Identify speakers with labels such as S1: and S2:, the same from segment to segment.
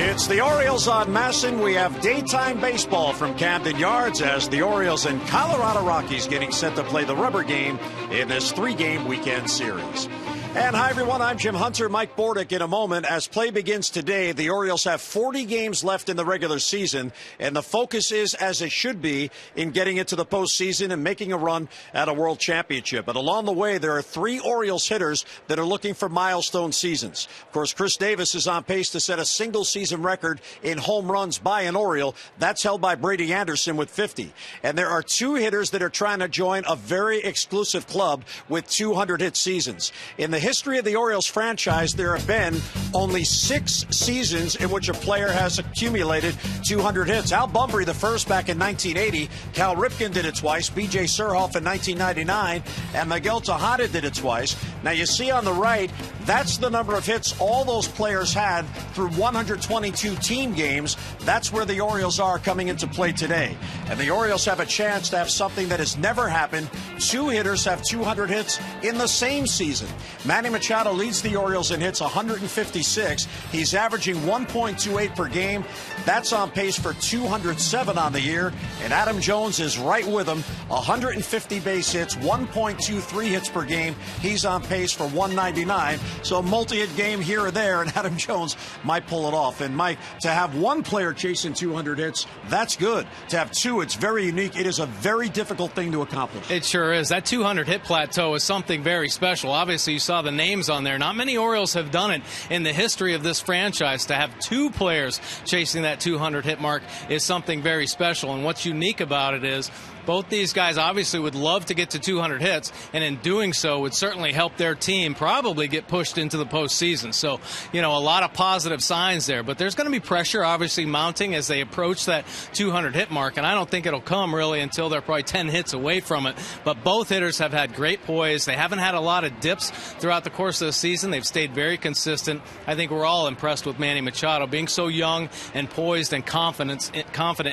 S1: It's the Orioles on Masson. We have daytime baseball from Camden Yards as the Orioles and Colorado Rockies getting set to play the rubber game in this three-game weekend series. And hi, everyone. I'm Jim Hunter. Mike Bordick in a moment. As play begins today, the Orioles have 40 games left in the regular season, and the focus is, as it should be, in getting into the postseason and making a run at a world championship. But along the way, there are three Orioles hitters that are looking for milestone seasons. Of course, Chris Davis is on pace to set a single-season record in home runs by an Oriole. That's held by Brady Anderson with 50. And there are two hitters that are trying to join a very exclusive club with 200-hit seasons. In the history of the Orioles franchise, there have been only 6 seasons in which a player has accumulated 200 hits. Al Bunbury, the first, back in 1980. Cal Ripken did it twice. B.J. Surhoff in 1999. And Miguel Tejada did it twice. Now, you see on the right, that's the number of hits all those players had through 122 team games. That's where the Orioles are coming into play today. And the Orioles have a chance to have something that has never happened. 2 hitters have 200 hits in the same season. Manny Machado leads the Orioles in hits, 156. He's averaging 1.28 per game. That's on pace for 207 on the year. And Adam Jones is right with him, 150 base hits, 1.23 hits per game. He's on pace for 199. So a multi-hit game here or there, and Adam Jones might pull it off. And Mike, to have one player chasing 200 hits, that's good. To have 2, it's very unique. It is a very difficult thing to accomplish.
S2: It sure is. That 200 hit plateau is something very special. Obviously, you saw the names on there. Not many Orioles have done it in the history of this franchise. To have 2 players chasing that 200 hit mark is something very special. And what's unique about it is both these guys obviously would love to get to 200 hits, and in doing so would certainly help their team probably get pushed into the postseason. So, a lot of positive signs there. But there's going to be pressure obviously mounting as they approach that 200 hit mark, and I don't think it'll come really until they're probably 10 hits away from it. But both hitters have had great poise. They haven't had a lot of dips throughout the course of the season. They've stayed very consistent. I think we're all impressed with Manny Machado being so young and poised and confident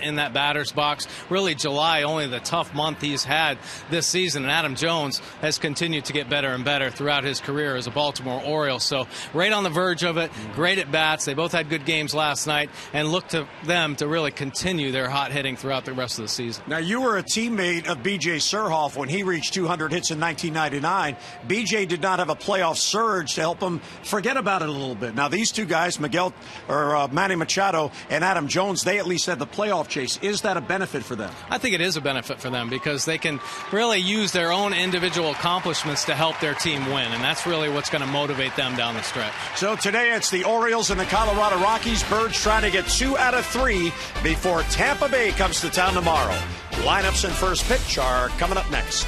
S2: in that batter's box. Really, July, only the tough month he's had this season, and Adam Jones has continued to get better and better throughout his career as a Baltimore Oriole. So right on the verge of it, great at bats. They both had good games last night, and look to them to really continue their hot hitting throughout the rest of the season.
S1: Now, you were a teammate of B.J. Surhoff when he reached 200 hits in 1999. B.J. did not have a playoff surge to help him forget about it a little bit. Now, these two guys, Manny Machado and Adam Jones, they at least had the playoff chase. Is that a benefit for them?
S2: I think it is a benefit for them because they can really use their own individual accomplishments to help their team win, and that's really what's going to motivate them down the stretch.
S1: So today it's the Orioles and the Colorado Rockies. Birds trying to get 2 out of 3 before Tampa Bay comes to town tomorrow. Lineups and first pitch are coming up next.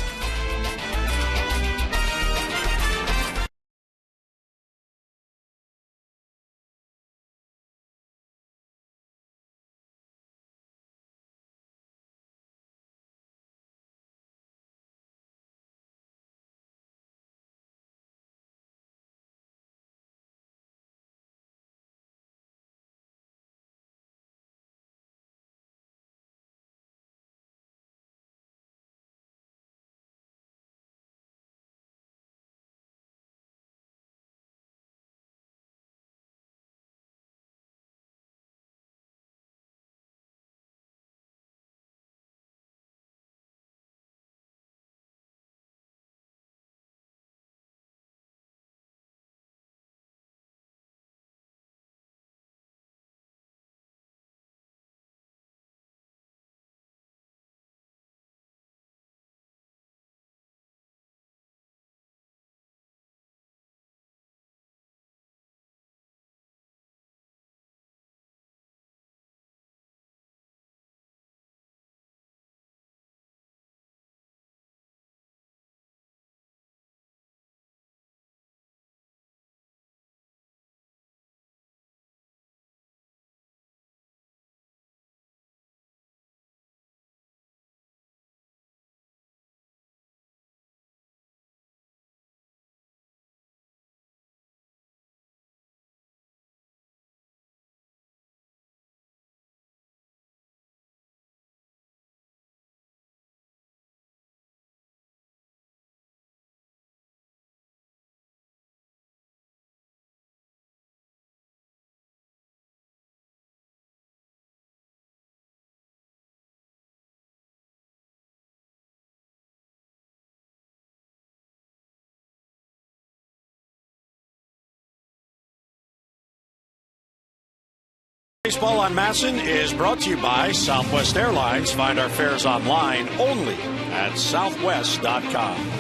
S1: Baseball on Masson is brought to you by Southwest Airlines. Find our fares online only at southwest.com.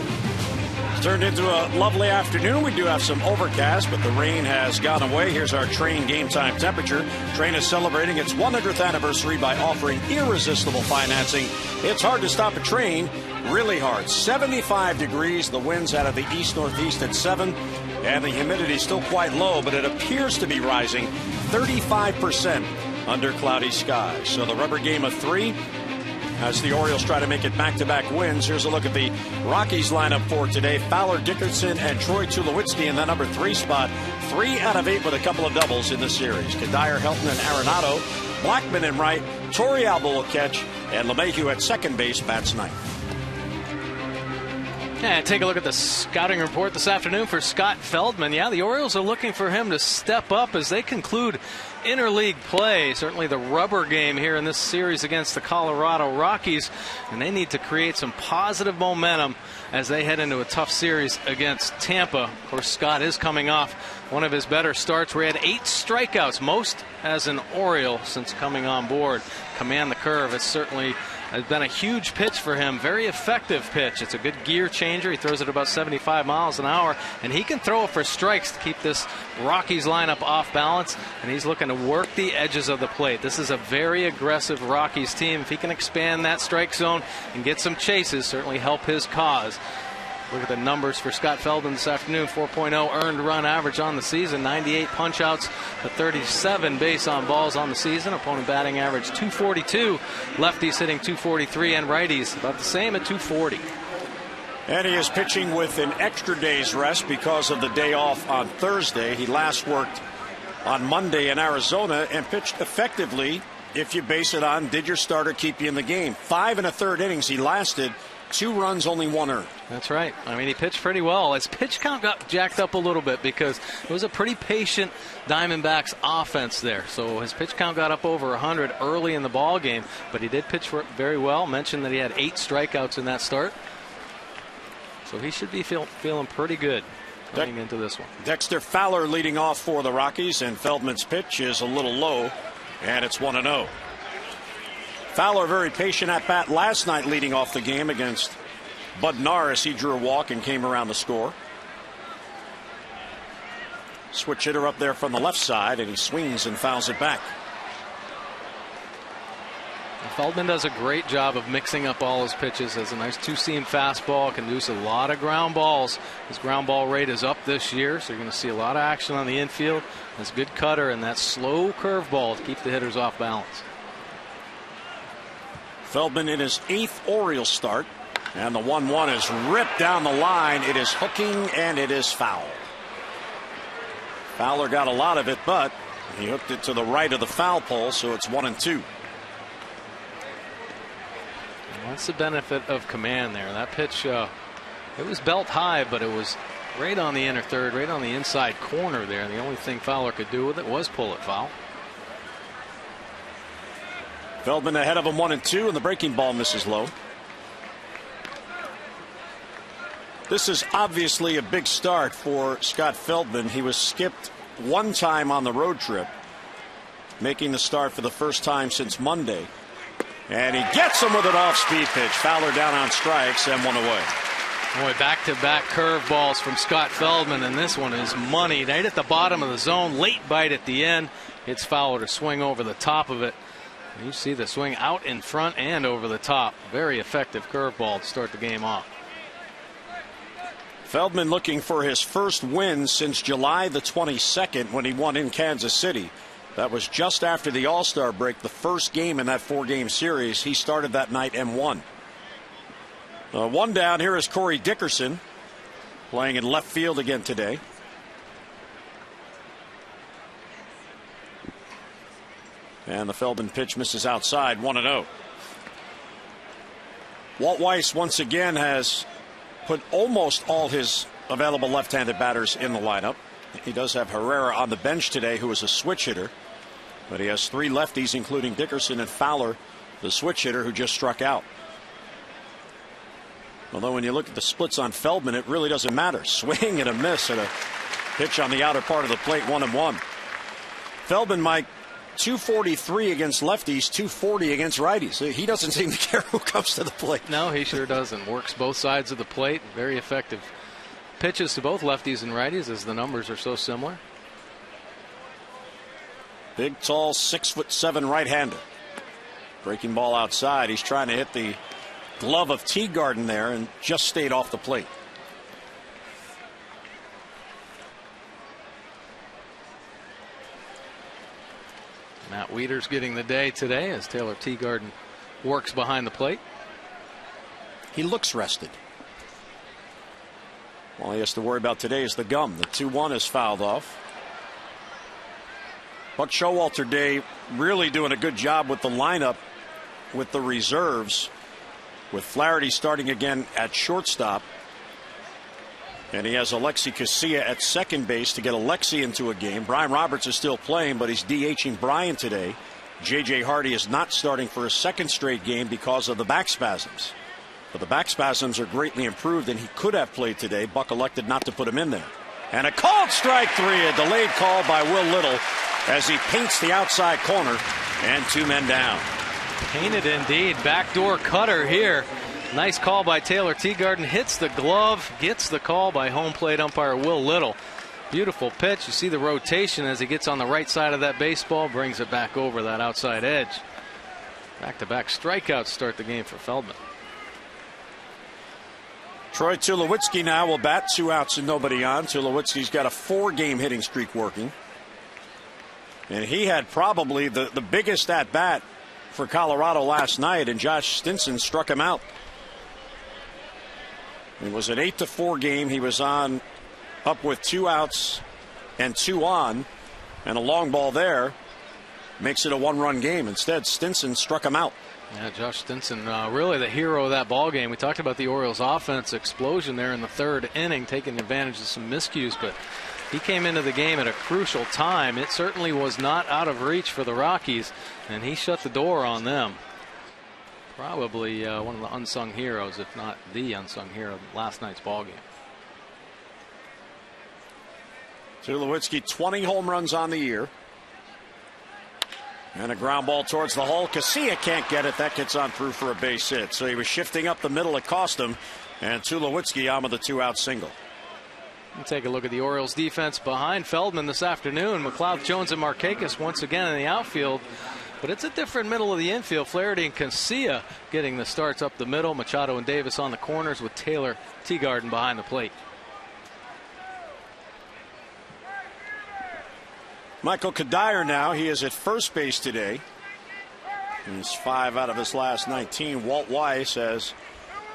S1: It's turned into a lovely afternoon. We do have some overcast, but the rain has gone away. Here's our Train game time temperature. Train is celebrating its 100th anniversary by offering irresistible financing. It's hard to stop a train, really hard. 75 degrees. The wind's out of the east-northeast at 7, and the humidity is still quite low, but it appears to be rising 35% under cloudy skies. So the rubber game of 3 as the Orioles try to make it back-to-back wins. Here's a look at the Rockies lineup for today. Fowler, Dickerson, and Troy Tulowitzki in the number 3 spot. 3 out of 8 with a couple of doubles in the series. Kadire, Helton, and Arenado. Blackman in right. Torey Alba will catch. And LeMahieu at second base bats ninth.
S2: And take a look at the scouting report this afternoon for Scott Feldman. Yeah, the Orioles are looking for him to step up as they conclude interleague play. Certainly the rubber game here in this series against the Colorado Rockies. And they need to create some positive momentum as they head into a tough series against Tampa. Of course, Scott is coming off one of his better starts where he had 8 strikeouts, most as an Oriole since coming on board. Command the curve. It's certainly has been a huge pitch for him. Very effective pitch. It's a good gear changer. He throws it about 75 miles an hour, and he can throw it for strikes to keep this Rockies lineup off balance, and he's looking to work the edges of the plate. This is a very aggressive Rockies team. If he can expand that strike zone and get some chases, certainly help his cause. Look at the numbers for Scott Feldman this afternoon. 4.0 earned run average on the season. 98 punch-outs to 37 base on balls on the season. Opponent batting average 242. Lefties hitting 243 and righties about the same at 240.
S1: And he is pitching with an extra day's rest because of the day off on Thursday. He last worked on Monday in Arizona and pitched effectively if you base it on did your starter keep you in the game. 5 1/3 innings he lasted. 2 runs, only 1 earned.
S2: That's right. I mean, he pitched pretty well. His pitch count got jacked up a little bit because it was a pretty patient Diamondbacks offense there. So his pitch count got up over 100 early in the ball game, but he did pitch very well. Mentioned that he had 8 strikeouts in that start. So he should be feeling pretty good going into this one.
S1: Dexter Fowler leading off for the Rockies, and Feldman's pitch is a little low, and it's 1-0. Fowler very patient at bat last night leading off the game against Bud Norris. He drew a walk and came around to score. Switch hitter up there from the left side, and he swings and fouls it back.
S2: Feldman does a great job of mixing up all his pitches. Has a nice 2-seam fastball, can do a lot of ground balls. His ground ball rate is up this year, so you're going to see a lot of action on the infield. Has a good cutter and that slow curveball to keep the hitters off balance.
S1: Feldman in his 8th Orioles start, and the 1-1 is ripped down the line. It is hooking and it is foul. Fowler got a lot of it, but he hooked it to the right of the foul pole, so it's 1-2.
S2: That's the benefit of command there. That pitch, it was belt high, but it was right on the inner third, right on the inside corner there. And the only thing Fowler could do with it was pull it foul.
S1: Feldman ahead of him 1-2, and the breaking ball misses low. This is obviously a big start for Scott Feldman. He was skipped 1 time on the road trip, making the start for the first time since Monday. And he gets him with an off-speed pitch. Fowler down on strikes and 1 away.
S2: Boy, back-to-back curveballs from Scott Feldman, and this one is money. Right at the bottom of the zone, late bite at the end. It's Fowler to swing over the top of it. You see the swing out in front and over the top. Very effective curveball to start the game off.
S1: Feldman looking for his first win since July the 22nd when he won in Kansas City. That was just after the All-Star break, the first game in that 4-game series. He started that night and won. 1 down. Here is Corey Dickerson playing in left field again today. And the Feldman pitch misses outside. 1-0. Walt Weiss once again has put almost all his available left-handed batters in the lineup. He does have Herrera on the bench today, who is a switch hitter. But he has 3 lefties, including Dickerson and Fowler, the switch hitter who just struck out. Although when you look at the splits on Feldman, it really doesn't matter. Swing and a miss at a pitch on the outer part of the plate, 1-1. Feldman might 243 against lefties, 240 against righties. He doesn't seem to care who comes to the plate.
S2: No, he sure doesn't. Works both sides of the plate. Very effective pitches to both lefties and righties, as the numbers are so similar.
S1: Big, tall, 6'7" right-hander. Breaking ball outside. He's trying to hit the glove of Teagarden there and just stayed off the plate.
S2: Matt Wieters getting the day today as Taylor Teagarden works behind the plate.
S1: He looks rested. All he has to worry about today is the gum. The 2-1 is fouled off. Buck Showalter Day really doing a good job with the lineup with the reserves, with Flaherty starting again at shortstop. And he has Alexi Casilla at second base to get Alexi into a game. Brian Roberts is still playing, but he's DHing Brian today. J.J. Hardy is not starting for a second straight game because of the back spasms. But the back spasms are greatly improved, and he could have played today. Buck elected not to put him in there. And a called strike three, a delayed call by Will Little as he paints the outside corner, and 2 men down.
S2: Painted indeed. Backdoor cutter here. Nice call by Taylor Teagarden. Hits the glove, gets the call by home plate umpire Will Little. Beautiful pitch. You see the rotation as he gets on the right side of that baseball, brings it back over that outside edge. Back-to-back strikeouts start the game for Feldman.
S1: Troy Tulowitzki now will bat, 2 outs and nobody on. Tulowitzki's got a 4-game hitting streak working. And he had probably the biggest at-bat for Colorado last night, and Josh Stinson struck him out. It was an 8-4 game. He was on up with 2 outs and 2 on, and a long ball there makes it a 1-run game. Instead, Stinson struck him out.
S2: Yeah, Josh Stinson, really the hero of that ball game. We talked about the Orioles' offense explosion there in the 3rd inning, taking advantage of some miscues, but he came into the game at a crucial time. It certainly was not out of reach for the Rockies, and he shut the door on them. Probably one of the unsung heroes, if not the unsung hero, of last night's ball game.
S1: Tulowitzki, 20 home runs on the year. And a ground ball towards the hole. Casilla can't get it. That gets on through for a base hit. So he was shifting up the middle. It cost him. And Tulowitzki on with a 2-out single.
S2: We'll take a look at the Orioles defense behind Feldman this afternoon. McLeod, Jones, and Markakis once again in the outfield. But it's a different middle of the infield. Flaherty and Casilla getting the starts up the middle. Machado and Davis on the corners with Taylor Teagarden behind the plate.
S1: Michael Kadire now. He is at first base today. He's 5 out of his last 19. Walt Weiss, as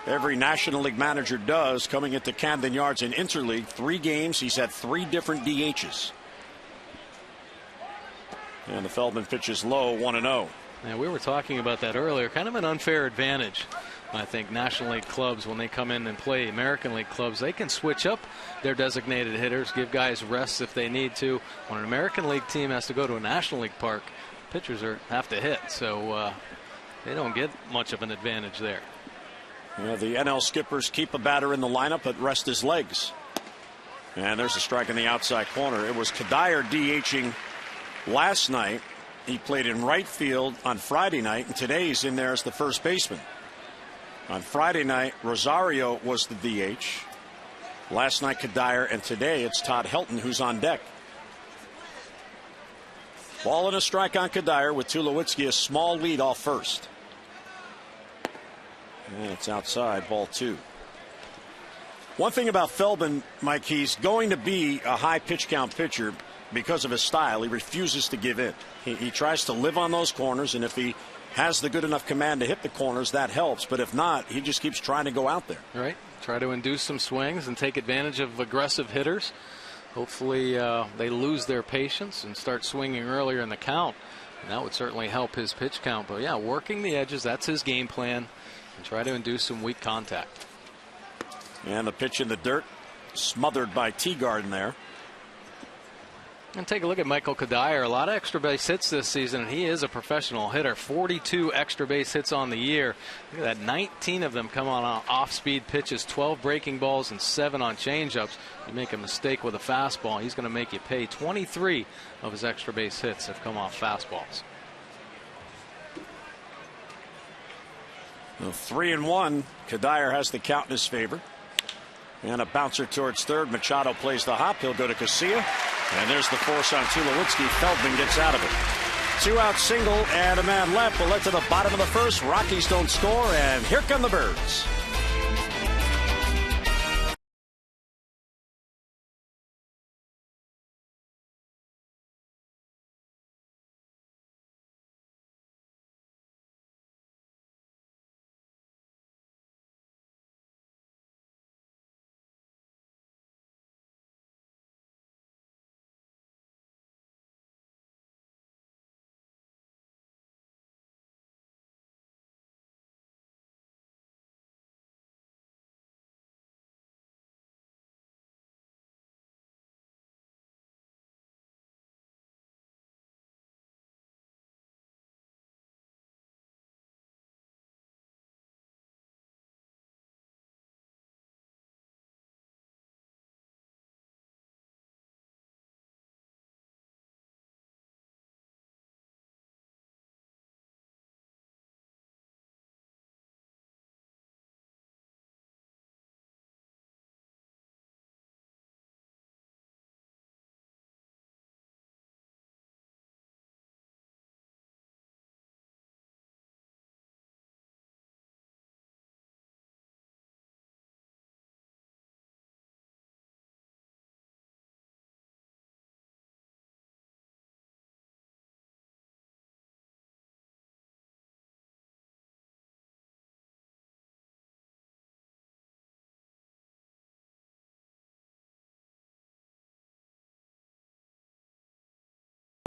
S1: every National League manager does, coming into Camden Yards in Interleague. 3 games. He's had 3 different DHs. And the Feldman pitches low, 1-0.
S2: Yeah, we were talking about that earlier. Kind of an unfair advantage. I think National League clubs, when they come in and play American League clubs, they can switch up their designated hitters, give guys rests if they need to. When an American League team has to go to a National League park, pitchers have to hit, so they don't get much of an advantage there.
S1: Yeah, the NL skippers keep a batter in the lineup but rest his legs. And there's a strike in the outside corner. It was Kadire DHing last night. He played in right field on Friday night, and today he's in there as the first baseman. On Friday night, Rosario was the DH. Last night, Kadire, and today it's Todd Helton who's on deck. Ball and a strike on Kadire with Tulowitzki, a small lead off first. And it's outside, ball 2. One thing about Feldman, Mike, he's going to be a high pitch count pitcher because of his style. He refuses to give in. He tries to live on those corners, and if he has the good enough command to hit the corners, that helps. But if not, he just keeps trying to go out there.
S2: Right. Try to induce some swings and take advantage of aggressive hitters. Hopefully they lose their patience and start swinging earlier in the count. And that would certainly help his pitch count. But yeah, working the edges, that's his game plan. And try to induce some weak contact.
S1: And the pitch in the dirt, smothered by Teagarden there.
S2: And take a look at Michael Kadire. A lot of extra base hits this season, and he is a professional hitter. 42 extra base hits on the year. Look at that, 19 of them come on off-speed pitches, 12 breaking balls, and 7 on changeups. You make a mistake with a fastball, he's going to make you pay. 23 of his extra base hits have come off fastballs.
S1: Well, 3-1. Kadire has the count in his favor. And a bouncer towards third. Machado plays the hop. He'll go to Casilla. And there's the force on Tulowitzki. Feldman gets out of it. 2-out single and a man left. We'll let to the bottom of the first. Rockies don't score, and here come the Birds.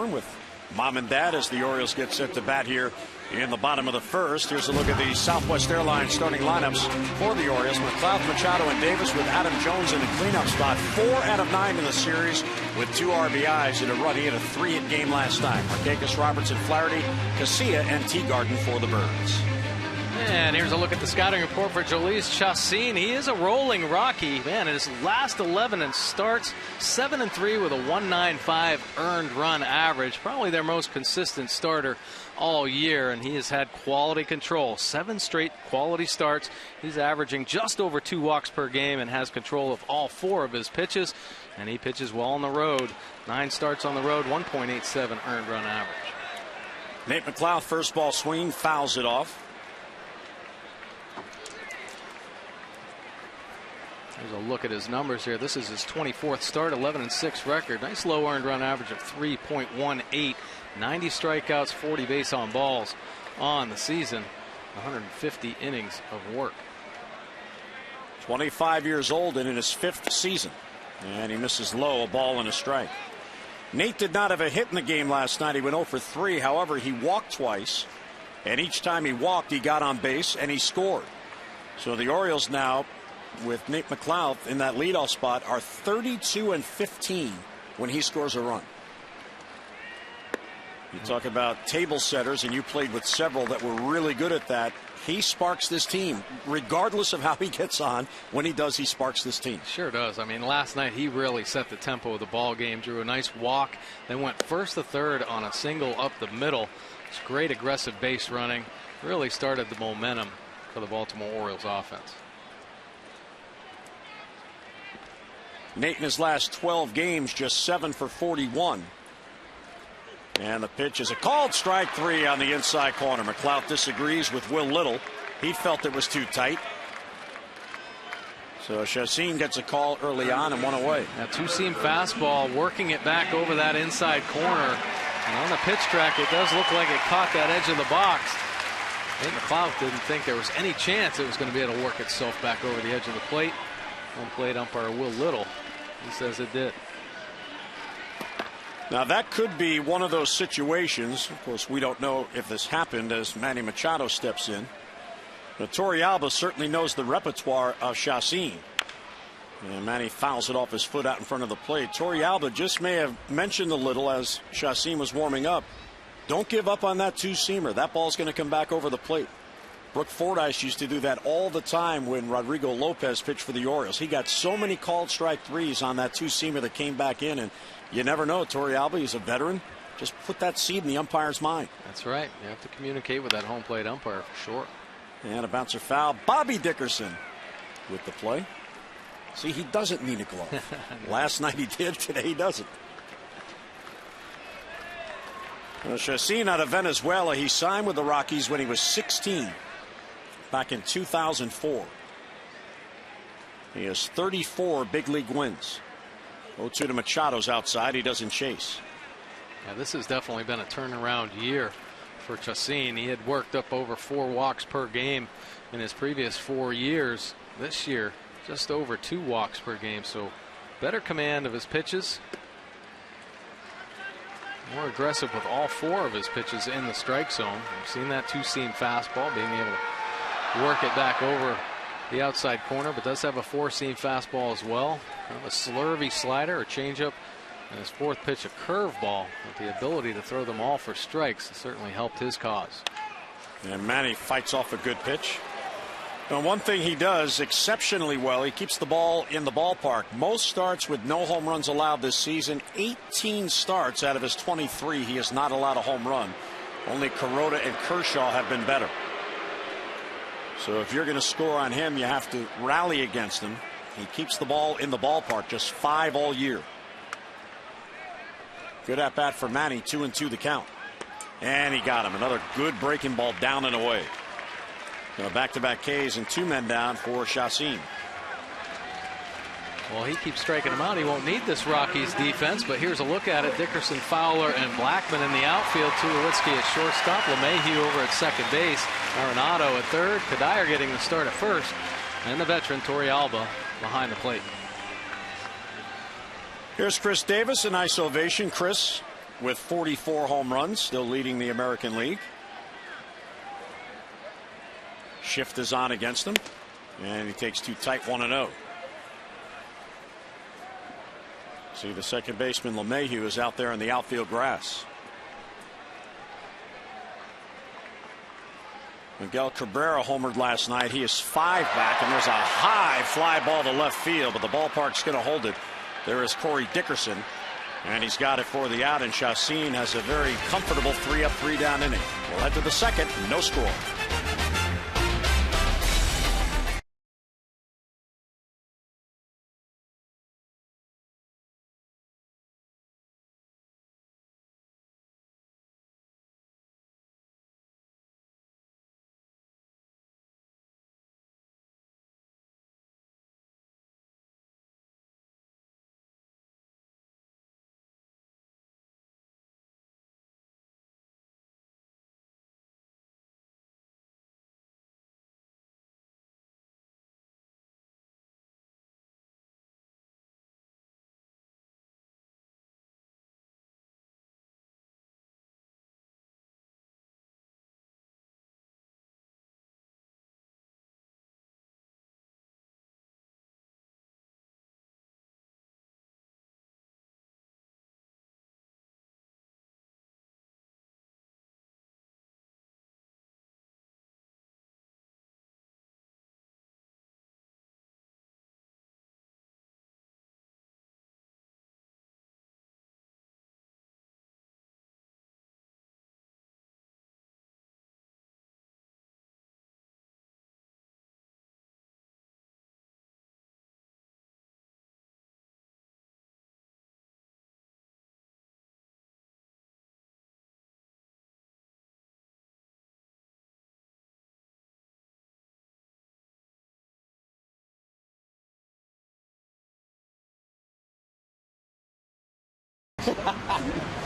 S1: With mom and dad as the Orioles get set to bat here in the bottom of the first. Here's a look at the Southwest Airlines starting lineups for the Orioles. McLeod, Machado, and Davis with Adam Jones in the cleanup spot. 4 out of 9 in the series with 2 RBIs in a run. He had a 3-hit game last time. Markakis, Robertson, Flaherty, Casilla, and Teagarden for the Birds.
S2: And here's a look at the scouting report for Jhoulys Chacín. He is a rolling Rocky. Man, in his last 11 and starts, 7-3 with a 1.95 earned run average. Probably their most consistent starter all year, and he has had quality control. 7 straight quality starts. He's averaging just over 2 walks per game and has control of all 4 of his pitches. And he pitches well on the road. 9 starts on the road, 1.87 earned run average.
S1: Nate McLeod, first ball swing, fouls it off.
S2: There's a look at his numbers here. This is his 24th start, 11-6 record. Nice low earned run average of 3.18. 90 strikeouts, 40 base on balls on the season. 150 innings of work.
S1: 25 years old and in his 5th season. And he misses low, a ball and a strike. Nate did not have a hit in the game last night. He went 0 for 3. However, he walked twice. And each time he walked, he got on base and he scored. So the Orioles now, with Nate McLeod in that leadoff spot, are 32-15 when he scores a run. You talk about table setters, and you played with several that were really good at that. He sparks this team, regardless of how he gets on. When he does, he sparks this team.
S2: Sure does. I mean, last night he really set the tempo of the ball game. Drew a nice walk, then went first to third on a single up the middle. It's great aggressive base running. Really started the momentum for the Baltimore Orioles offense.
S1: Nate in his last 12 games, just 7 for 41. And the pitch is a called strike 3 on the inside corner. McLeod disagrees with Will Little. He felt it was too tight. So Chacín gets a call early on and 1 away.
S2: That 2-seam fastball working it back over that inside corner. And on the pitch track, it does look like it caught that edge of the box. Nate McLeod didn't think there was any chance it was going to be able to work itself back over the edge of the plate. Home plate umpire Will Little, he says it did.
S1: Now that could be one of those situations. Of course, we don't know if this happened as Manny Machado steps in. But Torrealba certainly knows the repertoire of Chacín. And Manny fouls it off his foot out in front of the plate. Torey Alba just may have mentioned a little as Chacín was warming up. Don't give up on that two-seamer. That ball's going to come back over the plate. Brooke Fordyce used to do that all the time when Rodrigo Lopez pitched for the Orioles. He got so many called strike threes on that two-seamer that came back in, and you never know. Torey Alba, he's a veteran. Just put that seed in the umpire's mind.
S2: That's right. You have to communicate with that home plate umpire for sure.
S1: And a bouncer foul. Bobby Dickerson with the play. See, he doesn't need a glove. Last night he did. Today he doesn't. Chacín out of Venezuela. He signed with the Rockies when he was 16 back in 2004. He has 34 big league wins. 0-2 to Machado's outside. He doesn't chase.
S2: Yeah, this has definitely been a turnaround year for Chacín. He had worked up over 4 walks per game in his previous 4 years. This year, just over 2 walks per game, so better command of his pitches. More aggressive with all 4 of his pitches in the strike zone. We've seen that two-seam fastball, being able to work it back over the outside corner, but does have a 4-seam fastball as well. Kind of a slurvy slider, a changeup, and his 4th pitch, a curveball, with the ability to throw them all for strikes. It certainly helped his cause.
S1: And Manny fights off a good pitch. And one thing he does exceptionally well, he keeps the ball in the ballpark. Most starts with no home runs allowed this season. 18 starts out of his 23, he has not allowed a home run. Only Kuroda and Kershaw have been better. So if you're going to score on him, you have to rally against him. He keeps the ball in the ballpark, just 5 all year. Good at bat for Manny. 2-2 the count. And he got him. Another good breaking ball down and away. Back-to-back Ks and 2 men down for Chacín.
S2: Well, he keeps striking him out. He won't need this Rockies defense, but here's a look at it. Dickerson, Fowler, and Blackman in the outfield. Tulowitzki at shortstop. LeMahieu over at second base. Arenado at third. Kadire getting the start at first. And the veteran, Torey Alba, behind the plate.
S1: Here's Chris Davis in isolation. Chris with 44 home runs, still leading the American League. Shift is on against him, and he takes 2 tight, 1-0. See, the second baseman LeMahieu is out there in the outfield grass. Miguel Cabrera homered last night. He is 5 back, and there's a high fly ball to left field, but the ballpark's going to hold it. There is Corey Dickerson, and he's got it for the out, and Chacín has a very comfortable 3-up, 3-down inning. We'll head to the second, no score.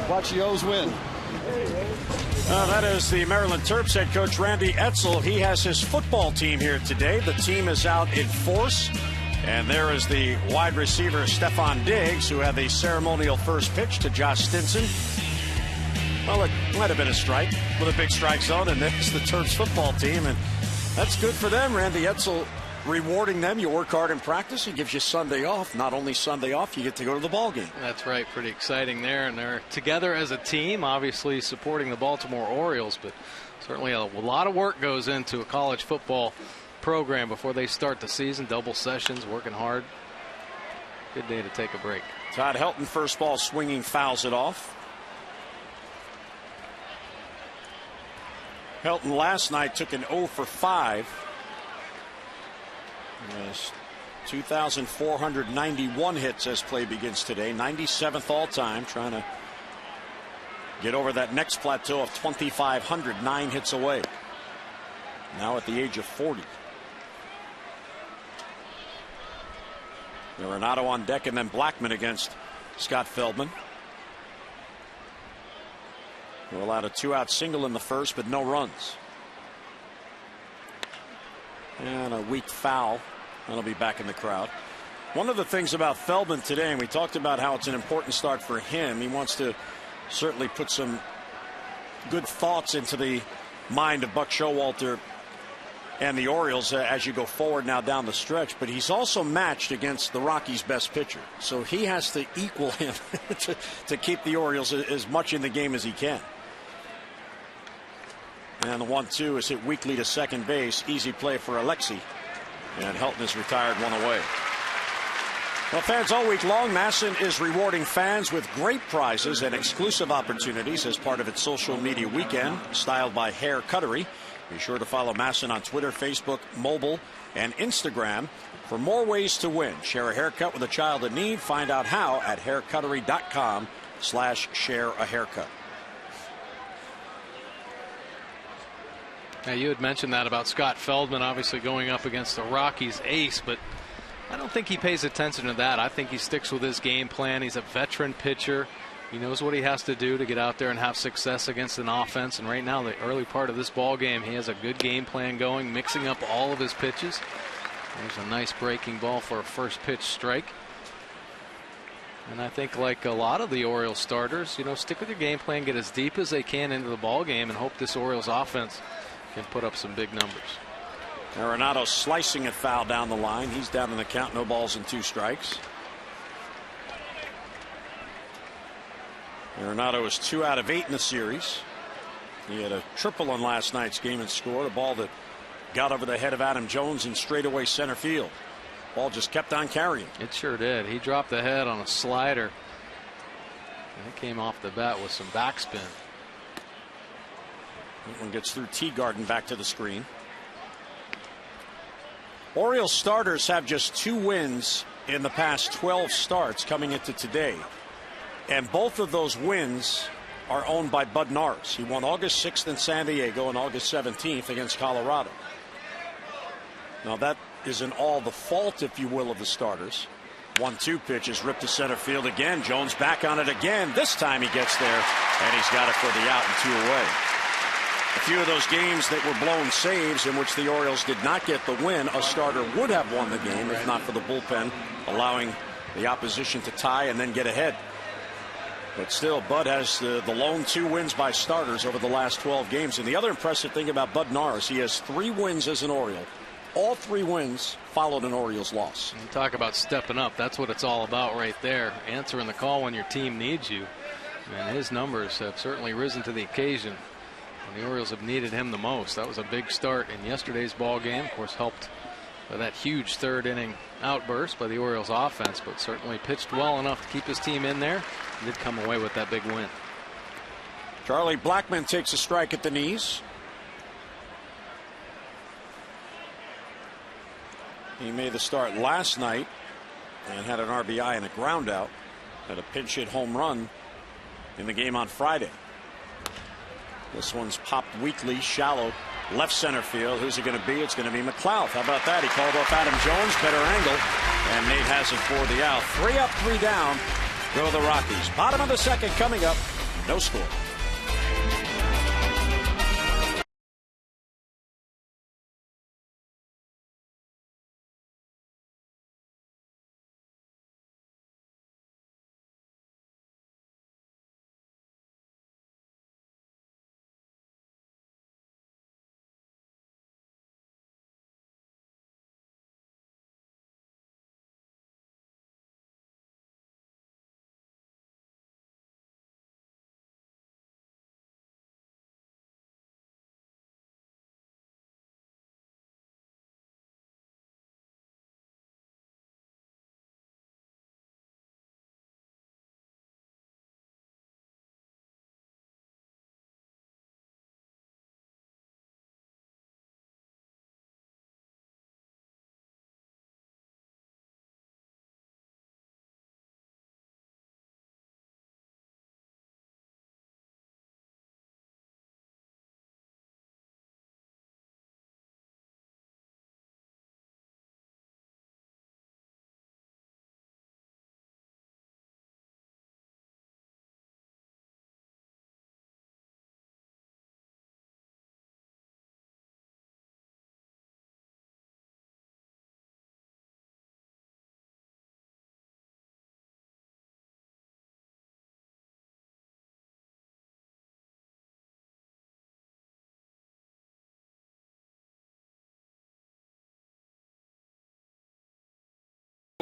S3: Watch the O's win.
S1: That is the Maryland Terps head coach Randy Edsall. He has his football team here today. The team is out in force. And there is the wide receiver Stephon Diggs, who had the ceremonial first pitch to Josh Stinson. Well, it might have been a strike with a big strike zone, and there's the Terps football team. And that's good for them. Randy Edsall rewarding them. You work hard in practice. He gives you Sunday off. Not only Sunday off, you get to go to the ball game.
S2: That's right. Pretty exciting there. And they're together as a team, obviously supporting the Baltimore Orioles. But certainly a lot of work goes into a college football program before they start the season. Double sessions, working hard. Good day to take a break.
S1: Todd Helton, first ball swinging, fouls it off. Helton last night took an 0 for 5. 2,491 hits as play begins today. 97th all time, trying to get over that next plateau of 2,500, 9 hits away. Now at the age of 40. Arenado on deck, and then Blackman against Scott Feldman. We're allowed a 2-out single in the first, but no runs. And a weak foul. That'll be back in the crowd. One of the things about Feldman today, and we talked about how it's an important start for him. He wants to certainly put some good thoughts into the mind of Buck Showalter and the Orioles as you go forward now down the stretch. But he's also matched against the Rockies' best pitcher. So he has to equal him to keep the Orioles as much in the game as he can. And the 1-2 is hit weakly to second base. Easy play for Alexi. And Helton is retired, one away. Well, fans all week long, Masson is rewarding fans with great prizes and exclusive opportunities as part of its social media weekend, styled by Hair Cuttery. Be sure to follow Masson on Twitter, Facebook, mobile, and Instagram for more ways to win. Share a haircut with a child in need. Find out how at haircuttery.com/shareahaircut.
S2: Now, you had mentioned that about Scott Feldman obviously going up against the Rockies ace, but I don't think he pays attention to that. I think he sticks with his game plan. He's a veteran pitcher. He knows what he has to do to get out there and have success against an offense. And right now, the early part of this ball game, he has a good game plan going, mixing up all of his pitches. There's a nice breaking ball for a first pitch strike. And I think, like a lot of the Orioles starters, stick with your game plan, get as deep as they can into the ball game, and hope this Orioles offense can put up some big numbers.
S1: Arenado slicing it foul down the line. He's down in the count. No balls and 2 strikes. Arenado is 2 out of 8 in the series. He had a triple in last night's game and scored a ball that got over the head of Adam Jones in straightaway center field. Ball just kept on carrying.
S2: It sure did. He dropped the head on a slider, and it came off the bat with some backspin.
S1: That one gets through Teagarden back to the screen. Orioles starters have just 2 wins in the past 12 starts coming into today. And both of those wins are owned by Bud Norris. He won August 6th in San Diego and August 17th against Colorado. Now that isn't all the fault, if you will, of the starters. 1-2 pitch is ripped to center field again. Jones back on it again. This time he gets there, and he's got it for the out and 2 away. A few of those games that were blown saves in which the Orioles did not get the win, a starter would have won the game if not for the bullpen allowing the opposition to tie and then get ahead. But still, Bud has the lone 2 wins by starters over the last 12 games. And the other impressive thing about Bud Norris, he has 3 wins as an Oriole. All 3 wins followed an Orioles loss.
S2: You talk about stepping up. That's what it's all about right there. Answering the call when your team needs you. And his numbers have certainly risen to the occasion when the Orioles have needed him the most. That was a big start in yesterday's ball game. Of course, helped by that huge 3rd inning outburst by the Orioles offense, but certainly pitched well enough to keep his team in there. He did come away with that big win.
S1: Charlie Blackman takes a strike at the knees. He made the start last night and had an RBI and a ground out. Had a pinch hit home run in the game on Friday. This one's popped weakly, shallow, left center field. Who's it going to be? It's going to be McLeod. How about that? He called off Adam Jones. Better angle. And Nate has it for the out. 3 up, 3 down. Go the Rockies. Bottom of the 2nd coming up. No score.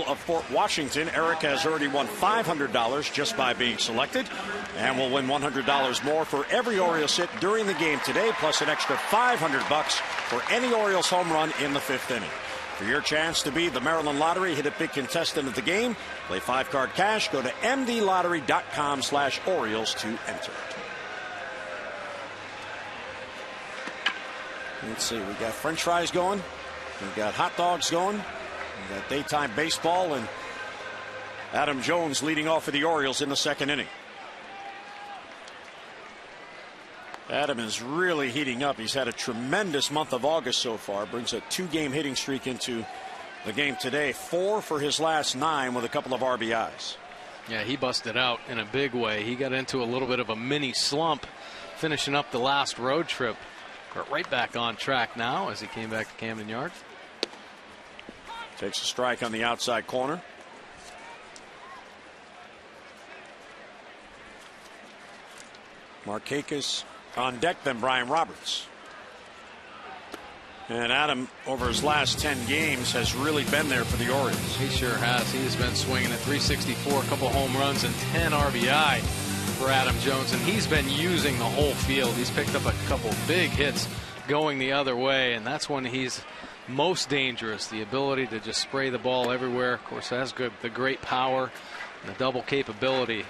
S1: of Fort Washington. Eric has already won $500 just by being selected, and will win $100 more for every Orioles hit during the game today, plus an extra $500 for any Orioles home run in the 5th inning. For your chance to be the Maryland Lottery Hit It Big contestant of the game, play 5-card cash. Go to mdlottery.com/Orioles to enter. Let's see, we got French fries going, we got hot dogs going, we got daytime baseball, and Adam Jones leading off for the Orioles in the 2nd inning. Adam is really heating up. He's had a tremendous month of August so far. Brings a 2-game hitting streak into the game today. 4 for his last 9 with a couple of RBIs.
S2: Yeah, he busted out in a big way. He got into a little bit of a mini slump finishing up the last road trip. But right back on track now as he came back to Camden Yards.
S1: Takes a strike on the outside corner. Markakis on deck, then Brian Roberts. And Adam, over his last 10 games, has really been there for the Orioles.
S2: He sure has. He has been swinging at .364, a couple home runs and 10 RBI for Adam Jones, and he's been using the whole field. He's picked up a couple big hits going the other way, and that's when he's most dangerous. The ability to just spray the ball everywhere. Of course, has the great power and the double capability.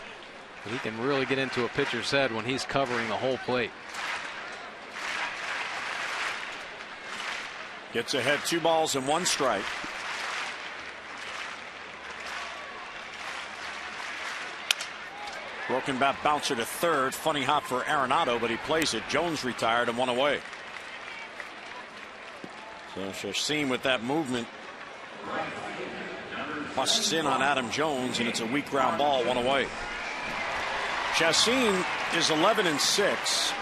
S2: He can really get into a pitcher's head when he's covering the whole plate.
S1: Gets ahead, 2 balls and 1 strike. Broken bat bouncer to third. Funny hop for Arenado, but he plays it. Jones retired and 1 away. So Chassin with that movement busts in on Adam Jones, and it's a weak ground ball, 1 away. Chassin is 11-6,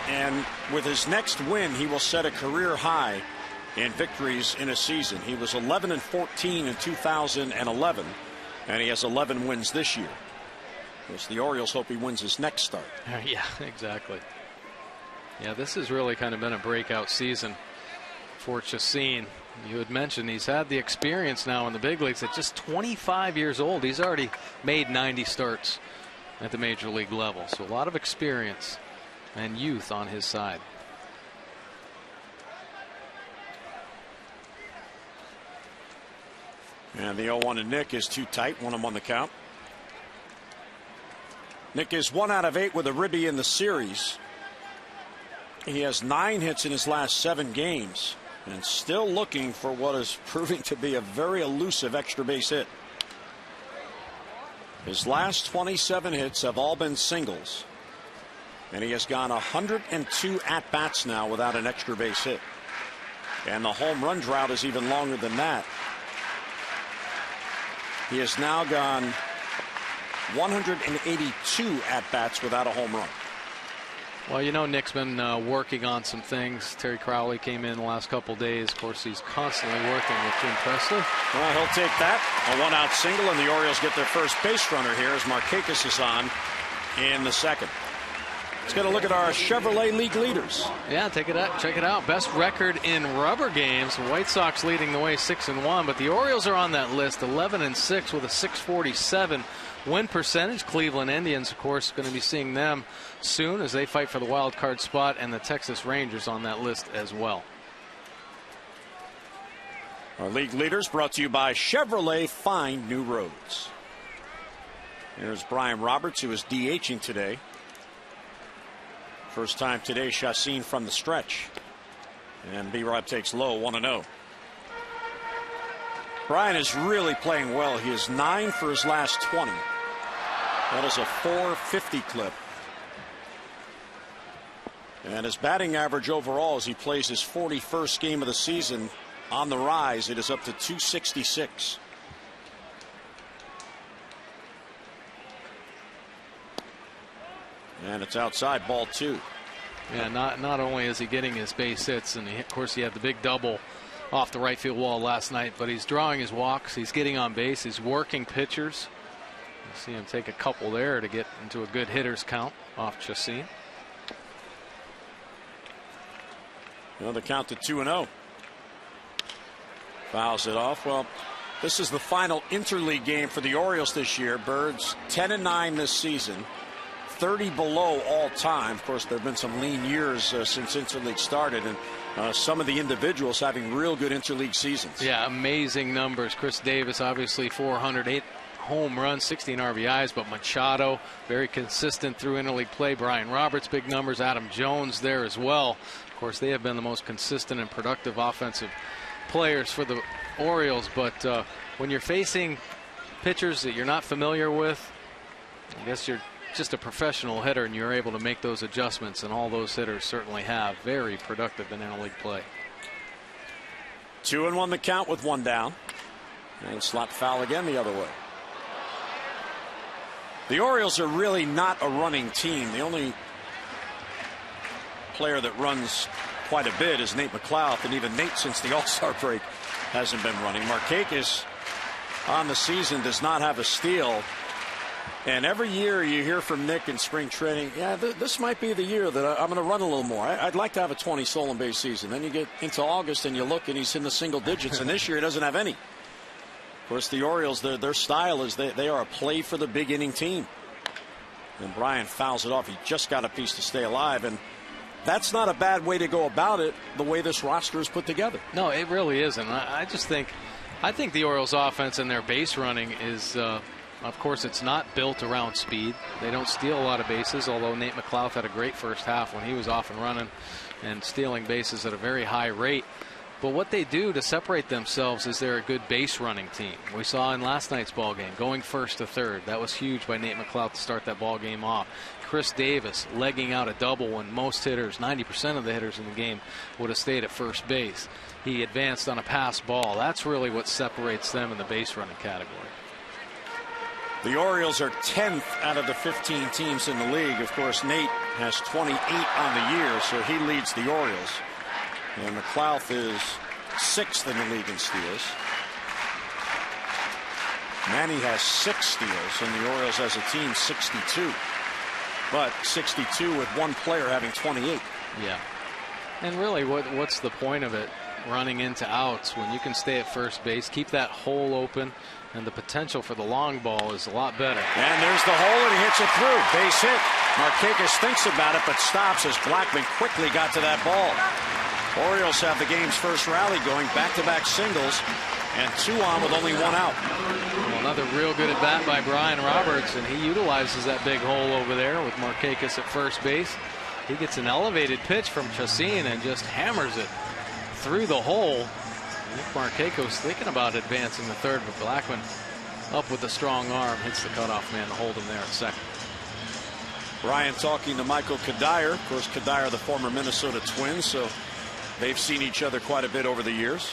S1: and with his next win, he will set a career high in victories in a season. He was 11-14 in 2011, and he has 11 wins this year. Of course, the Orioles hope he wins his next start.
S2: Yeah, exactly. Yeah, this has really kind of been a breakout season for Chassin. You had mentioned he's had the experience now in the big leagues. At just 25 years old, he's already made 90 starts at the major league level. So a lot of experience and youth on his side.
S1: And the 0-1 to Nick is too tight. 1 on the count. Nick is 1 out of 8 with a ribby in the series. He has 9 hits in his last 7 games, and still looking for what is proving to be a very elusive extra base hit. His last 27 hits have all been singles, and he has gone 102 at-bats now without an extra base hit. And the home run drought is even longer than that. He has now gone 182 at-bats without a home run.
S2: Well, you know, Nick's been working on some things. Terry Crowley came in the last couple days. Of course, he's constantly working with Jim Presley.
S1: Well, he'll take that. A 1-out single, and the Orioles get their first base runner here as Markakis is on in the 2nd. Let's get a look at our Chevrolet League leaders.
S2: Yeah, check it out. Best record in rubber games. The White Sox leading the way 6-1, but the Orioles are on that list 11-6 with a .647 win percentage. Cleveland Indians, of course, going to be seeing them soon as they fight for the wild card spot, and the Texas Rangers on that list as well.
S1: Our league leaders brought to you by Chevrolet. Find new roads. There's Brian Roberts, who is DHing today. First time today, Chassin from the stretch. And B-Rob takes low, 1-0. Brian is really playing well. He is 9 for his last 20. That is a .450 clip. And his batting average overall, as he plays his 41st game of the season, on the rise. It is up to .266. And it's outside, ball 2.
S2: Yeah, not only is he getting his base hits, and of course he had the big double off the right field wall last night, but he's drawing his walks, he's getting on base, he's working pitchers. You see him take a couple there to get into a good hitter's count off Chassin.
S1: Well, the count to 2-0. Fouls it off. Well, This is the final interleague game for the Orioles this year. Birds 10-9 this season, 30 below all time. Of course, there have been some lean years since interleague started, and some of the individuals having real good interleague seasons.
S2: Yeah, amazing numbers. Chris Davis, obviously 408 home runs, 16 RBIs, but Machado very consistent through interleague play. Brian Roberts, big numbers. Adam Jones there as well. Of course, they have been the most consistent and productive offensive players for the Orioles, but when you're facing pitchers that you're not familiar with, I guess you're just a professional hitter and you're able to make those adjustments, and all those hitters certainly have. Very productive in interleague play.
S1: 2-1 the count with one down, and slot foul again the other way. The Orioles are really not a running team. The only player that runs quite a bit is Nate McLouth, and even Nate, since the All-Star break, hasn't been running. Markakis on the season does not have a steal, and every year you hear from Nick in spring training, yeah, this might be the year that I'm going to run a little more. I'd like to have a 20 stolen base season. Then you get into August and you look and he's in the single digits, and this year he doesn't have any. Of course, the Orioles, their style is they are a play for the big inning team, and Brian fouls it off. He just got a piece to stay alive, and that's not a bad way to go about it, the way this roster is put together.
S2: No, it really isn't. I think the Orioles offense and their base running is, of course, it's not built around speed. They don't steal a lot of bases, although Nate McLouth had a great first half when he was off and running and stealing bases at a very high rate. But what they do to separate themselves is they're a good base running team. We saw in last night's ball game, going first to third. That was huge by Nate McLouth to start that ball game off. Chris Davis legging out a double when most hitters, 90% of the hitters in the game, would have stayed at first base. He advanced on a pass ball. That's really what separates them in the base running category.
S1: The Orioles are 10th out of the 15 teams in the league. Of course, Nate has 28 on the year, so he leads the Orioles. And McLouth is 6th in the league in steals. Manny has 6 steals, and the Orioles as a team 62. But 62 with one player having 28.
S2: Yeah. And really, what's the point of it, running into outs, when you can stay at first base, keep that hole open, and the potential for the long ball is a lot better.
S1: And there's the hole, and he hits it through. Base hit. Markakis thinks about it, but stops as Blackman quickly got to that ball. Orioles have the game's first rally going, back-to-back singles, and 2 on with only 1 out.
S2: Well, another real good at bat by Brian Roberts, and he utilizes that big hole over there with Markakis at first base. He gets an elevated pitch from Chacin and just hammers it through the hole. Nick Markakis thinking about advancing the third, but Blackman up with a strong arm hits the cutoff man to hold him there at second.
S1: Brian talking to Michael Kadire. Of course, Kadire, the former Minnesota Twins, so they've seen each other quite a bit over the years.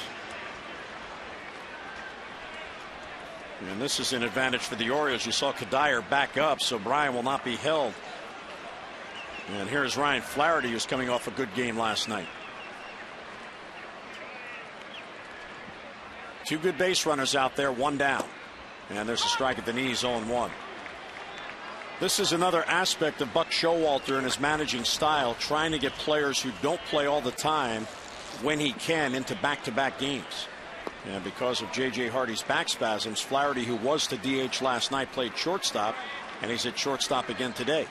S1: And this is an advantage for the Orioles. You saw Kadire back up, so Brian will not be held. And here's Ryan Flaherty, who's coming off a good game last night. 2 good base runners out there, 1 down. And there's a strike at the knees, 0-1. This is another aspect of Buck Showalter and his managing style, trying to get players who don't play all the time when he can into back-to-back games. And because of J.J. Hardy's back spasms, Flaherty, who was to DH last night, played shortstop, and he's at shortstop again today.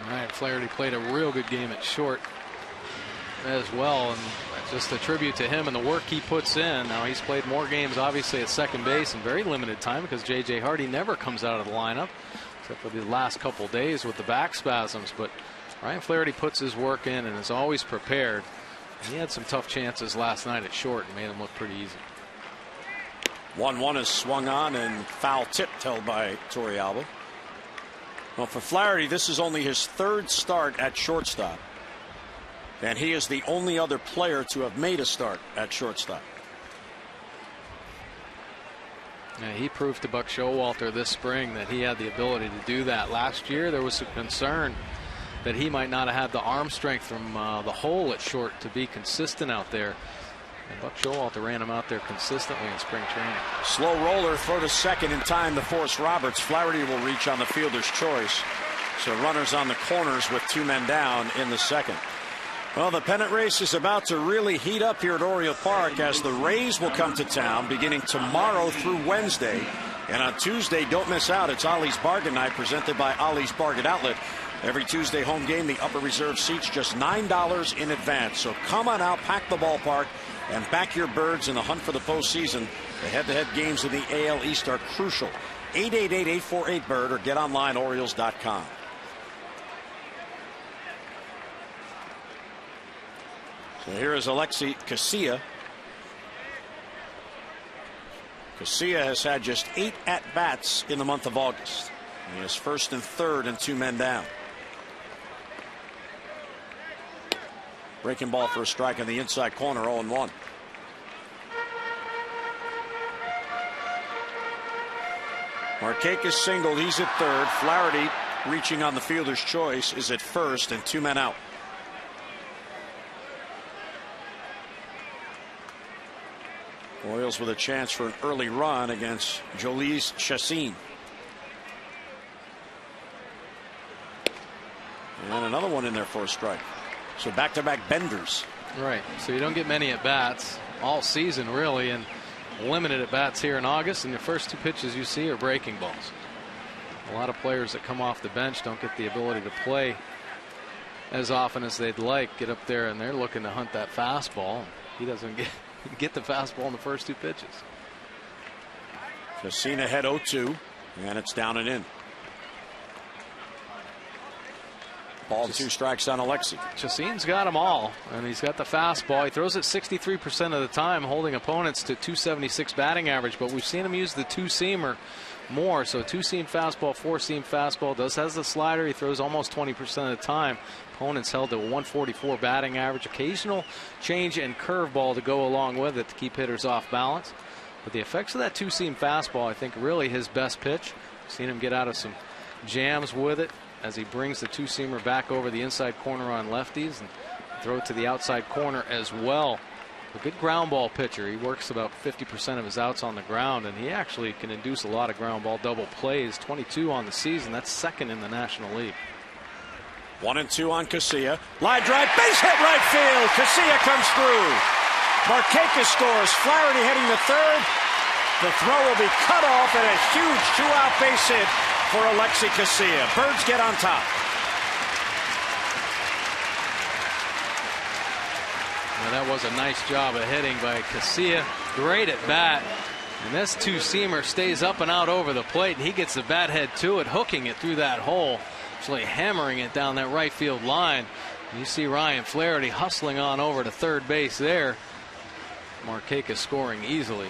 S2: All right, Flaherty played a real good game at short as well, and just a tribute to him and the work he puts in. Now, he's played more games obviously at second base in very limited time because J.J. Hardy never comes out of the lineup except for the last couple days with the back spasms. But Ryan Flaherty puts his work in and is always prepared. He had some tough chances last night at short and made them look pretty easy.
S1: 1-1 is swung on and foul tipped, held by Torrealba. Well, for Flaherty, this is only his 3rd start at shortstop. And he is the only other player to have made a start at shortstop.
S2: Yeah, he proved to Buck Showalter this spring that he had the ability to do that. Last year, there was some concern that he might not have had the arm strength from the hole at short to be consistent out there. And Buck Showalter ran him out there consistently in spring training.
S1: Slow roller, throw to second in time to force Roberts. Flaherty will reach on the fielder's choice. So runners on the corners with 2 men down in the second. Well, the pennant race is about to really heat up here at Oriole Park as the Rays will come to town beginning tomorrow through Wednesday. And on Tuesday, don't miss out. It's Ollie's Bargain Night presented by Ollie's Bargain Outlet. Every Tuesday home game, the upper reserve seats just $9 in advance. So come on out, pack the ballpark, and back your birds in the hunt for the postseason. The head-to-head games in the AL East are crucial. 888-848-BIRD or get online, Orioles.com. So here is Alexi Casilla. Casilla has had just 8 at-bats in the month of August. He is first and third and 2 men down. Breaking ball for a strike in the inside corner, 0-1. Markakis singled, he's at third. Flaherty, reaching on the fielder's choice, is at first and 2 men out. Orioles with a chance for an early run against Jolies Chassin. And another one in there for a strike. So back-to-back benders.
S2: Right. So you don't get many at-bats all season, really, and limited at-bats here in August. And the first 2 pitches you see are breaking balls. A lot of players that come off the bench don't get the ability to play as often as they'd like. Get up there and they're looking to hunt that fastball. He doesn't get the fastball in the first 2 pitches.
S1: Chassin ahead 0-2, and it's down and in. Ball 2 strikes on Alexi.
S2: Chassin's got them all, and he's got the fastball. He throws it 63% of the time, holding opponents to 276 batting average, but we've seen him use the 2-seamer more. So 2-seam fastball, 4-seam fastball. Has the slider. He throws almost 20% of the time. Opponents held to 144 batting average. Occasional change and curveball to go along with it to keep hitters off balance. But the effects of that 2-seam fastball, I think, really his best pitch. Seen him get out of some jams with it as he brings the 2-seamer back over the inside corner on lefties and throw it to the outside corner as well. A good ground ball pitcher. He works about 50% of his outs on the ground, and he actually can induce a lot of ground ball double plays. 22 on the season. That's second in the National League.
S1: 1-2 on Casilla. Line drive, base hit right field. Casilla comes through. Markakis scores. Flaherty heading to third. The throw will be cut off, and a huge 2-out base hit for Alexi Casilla. Birds get on top.
S2: Well, that was a nice job of hitting by Casilla. Great at bat. And this 2-seamer stays up and out over the plate, and he gets the bat head to it, hooking it through that hole. Actually hammering it down that right field line. And you see Ryan Flaherty hustling on over to third base there. Markakis scoring easily.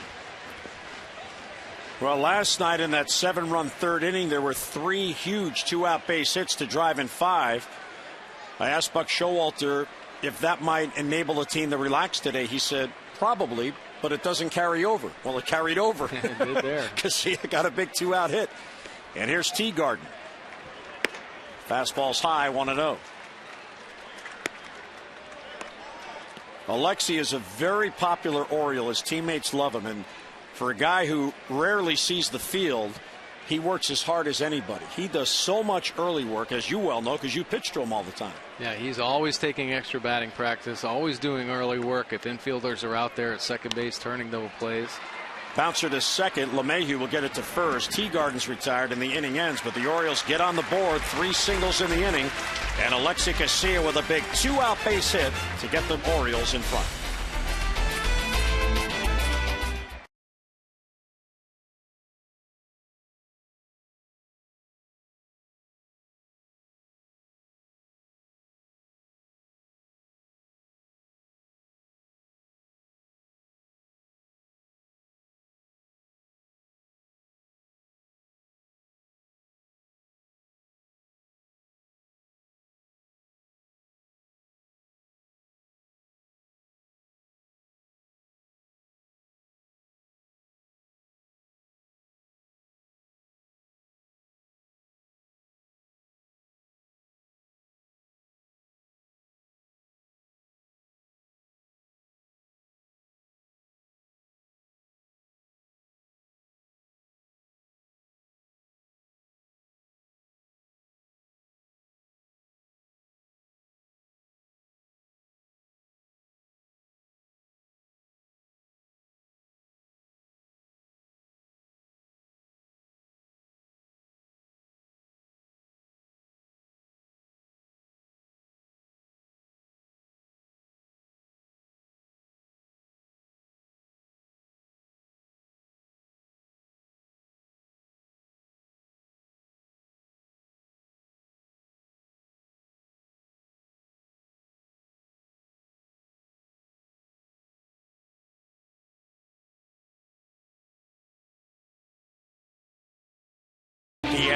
S1: Well, last night in that 7-run third inning, there were 3 huge 2-out base hits to drive in 5. I asked Buck Showalter if that might enable the team to relax today. He said, probably, but it doesn't carry over. Well, it carried over.
S2: It did there.
S1: Casilla got a big 2-out hit. And here's Teagarden. Fastball's high, 1-0. Alexi is a very popular Oriole. His teammates love him. And for a guy who rarely sees the field, he works as hard as anybody. He does so much early work, as you well know, because you pitch to him all the time.
S2: Yeah, he's always taking extra batting practice, always doing early work. If infielders are out there at second base turning double plays.
S1: Bouncer to second. LeMahieu will get it to first. Teagarden's retired and the inning ends, but the Orioles get on the board. 3 singles in the inning, and Alexi Casilla with a big 2-out base hit to get the Orioles in front.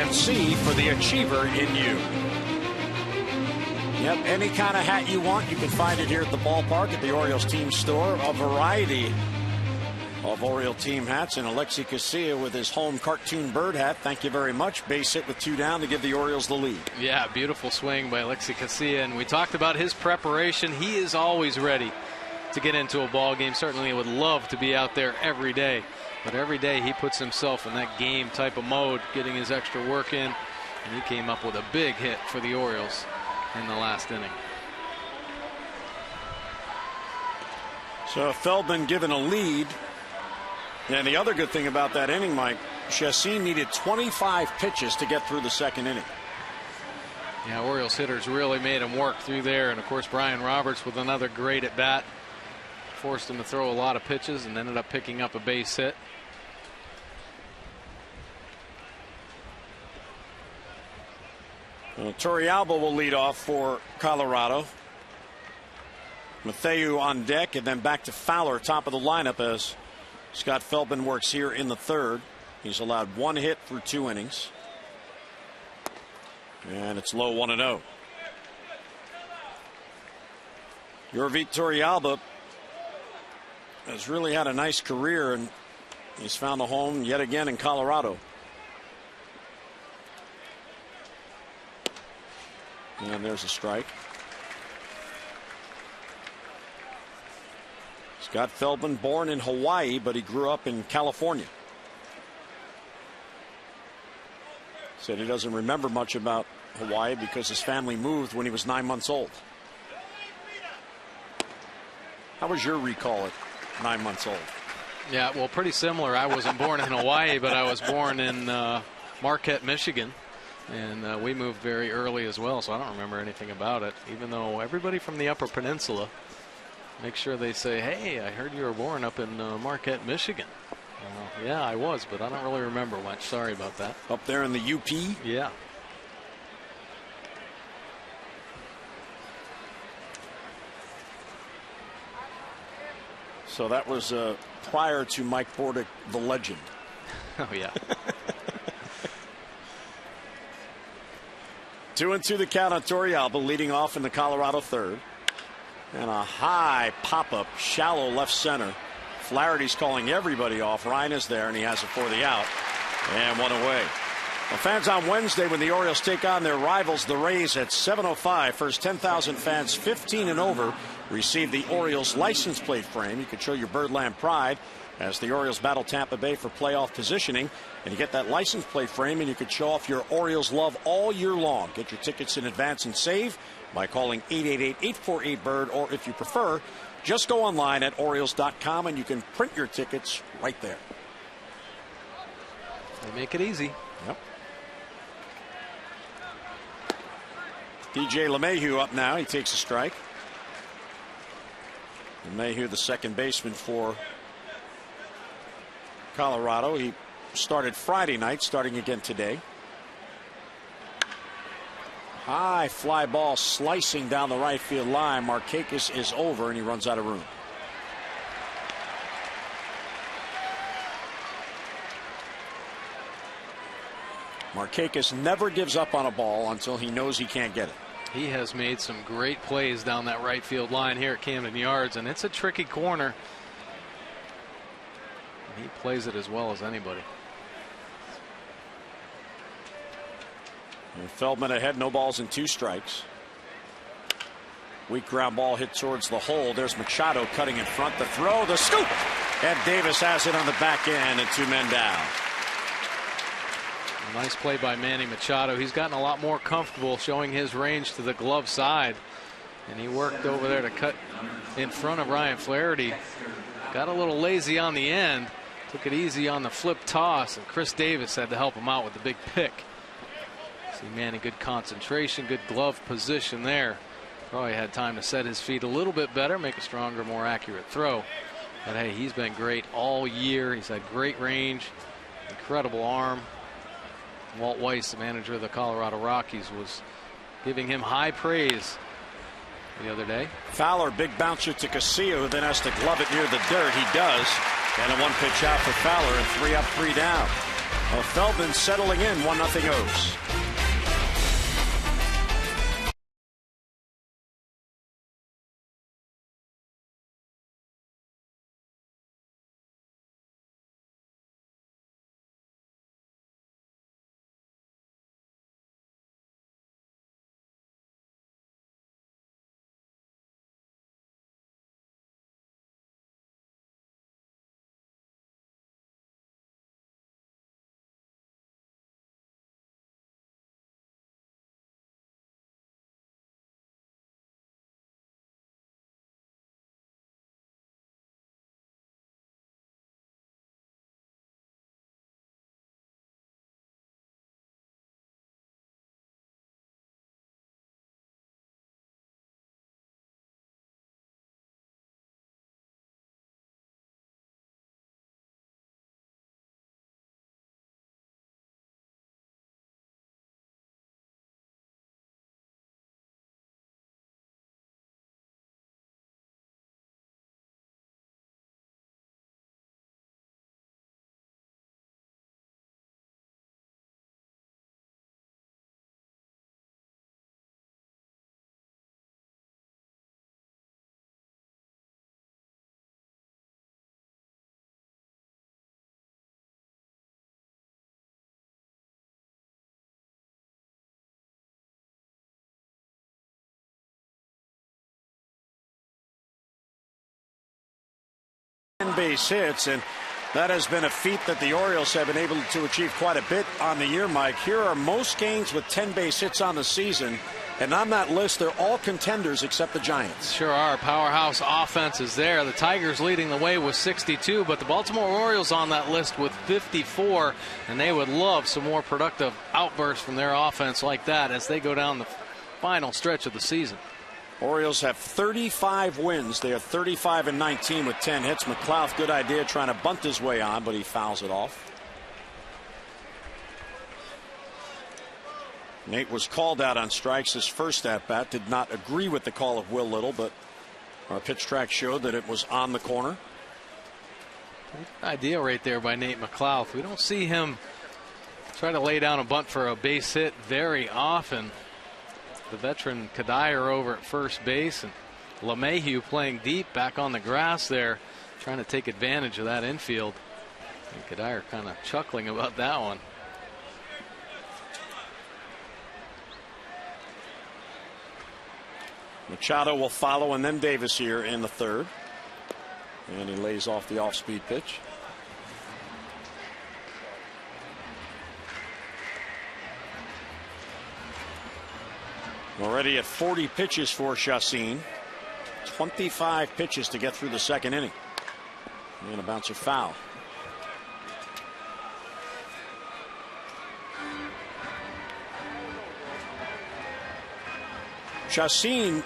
S1: and C for the achiever in you. Yep, any kind of hat you want, you can find it here at the ballpark at the Orioles team store. A variety of Oriole team hats, and Alexi Casilla with his home cartoon bird hat. Thank you very much. Base hit with 2 down to give the Orioles the lead.
S2: Yeah, beautiful swing by Alexi Casilla, and we talked about his preparation. He is always ready to get into a ball game. Certainly would love to be out there every day, but every day he puts himself in that game type of mode, getting his extra work in, and he came up with a big hit for the Orioles in the last inning.
S1: So Feldman given a lead. And the other good thing about that inning, Mike, Chassin needed 25 pitches to get through the second inning.
S2: Yeah, Orioles hitters really made him work through there. And of course, Brian Roberts with another great at bat forced him to throw a lot of pitches and ended up picking up a base hit.
S1: Torrealba will lead off for Colorado. Mathieu on deck, and then back to Fowler, top of the lineup, as Scott Feldman works here in the third. He's allowed 1 hit through 2 innings. And it's low 1-0. Yorvit Torrealba has really had a nice career, and he's found a home yet again in Colorado. And there's a strike. Scott Feldman, born in Hawaii, but he grew up in California. Said he doesn't remember much about Hawaii because his family moved when he was 9 months old. How was your recall at 9 months old?
S2: Yeah, well, pretty similar. I wasn't born in Hawaii, but I was born in Marquette, Michigan. And we moved very early as well, so I don't remember anything about it, even though everybody from the Upper Peninsula make sure they say, hey, I heard you were born up in Marquette, Michigan. Yeah, I was, but I don't really remember much. Sorry about that.
S1: Up there in the UP?
S2: Yeah.
S1: So that was prior to Mike Bordick, the legend.
S2: Oh, yeah.
S1: 2-2 the count on Torrealba, leading off in the Colorado third. And a high pop-up, shallow left center. Flaherty's calling everybody off. Ryan is there, and he has it for the out. And 1 away. Well, fans, on Wednesday when the Orioles take on their rivals, the Rays, at 7:05. First 10,000 fans 15 and over receive the Orioles license plate frame. You can show your Birdland pride as the Orioles battle Tampa Bay for playoff positioning. And you get that license plate frame, and you can show off your Orioles love all year long. Get your tickets in advance and save by calling 888-848-BIRD, or if you prefer, just go online at Orioles.com and you can print your tickets right there.
S2: They make it easy.
S1: Yep. DJ LeMahieu up now. He takes a strike. LeMahieu, the second baseman for Colorado. He started Friday night, starting again today. High fly ball slicing down the right field line. Markakis is over, and he runs out of room. Markakis never gives up on a ball until he knows he can't get it.
S2: He has made some great plays down that right field line here at Camden Yards, and it's a tricky corner. He plays it as well as anybody.
S1: And Feldman ahead, no balls and 2 strikes. Weak ground ball hit towards the hole. There's Machado cutting in front. The throw, the scoop, and Davis has it on the back end, and 2 men down.
S2: A nice play by Manny Machado. He's gotten a lot more comfortable showing his range to the glove side, and he worked over there to cut in front of Ryan Flaherty. Got a little lazy on the end, took it easy on the flip toss, and Chris Davis had to help him out with the big pick. See Manny, good concentration, good glove position there. Probably had time to set his feet a little bit better, make a stronger, more accurate throw. But hey, he's been great all year. He's had great range, incredible arm. Walt Weiss, the manager of the Colorado Rockies, was giving him high praise the other day.
S1: Fowler, big bouncer to Casilla, who then has to glove it near the dirt. He does. And a 1-pitch out for Fowler, and 3 up, 3 down. Well, Feldman settling in 1-0 O's. Base hits, and that has been a feat that the Orioles have been able to achieve quite a bit on the year, Mike. Here are most games with 10 base hits on the season, and on that list they're all contenders except the Giants.
S2: Sure are. Powerhouse offense is there. The Tigers leading the way with 62, but the Baltimore Orioles on that list with 54, and they would love some more productive outbursts from their offense like that as they go down the final stretch of the season.
S1: Orioles have 35 wins. They are 35-19 with 10 hits. McLeod, good idea, trying to bunt his way on, but he fouls it off. Nate was called out on strikes his first at bat. Did not agree with the call of Will Little, but our pitch track showed that it was on the corner.
S2: Good idea right there by Nate McLeod. We don't see him try to lay down a bunt for a base hit very often. The veteran Kadire over at first base, and LeMahieu playing deep back on the grass there, trying to take advantage of that infield. And Kadire kind of chuckling about that one.
S1: Machado will follow, and then Davis here in the third. And he lays off the off-speed pitch. Already at 40 pitches for Chacin. 25 pitches to get through the second inning. And a bouncer foul. Chacin,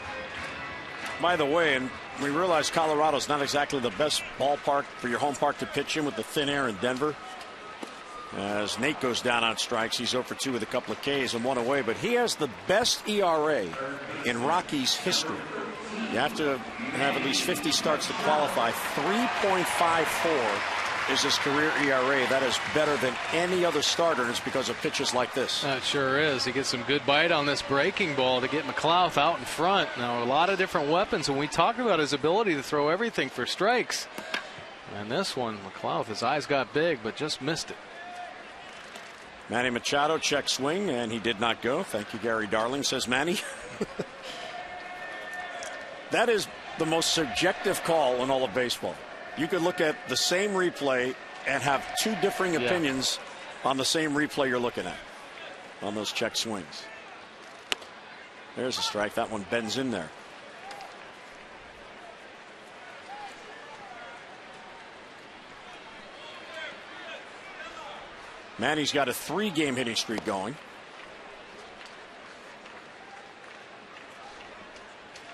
S1: by the way, and we realize Colorado's not exactly the best ballpark for your home park to pitch in with the thin air in Denver. As Nate goes down on strikes, he's 0 for 2 with a couple of Ks and one away, but he has the best ERA in Rockies history. You have to have at least 50 starts to qualify. 3.54 is his career ERA. That is better than any other starter, and it's because of pitches like this.
S2: That sure is. He gets some good bite on this breaking ball to get McLeod out in front. Now, a lot of different weapons, and we talked about his ability to throw everything for strikes. And this one, McLeod, his eyes got big, but just missed it.
S1: Manny Machado check swing, and he did not go. Thank you, Gary Darling, says Manny. That is the most subjective call in all of baseball. You could look at the same replay and have two differing opinions on the same replay you're looking at on those check swings. There's a strike. That one bends in there. Manny's got a 3-game hitting streak going.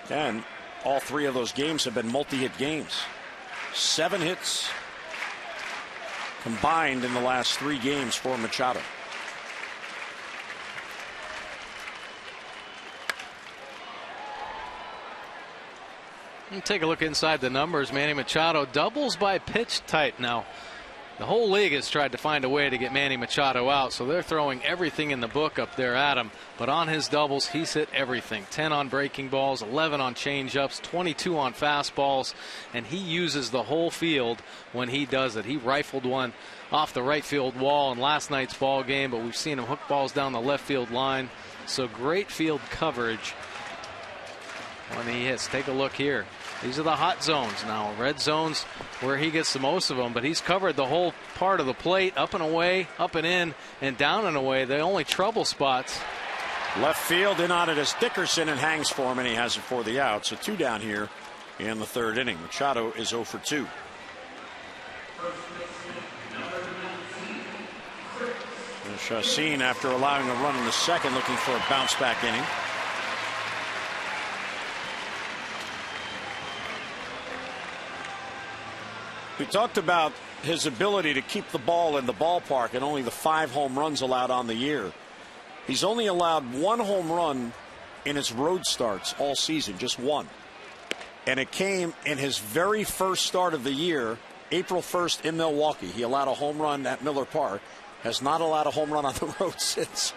S1: And all 3 of those games have been multi-hit games. 7 hits combined in the last 3 games for Machado.
S2: Take a look inside the numbers. Manny Machado doubles by pitch type now. The whole league has tried to find a way to get Manny Machado out, so they're throwing everything in the book up there at him. But on his doubles, he's hit everything. 10 on breaking balls, 11 on changeups, 22 on fastballs, and he uses the whole field when he does it. He rifled one off the right field wall in last night's ball game, but we've seen him hook balls down the left field line. So great field coverage when he hits. Take a look here. These are the hot zones now. Red zones where he gets the most of them, but he's covered the whole part of the plate, up and away, up and in, and down and away. The only trouble spots.
S1: Left field in on it as Dickerson, and hangs for him, and he has it for the out. So 2 down here in the 3rd inning. Machado is 0 for 2. Chacin, after allowing a run in the 2nd, looking for a bounce back inning. We talked about his ability to keep the ball in the ballpark and only the 5 home runs allowed on the year. He's only allowed 1 home run in his road starts all season, just 1. And it came in his very first start of the year, April 1st in Milwaukee. He allowed a home run at Miller Park. Has not allowed a home run on the road since.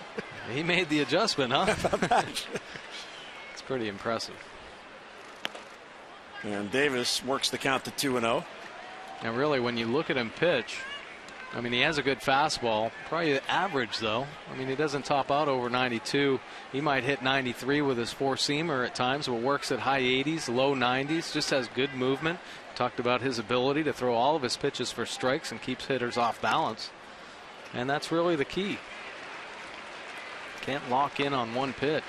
S2: He made the adjustment, huh? It's pretty impressive.
S1: And Davis works the count to 2-0.
S2: And really, when you look at him pitch, I mean, he has a good fastball, probably average though. I mean, he doesn't top out over 92. He might hit 93 with his 4-seamer at times, but works at high 80s, low 90s, just has good movement. Talked about his ability to throw all of his pitches for strikes and keeps hitters off balance. And that's really the key. Can't lock in on one pitch.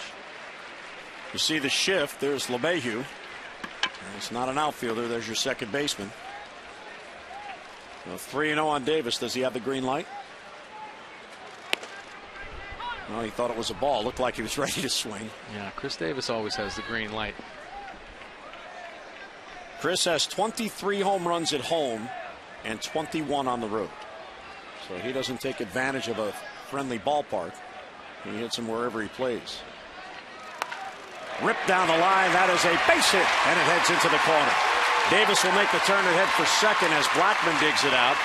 S1: You see the shift. There's LeMahieu. It's not an outfielder. There's your second baseman. 3-0 on Davis. Does he have the green light? Well, he thought it was a ball. Looked like he was ready to swing.
S2: Yeah, Chris Davis always has the green light.
S1: Chris has 23 home runs at home and 21 on the road. So he doesn't take advantage of a friendly ballpark. He hits him wherever he plays. Ripped down the line. That is a base hit, and it heads into the corner. Davis will make the turn ahead for second as Blackman digs it out.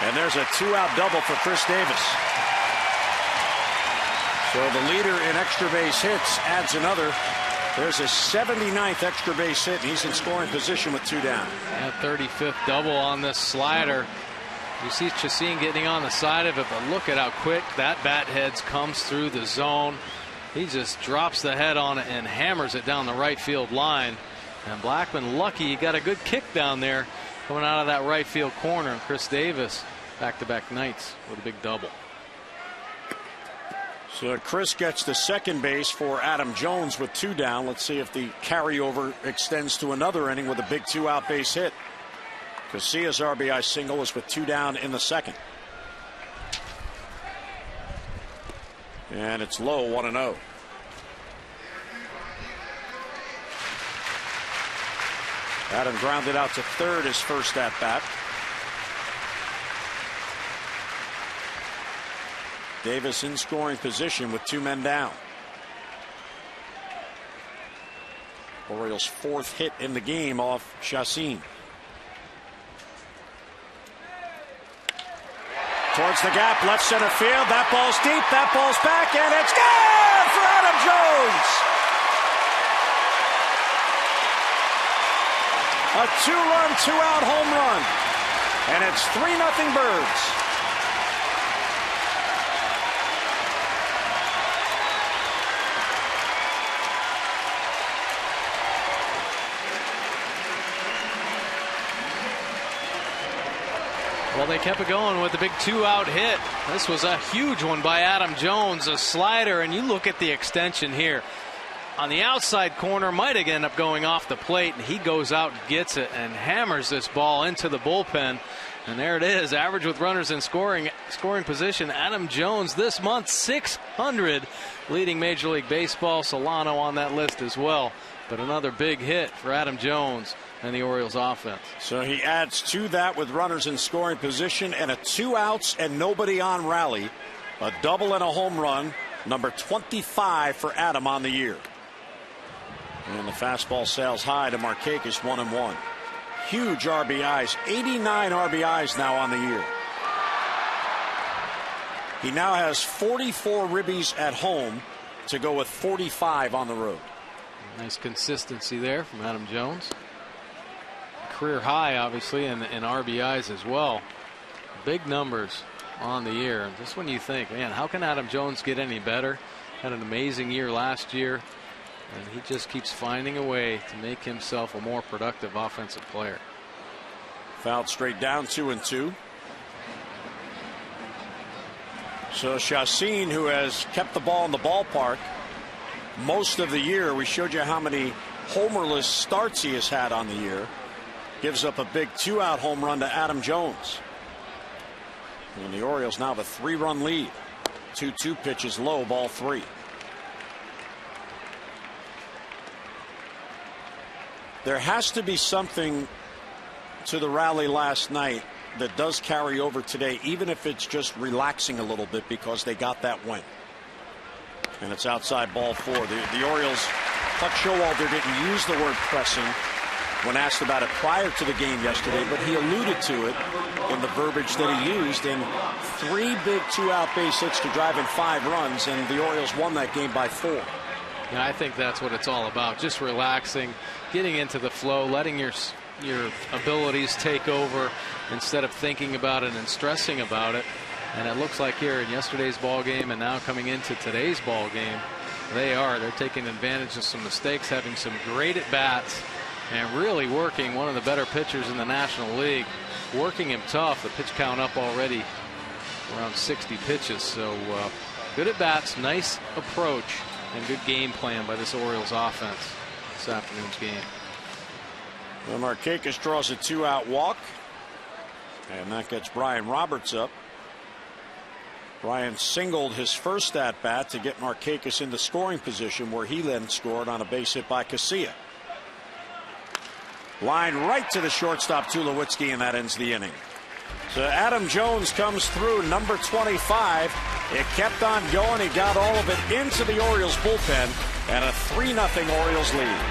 S1: And there's a 2-out double for Chris Davis. So the leader in extra base hits adds another. There's a 79th extra base hit, and he's in scoring position with 2 down.
S2: Yeah, 35th double on this slider. You see Chacin getting on the side of it, but look at how quick that bat heads comes through the zone. He just drops the head on it and hammers it down the right field line. And Blackman lucky he got a good kick down there coming out of that right field corner. And Chris Davis back-to-back nights with a big double.
S1: So Chris gets to second base for Adam Jones with 2 down. Let's see if the carryover extends to another inning with a big 2-out base hit. Casillas' RBI single is with 2 down in the 2nd. And it's low, 1-0. Adam grounded out to third his first at bat. Davis in scoring position with 2 men down. Orioles' 4th hit in the game off Chacin. Towards the gap, left center field. That ball's deep. That ball's back, and it's good for Adam Jones. A 2-run, 2-out home run, and it's 3-0 Birds.
S2: Well, they kept it going with the big 2-out hit. This was a huge one by Adam Jones, a slider, and you look at the extension here. On the outside corner, might again end up going off the plate, and he goes out and gets it and hammers this ball into the bullpen. And there it is, average with runners in scoring position. Adam Jones this month, 600, leading Major League Baseball. Solano on that list as well. But another big hit for Adam Jones and the Orioles offense.
S1: So he adds to that with runners in scoring position and a 2 outs and nobody on rally. A double and a home run, number 25 for Adam on the year. And the fastball sails high to Markakis, 1-1. Huge RBIs, 89 RBIs now on the year. He now has 44 ribbies at home to go with 45 on the road.
S2: Nice consistency there from Adam Jones. Career high, obviously, in RBIs as well. Big numbers on the year. Just when you think, man, how can Adam Jones get any better? Had an amazing year last year, and he just keeps finding a way to make himself a more productive offensive player.
S1: Fouled straight down, 2-2. So Chacin, who has kept the ball in the ballpark most of the year, we showed you how many homerless starts he has had on the year, gives up a big 2-out home run to Adam Jones. And the Orioles now have a 3-run lead. 2-2 pitch is low, ball 3. There has to be something to the rally last night that does carry over today, even if it's just relaxing a little bit because they got that win. And it's outside, ball 4. The Orioles, Buck Showalter didn't use the word pressing when asked about it prior to the game yesterday, but he alluded to it in the verbiage that he used. And 3 big 2-out base hits to drive in 5 runs, and the Orioles won that game by 4.
S2: Yeah, I think that's what it's all about. Just relaxing, getting into the flow, letting your abilities take over instead of thinking about it and stressing about it. And it looks like here in yesterday's ball game and now coming into today's ball game, they're taking advantage of some mistakes, having some great at bats, and really working one of the better pitchers in the National League, working him tough. The pitch count up already around 60 pitches. So good at bats, nice approach, and good game plan by this Orioles offense this afternoon's game.
S1: Well, Markakis draws a 2-out walk, and that gets Brian Roberts up. Brian singled his first at bat to get Markakis into scoring position, where he then scored on a base hit by Casilla. Line right to the shortstop Tulowitzki, and that ends the inning. So Adam Jones comes through, number 25. It kept on going. He got all of it into the Orioles bullpen, and a 3-0 Orioles lead.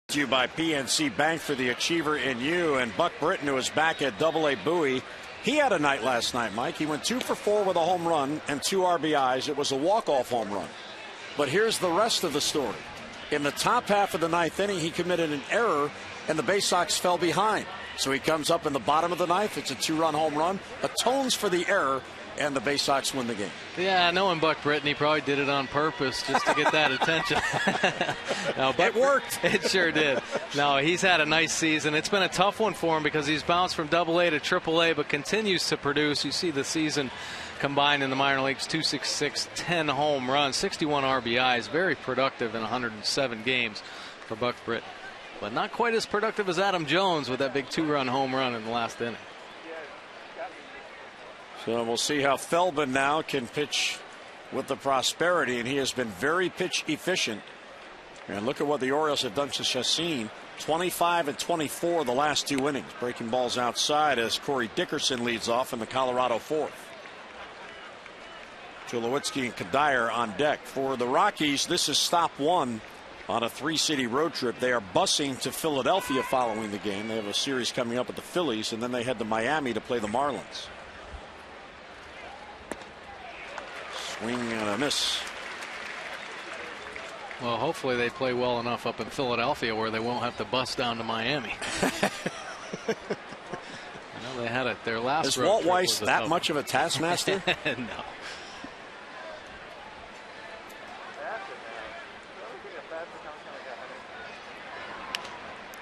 S1: To you by PNC Bank for the achiever in you. And Buck Britton, who is back at AA Bowie, he had a night last night, Mike. He went 2 for 4 with a home run and 2 RBIs. It was a walk-off home run. But here's the rest of the story. In the top half of the 9th inning, he committed an error, and the Bay Sox fell behind. So he comes up in the bottom of the 9th. It's a 2-run home run, atones for the error, and the Bay Sox win the game.
S2: Yeah, knowing Buck Britton, he probably did it on purpose just to get that attention. No,
S1: it worked.
S2: It sure did. No, he's had a nice season. It's been a tough one for him because he's bounced from AA to AAA, but continues to produce. You see the season combined in the minor leagues, 266, 10 home runs, 61 RBIs, very productive in 107 games for Buck Britton. But not quite as productive as Adam Jones with that big 2-run home run in the last inning.
S1: So we'll see how Feldman now can pitch with the prosperity, and he has been very pitch efficient And look at what the Orioles have done to Chassin. 25 and 24 the last 2 innings. Breaking balls outside as Corey Dickerson leads off in the Colorado fourth. Tulowitzki and Kadire on deck. For the Rockies, this is stop 1 on a 3-city road trip. They are busing to Philadelphia following the game. They have a series coming up with the Phillies, and then they head to Miami to play the Marlins. Swing and a miss.
S2: Well, hopefully they play well enough up in Philadelphia where they won't have to bus down to Miami. I know they had it their last.
S1: Is Walt Weiss that much of a taskmaster?
S2: No.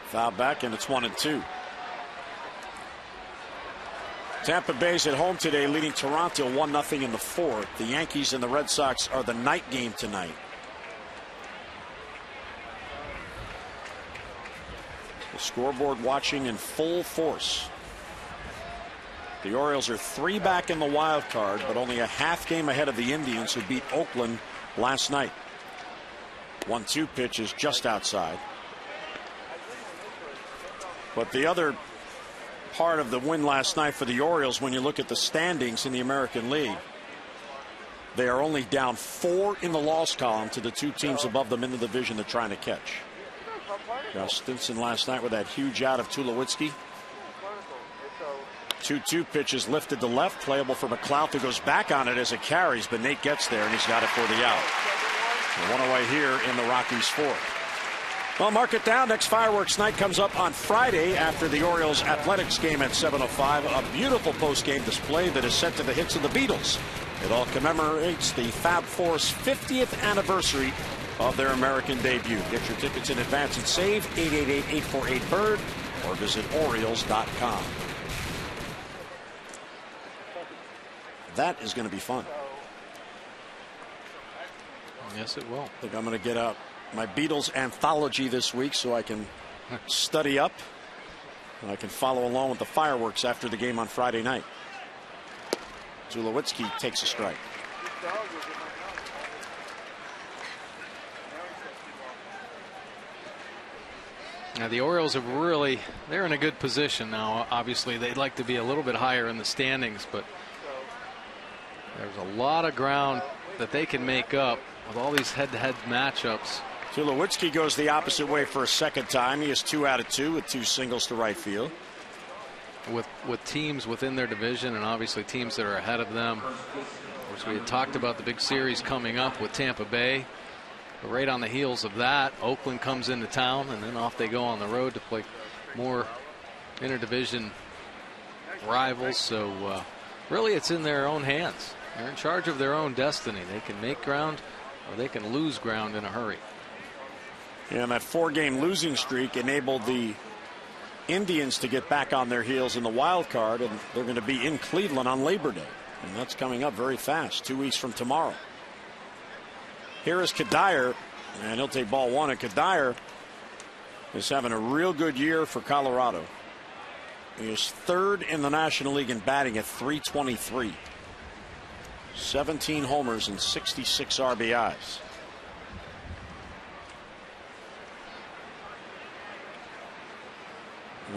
S1: Foul back, and it's 1-2. Tampa Bay's at home today, leading Toronto 1-0 in the fourth. The Yankees and the Red Sox are the night game tonight. The scoreboard watching in full force. The Orioles are 3 back in the wild card, but only a half game ahead of the Indians, who beat Oakland last night. 1-2 pitch is just outside. But the other part of the win last night for the Orioles, when you look at the standings in the American League, they are only down 4 in the loss column to the 2 teams above them in the division they're trying to catch. Josh Stinson last night with that huge out of Tulowitzki. 2-2 pitch is lifted to left, playable for McLeod, who goes back on it as it carries, but Nate gets there and he's got it for the out. So 1 away here in the Rockies fourth. Well, mark it down. Next fireworks night comes up on Friday after the Orioles Athletics game at 7:05. A beautiful post-game display that is set to the hits of the Beatles. It all commemorates the Fab Four's 50th anniversary of their American debut. Get your tickets in advance and save 888-848-BIRD or visit Orioles.com. That is going to be fun.
S2: Yes, it will.
S1: I think I'm going to get out my Beatles anthology this week so I can study up and I can follow along with the fireworks after the game on Friday night. Tulowitzki takes a strike.
S2: Now the Orioles have really, they're in a good position now. Obviously they'd like to be a little bit higher in the standings, but there's a lot of ground that they can make up with all these head-to-head matchups.
S1: Tulowitzki goes the opposite way for a second time. He is 2 out of 2 with 2 singles to right field.
S2: With teams within their division and obviously teams that are ahead of them. Of course, we had talked about the big series coming up with Tampa Bay. But right on the heels of that, Oakland comes into town, and then off they go on the road to play more interdivision rivals. So really it's in their own hands. They're in charge of their own destiny. They can make ground or they can lose ground in a hurry.
S1: And that 4-game losing streak enabled the Indians to get back on their heels in the wild card, and they're going to be in Cleveland on Labor Day, and that's coming up very fast, 2 weeks from tomorrow. Here is Kadire, and he'll take ball 1, and Kadire is having a real good year for Colorado. He is 3rd in the National League in batting at .323. 17 homers and 66 RBIs.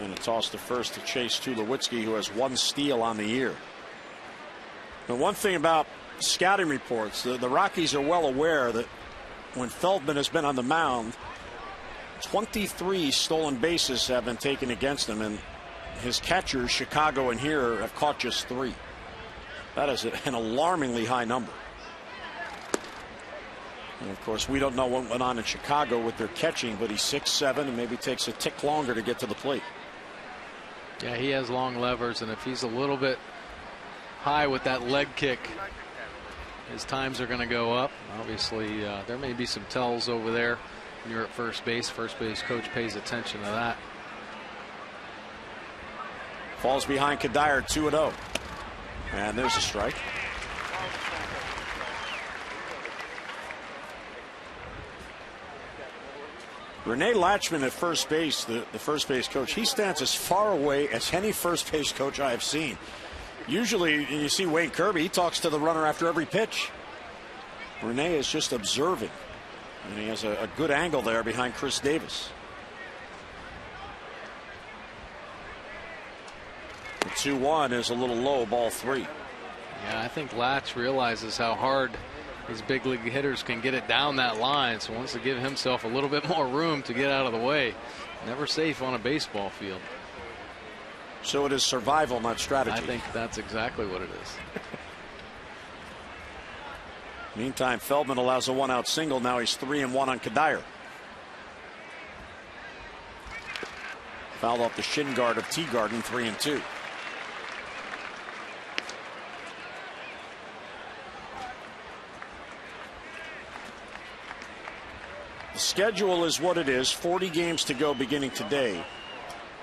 S1: And a toss to first to Chase Tulowitzki, who has 1 steal on the year. But one thing about scouting reports, the Rockies are well aware that when Feldman has been on the mound, 23 stolen bases have been taken against him, and his catchers, Chicago and here, have caught just 3. That is an alarmingly high number. And of course, we don't know what went on in Chicago with their catching, but he's 6'7" and maybe takes a tick longer to get to the plate.
S2: Yeah, he has long levers, and if he's a little bit high with that leg kick, his times are going to go up. Obviously, there may be some tells over there when you're at first base. First base coach pays attention to that.
S1: Falls behind Kadire, 2-0. And there's a strike. Rene Latchman at first base, the first base coach, he stands as far away as any first base coach I have seen. Usually, you see Wayne Kirby, he talks to the runner after every pitch. Rene is just observing. And he has a good angle there behind Chris Davis. The 2-1 is a little low, ball 3.
S2: Yeah, I think Latch realizes how hard these big league hitters can get it down that line, so wants to give himself a little bit more room to get out of the way. Never safe on a baseball field.
S1: So it is survival, not strategy.
S2: I think that's exactly what it is.
S1: Meantime, Feldman allows a 1-out single. Now he's 3-1 on Kadire. Fouled off the shin guard of Teagarden, 3-2. The schedule is what it is. 40 games to go beginning today.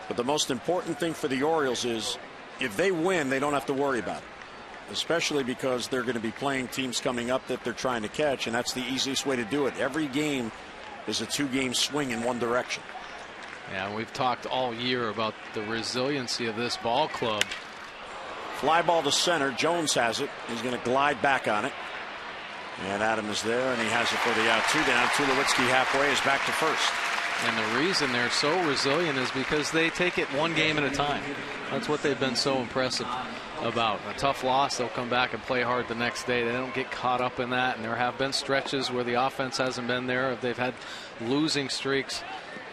S1: But the most important thing for the Orioles is if they win, they don't have to worry about it. Especially because they're going to be playing teams coming up that they're trying to catch, and that's the easiest way to do it. Every game is a 2-game swing in one direction.
S2: Yeah, we've talked all year about the resiliency of this ball club.
S1: Fly ball to center. Jones has it. He's going to glide back on it. And Adam is there, and he has it for the out. 2 down. Tulowitzki halfway is back to first.
S2: And the reason they're so resilient is because they take it one game at a time. That's what they've been so impressive about. A tough loss, they'll come back and play hard the next day. They don't get caught up in that, and there have been stretches where the offense hasn't been there. They've had losing streaks,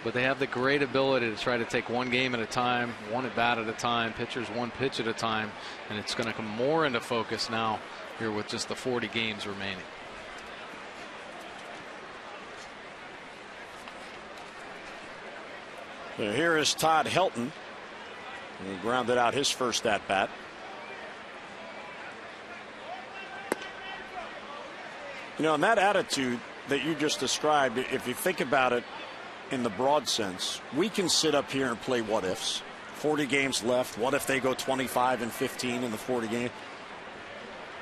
S2: but they have the great ability to try to take one game at a time, one at bat at a time, pitchers one pitch at a time, and it's going to come more into focus now here with just the 40 games remaining.
S1: So here is Todd Helton. He grounded out his first at bat. You know, and that attitude that you just described, if you think about it in the broad sense, we can sit up here and play what ifs. 40 games left. What if they go 25-15 in the 40 game?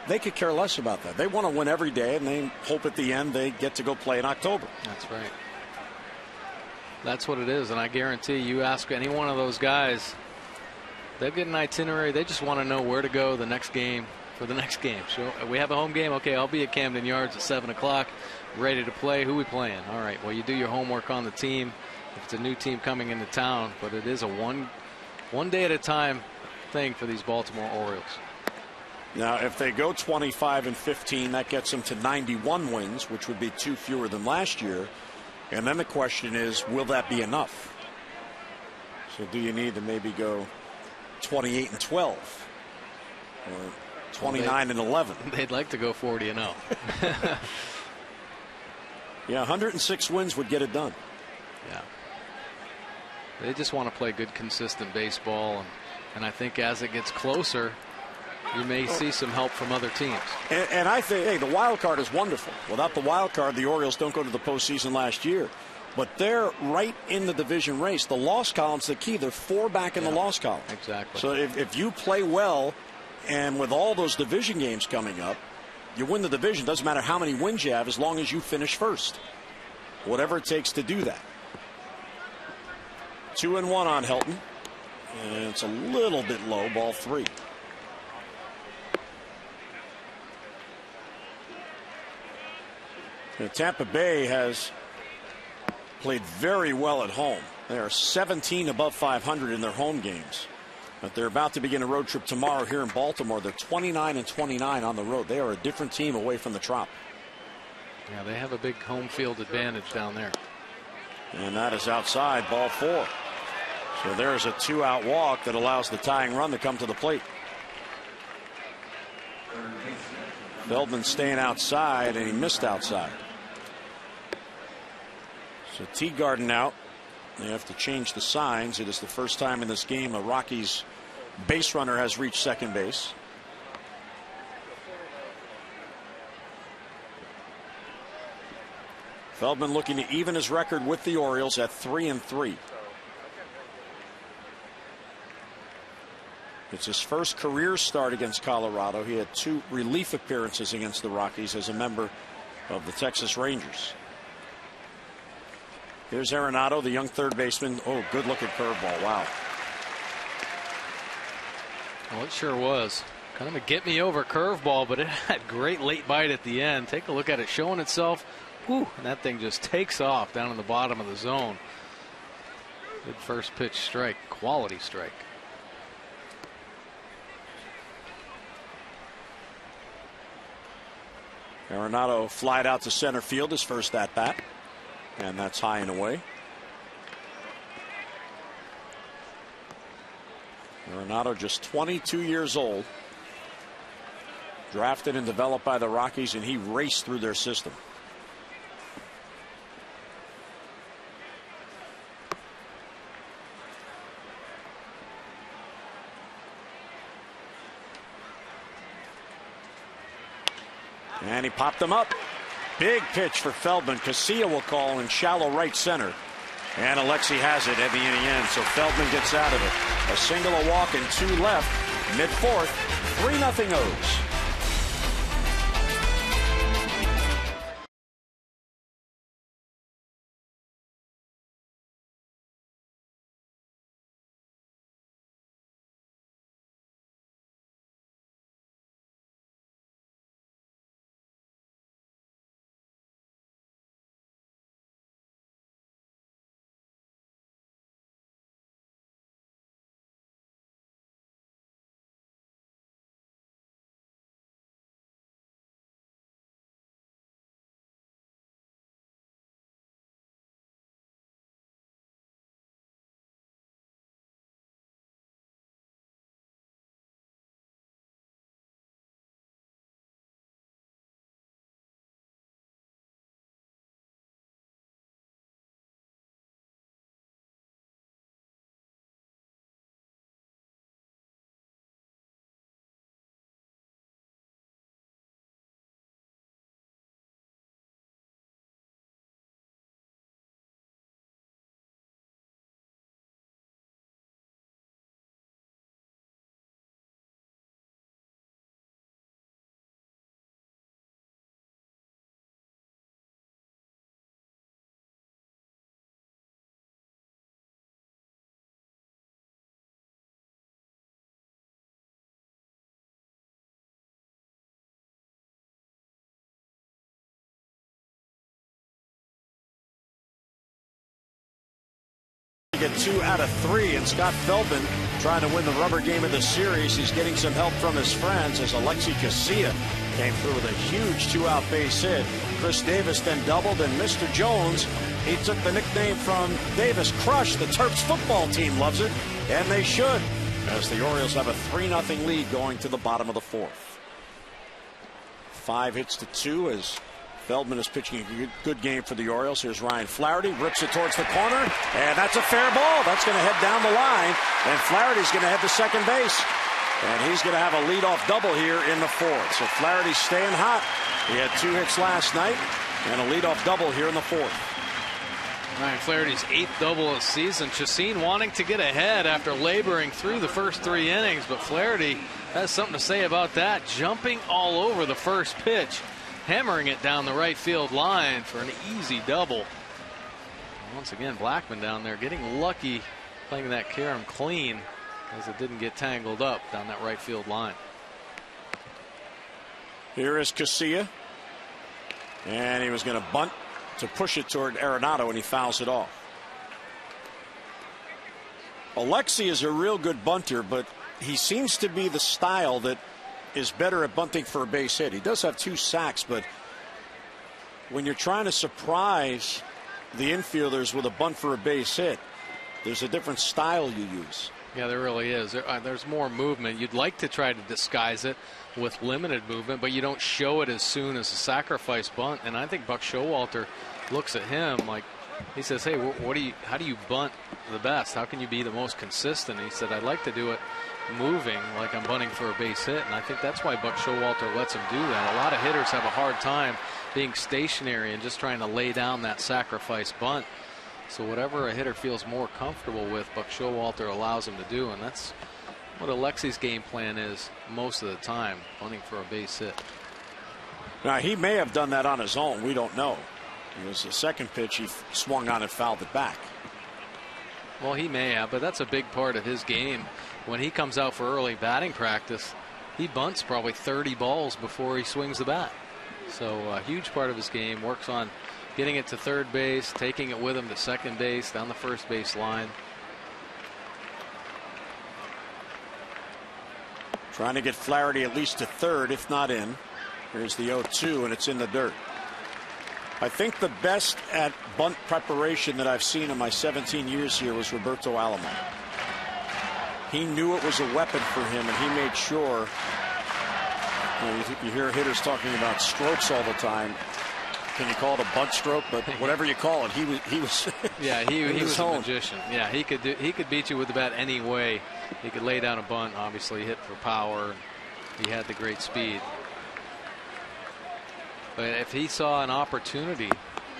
S1: They could care less about that. They want to win every day, and they hope at the end they get to go play in October.
S2: That's right. That's what it is, and I guarantee you ask any one of those guys, they'll get an itinerary. They just want to know where to go the next game for the next game. So we have a home game. Okay, I'll be at Camden Yards at 7 o'clock, ready to play. Who we playing? All right, well, you do your homework on the team. If it's a new team coming into town, but it is a one day at a time thing for these Baltimore Orioles.
S1: Now, if they go 25-15, that gets them to 91 wins, which would be 2 fewer than last year. And then the question is, will that be enough? So do you need to maybe go 28-12 or 29-11?
S2: They'd like to go 40-0.
S1: Yeah, 106 wins would get it done.
S2: Yeah. They just want to play good, consistent baseball. And I think as it gets closer, you may see some help from other teams.
S1: And I think, hey, the wild card is wonderful. Without the wild card, the Orioles don't go to the postseason last year. But they're right in the division race. The loss column's the key. They're 4 back in the loss column.
S2: Exactly.
S1: So if you play well, and with all those division games coming up, you win the division. Doesn't matter how many wins you have as long as you finish first. Whatever it takes to do that. 2-1 on Helton. And it's a little bit low, ball 3. Now, Tampa Bay has played very well at home. They are 17 above 500 in their home games. But they're about to begin a road trip tomorrow here in Baltimore. They're 29-29 on the road. They are a different team away from the Trop.
S2: Yeah, they have a big home field advantage down there.
S1: And that is outside, ball 4. So there's a 2-out walk that allows the tying run to come to the plate. Feldman staying outside, and he missed outside. So Teagarden out. They have to change the signs. It is the first time in this game a Rockies base runner has reached second base. Feldman looking to even his record with the Orioles at 3-3. It's his first career start against Colorado. He had 2 relief appearances against the Rockies as a member of the Texas Rangers. Here's Arenado, the young third baseman. Oh, good looking curveball. Wow.
S2: Well, it sure was. Kind of a get me over curveball, but it had great late bite at the end. Take a look at it, showing itself Ooh, and that thing just takes off down in the bottom of the zone. Good first pitch strike, quality strike.
S1: Arenado flied out to center field his first at bat, and that's high and away. Arenado just 22 years old, drafted and developed by the Rockies, and he raced through their system. And he popped them up. Big pitch for Feldman. Casilla will call in shallow right center. And Alexi has it at the inning end. So Feldman gets out of it. A single, a walk, and 2 left. Mid-4th, 3-0 O's. Get 2 out of 3, and Scott Feldman trying to win the rubber game of the series. He's getting some help from his friends as Alexi Casilla came through with a huge 2-out base hit. Chris Davis then doubled, and Mr. Jones, he took the nickname from Davis, Crush. The Terps football team loves it, and they should, as the Orioles have a 3-0 lead going to the bottom of the 4th. 5 hits to 2 as Feldman is pitching a good game for the Orioles. Here's Ryan Flaherty, rips it towards the corner, and that's a fair ball. That's going to head down the line, and Flaherty's going to head to second base. And he's going to have a leadoff double here in the 4th. So Flaherty's staying hot. He had 2 hits last night, and a leadoff double here in the 4th.
S2: Ryan Flaherty's 8th double of the season. Chacin wanting to get ahead after laboring through the first 3 innings, but Flaherty has something to say about that. Jumping all over the first pitch, hammering it down the right field line for an easy double. Once again, Blackman down there getting lucky playing that carom clean as it didn't get tangled up down that right field line.
S1: Here is Casilla, and he was going to bunt to push it toward Arenado, and he fouls it off. Alexi is a real good bunter, but he seems to be the style that is better at bunting for a base hit. He does have 2 sacks, but when you're trying to surprise the infielders with a bunt for a base hit, there's a different style you use.
S2: Yeah, there really is. There's more movement. You'd like to try to disguise it with limited movement, but you don't show it as soon as a sacrifice bunt. And I think Buck Showalter looks at him like, he says, hey, how do you bunt the best? How can you be the most consistent? He said, I'd like to do it moving like I'm bunting for a base hit, and I think that's why Buck Showalter lets him do that. A lot of hitters have a hard time being stationary and just trying to lay down that sacrifice bunt. So whatever a hitter feels more comfortable with, Buck Showalter allows him to do, and that's what Alexi's game plan is most of the time, bunting for a base hit.
S1: Now, he may have done that on his own. We don't know. It was the second pitch he swung on and fouled it back.
S2: Well, he may have, but that's a big part of his game. When he comes out for early batting practice, he bunts probably 30 balls before he swings the bat. So a huge part of his game, works on getting it to third base, taking it with him to second base, down the first base line.
S1: Trying to get Flaherty at least to third, if not in. Here's the 0-2, and it's in the dirt. I think the best at bunt preparation that I've seen in my 17 years here was Roberto Alomar. He knew it was a weapon for him, and he made sure. You hear hitters talking about strokes all the time. Can you call it a bunt stroke? But whatever you call it, he was.
S2: Yeah, he was a magician. Yeah, he could beat you with the bat any way. He could lay down a bunt, obviously hit for power. He had the great speed. But if he saw an opportunity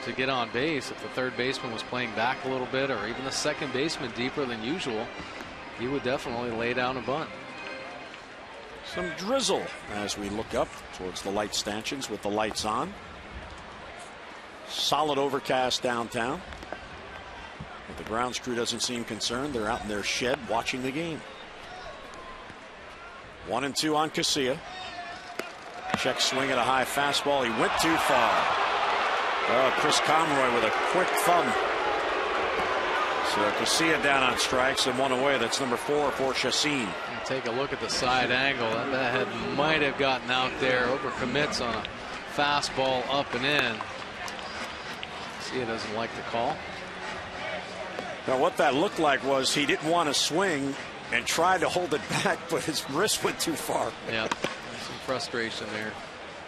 S2: to get on base, if the third baseman was playing back a little bit, or even the second baseman deeper than usual, he would definitely lay down a bunt.
S1: Some drizzle as we look up towards the light stanchions with the lights on. Solid overcast downtown. But the grounds crew doesn't seem concerned. They're out in their shed watching the game. 1-2 on Casilla. Check swing at a high fastball. He went too far. Oh, Chris Conroy with a quick thumb. So Casilla down on strikes and one away. That's number 4 for Chacin.
S2: Take a look at the side angle. That head might have gotten out there. Overcommits on a fastball up and in. Casilla doesn't like the call.
S1: Now what that looked like was he didn't want to swing and tried to hold it back, but his wrist went too far.
S2: Yeah, some frustration there.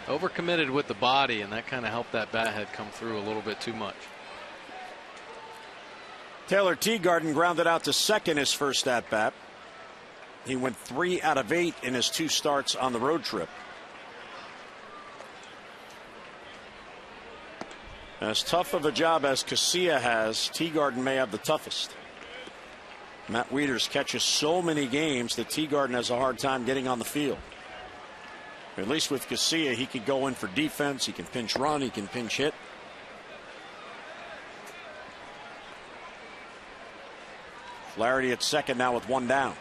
S2: Overcommitted with the body, and that kind of helped that bat head come through a little bit too much.
S1: Taylor Teagarden grounded out to second his first at bat. He went 3 out of 8 in his 2 starts on the road trip. As tough of a job as Casilla has, Teagarden may have the toughest. Matt Wieters catches so many games that Teagarden has a hard time getting on the field. At least with Casilla, he can go in for defense, he can pinch run, he can pinch hit. Flaherty at second now with 1 down.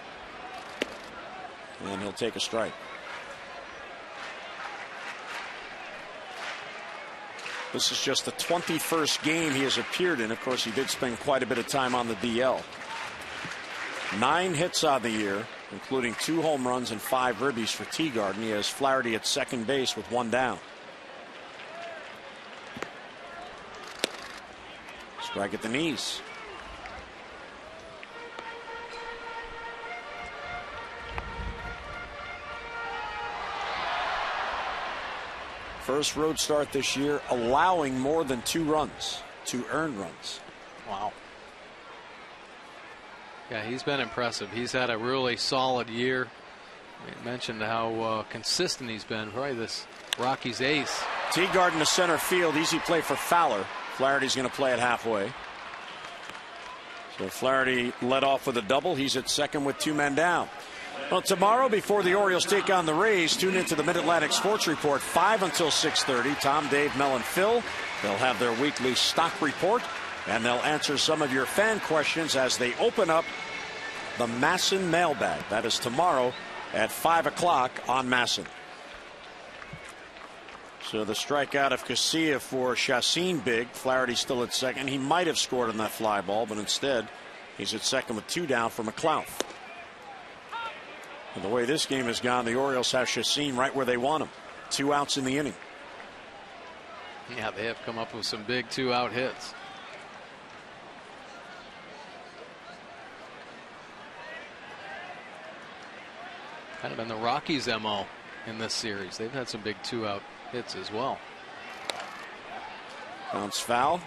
S1: And he'll take a strike. This is just the 21st game he has appeared in. Of course, he did spend quite a bit of time on the DL. 9 hits on the year, including 2 home runs and 5 ribbies for Teagarden. He has Flaherty at second base with 1 down. Strike at the knees. First road start this year, allowing more than 2 runs, 2 earned runs.
S2: Wow. Yeah, he's been impressive. He's had a really solid year. We mentioned how consistent he's been. Probably this Rockies ace.
S1: Teagarden to center field. Easy play for Fowler. Flaherty's going to play it halfway. So Flaherty led off with a double. He's at second with 2 men down. Well, tomorrow before the Orioles take on the Rays, tune into the Mid-Atlantic Sports Report 5 until 6:30. Tom, Dave, Mel, and Phil. They'll have their weekly stock report, and they'll answer some of your fan questions as they open up the Masson mailbag. That is tomorrow at 5 o'clock on Masson. So the strikeout of Casilla for Chacin big. Flaherty still at second. He might have scored on that fly ball, but instead he's at second with 2 down for McLouth. And the way this game has gone, the Orioles have Chacin right where they want him. 2 outs in the inning.
S2: Yeah, they have come up with some big 2-out hits. Kind of been the Rockies' MO in this series. They've had some big 2-out hits as well.
S1: Bounce foul.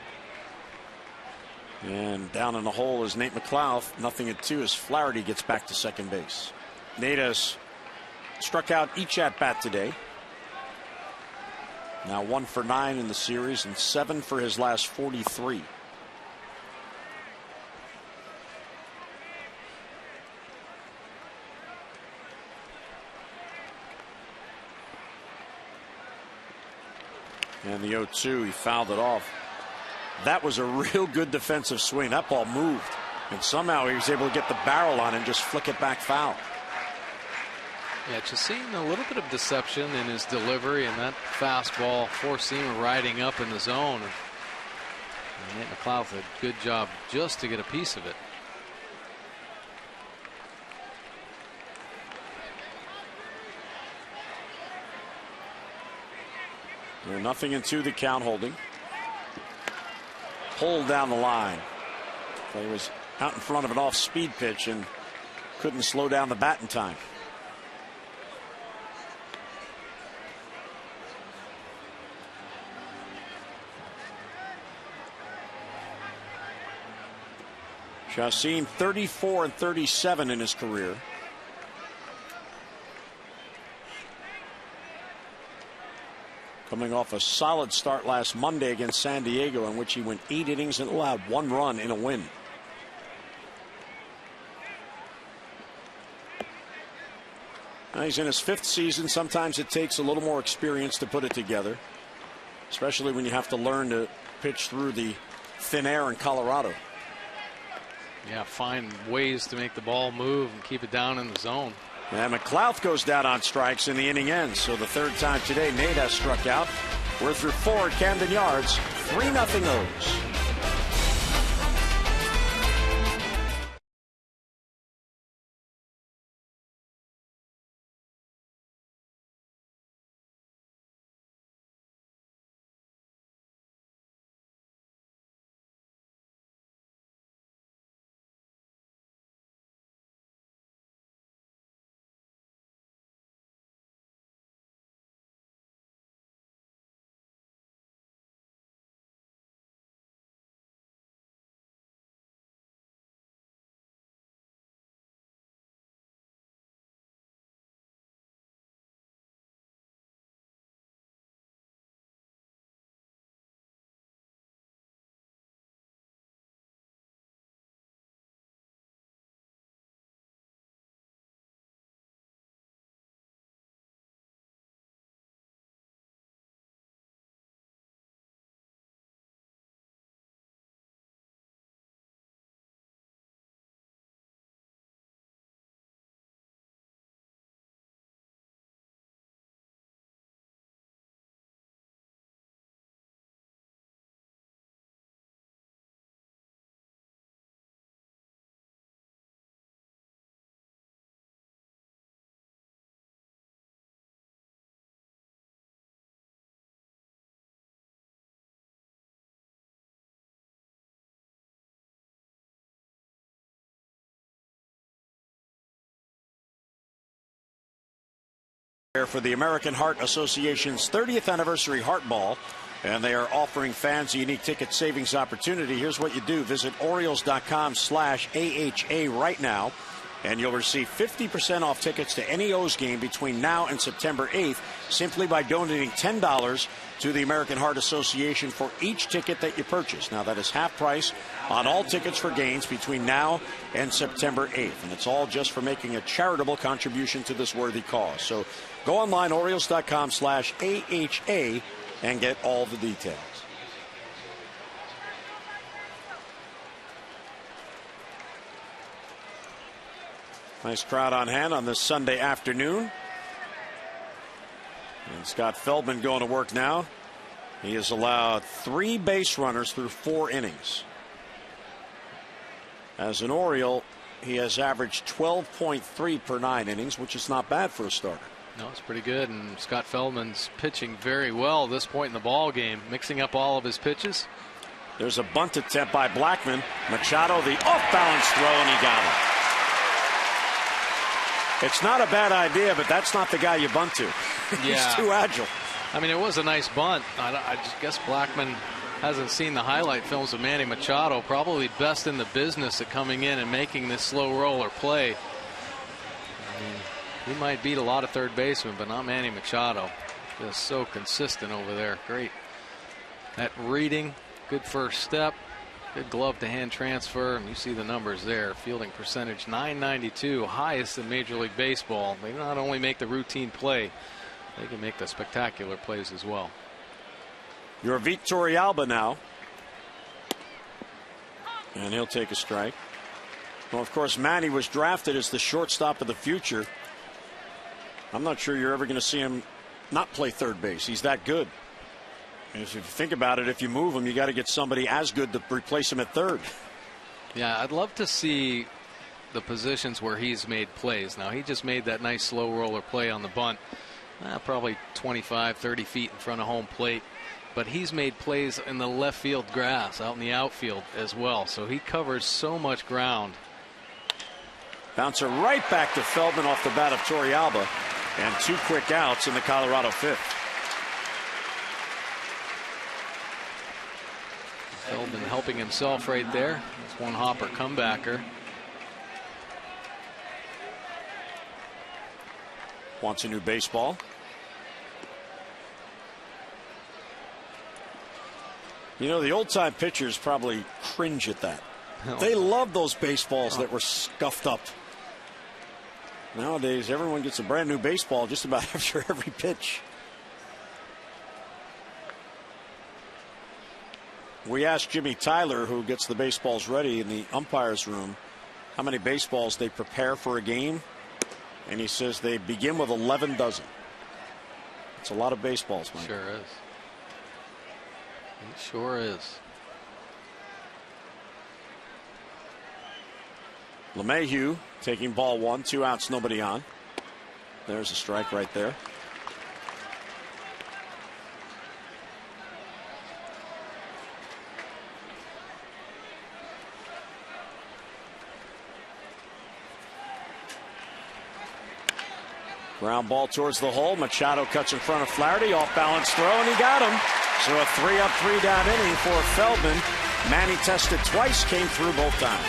S1: And down in the hole is Nate McLouth. Nothing at 2 as Flaherty gets back to second base. Nate has struck out each at bat today. Now 1 for 9 in the series and 7 for his last 43. And the 0-2, he fouled it off. That was a real good defensive swing. That ball moved, and somehow he was able to get the barrel on it and just flick it back foul.
S2: Yeah, just seeing a little bit of deception in his delivery, and that fastball 4-seamer riding up in the zone.
S3: And Nate McLeod did a good job just to get a piece of it.
S1: They're 0-2 the count, holding. Pulled down the line. He was out in front of an off-speed pitch and couldn't slow down the bat in time. Chacin 34 and 37 in his career. Coming off a solid start last Monday against San Diego, in which he went 8 innings and allowed 1 run in a win. Now he's in his 5th season. Sometimes it takes a little more experience to put it together, especially when you have to learn to pitch through the thin air in Colorado.
S3: Yeah, find ways to make the ball move and keep it down in the zone.
S1: And McLeod goes down on strikes and the inning ends. So the 3rd time today, Nate has struck out. We're through 4 at Camden Yards. 3-0 O's. For the American Heart Association's 30th anniversary Heart Ball, and they are offering fans a unique ticket savings opportunity. Here's what you do. Visit Orioles.com/AHA right now, and you'll receive 50% off tickets to any O's game between now and September 8th simply by donating $10 to the American Heart Association for each ticket that you purchase. Now, that is half price on all tickets for games between now and September 8th, and it's all just for making a charitable contribution to this worthy cause. So go online, Orioles.com/AHA, and get all the details. Nice crowd on hand on this Sunday afternoon. And Scott Feldman going to work now. He has allowed 3 base runners through 4 innings. As an Oriole, he has averaged 12.3 per 9 innings, which is not bad for a starter.
S3: No, it's pretty good, and Scott Feldman's pitching very well at this point in the ball game, mixing up all of his pitches.
S1: There's a bunt attempt by Blackman. Machado, the off-balance throw, and he got it. It's not a bad idea, but that's not the guy you bunt to. He's too agile.
S3: I mean, it was a nice bunt. I just guess Blackman hasn't seen the highlight films of Manny Machado. Probably best in the business at coming in and making this slow roller play. I mean, he might beat a lot of third basemen, but not Manny Machado. Just so consistent over there. Great at reading. Good first step. Good glove to hand transfer, and you see the numbers there. Fielding percentage .992, highest in Major League Baseball. They not only make the routine play, they can make the spectacular plays as well.
S1: Your Vitorialba now, and he'll take a strike. Well, of course, Manny was drafted as the shortstop of the future. I'm not sure you're ever going to see him not play third base. He's that good. If you think about it, if you move him, you got to get somebody as good to replace him at third.
S3: Yeah, I'd love to see the positions where he's made plays. Now, he just made that nice slow roller play on the bunt, probably 25, 30 feet in front of home plate. But he's made plays in the left field grass, out in the outfield as well. So he covers so much ground.
S1: Bouncer right back to Feldman off the bat of Torrealba. And 2 quick outs in the Colorado 5th.
S3: Feldman helping himself right there. It's one hopper comebacker.
S1: Wants a new baseball. You know, the old-time pitchers probably cringe at that. They love those baseballs that were scuffed up. Nowadays, everyone gets a brand new baseball just about after every pitch. We asked Jimmy Tyler, who gets the baseballs ready in the umpire's room, how many baseballs they prepare for a game. And he says they begin with 11 dozen. It's a lot of baseballs, Mike.
S3: Sure is. It sure is.
S1: LeMahieu taking ball 1, 2 outs, nobody on. There's a strike right there. Ground ball towards the hole. Machado cuts in front of Flaherty. Off balance throw, and he got him. So a 3-up, 3-down inning for Feldman. Manny tested twice, came through both times.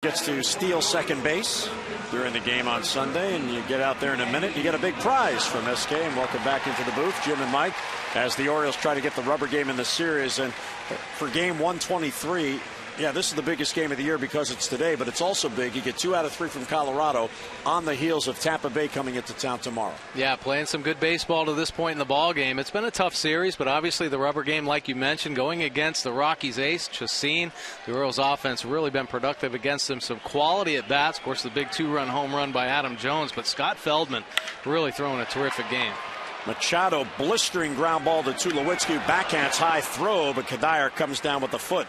S1: Gets to steal second base during the game on Sunday, and you get out there in a minute, you get a big prize from SK. And welcome back into the booth, Jim and Mike, as the Orioles try to get the rubber game in the series. And for game 123, yeah, this is the biggest game of the year because it's today, but it's also big. You get 2 out of 3 from Colorado on the heels of Tampa Bay coming into town tomorrow.
S3: Yeah, playing some good baseball to this point in the ball game. It's been a tough series, but obviously the rubber game, like you mentioned, going against the Rockies ace, Chacin. The Orioles offense really been productive against them. Some quality at bats. Of course, the big 2-run home run by Adam Jones, but Scott Feldman really throwing a terrific game.
S1: Machado blistering ground ball to Tulowitzki. Backhands high throw, but Kadire comes down with the foot.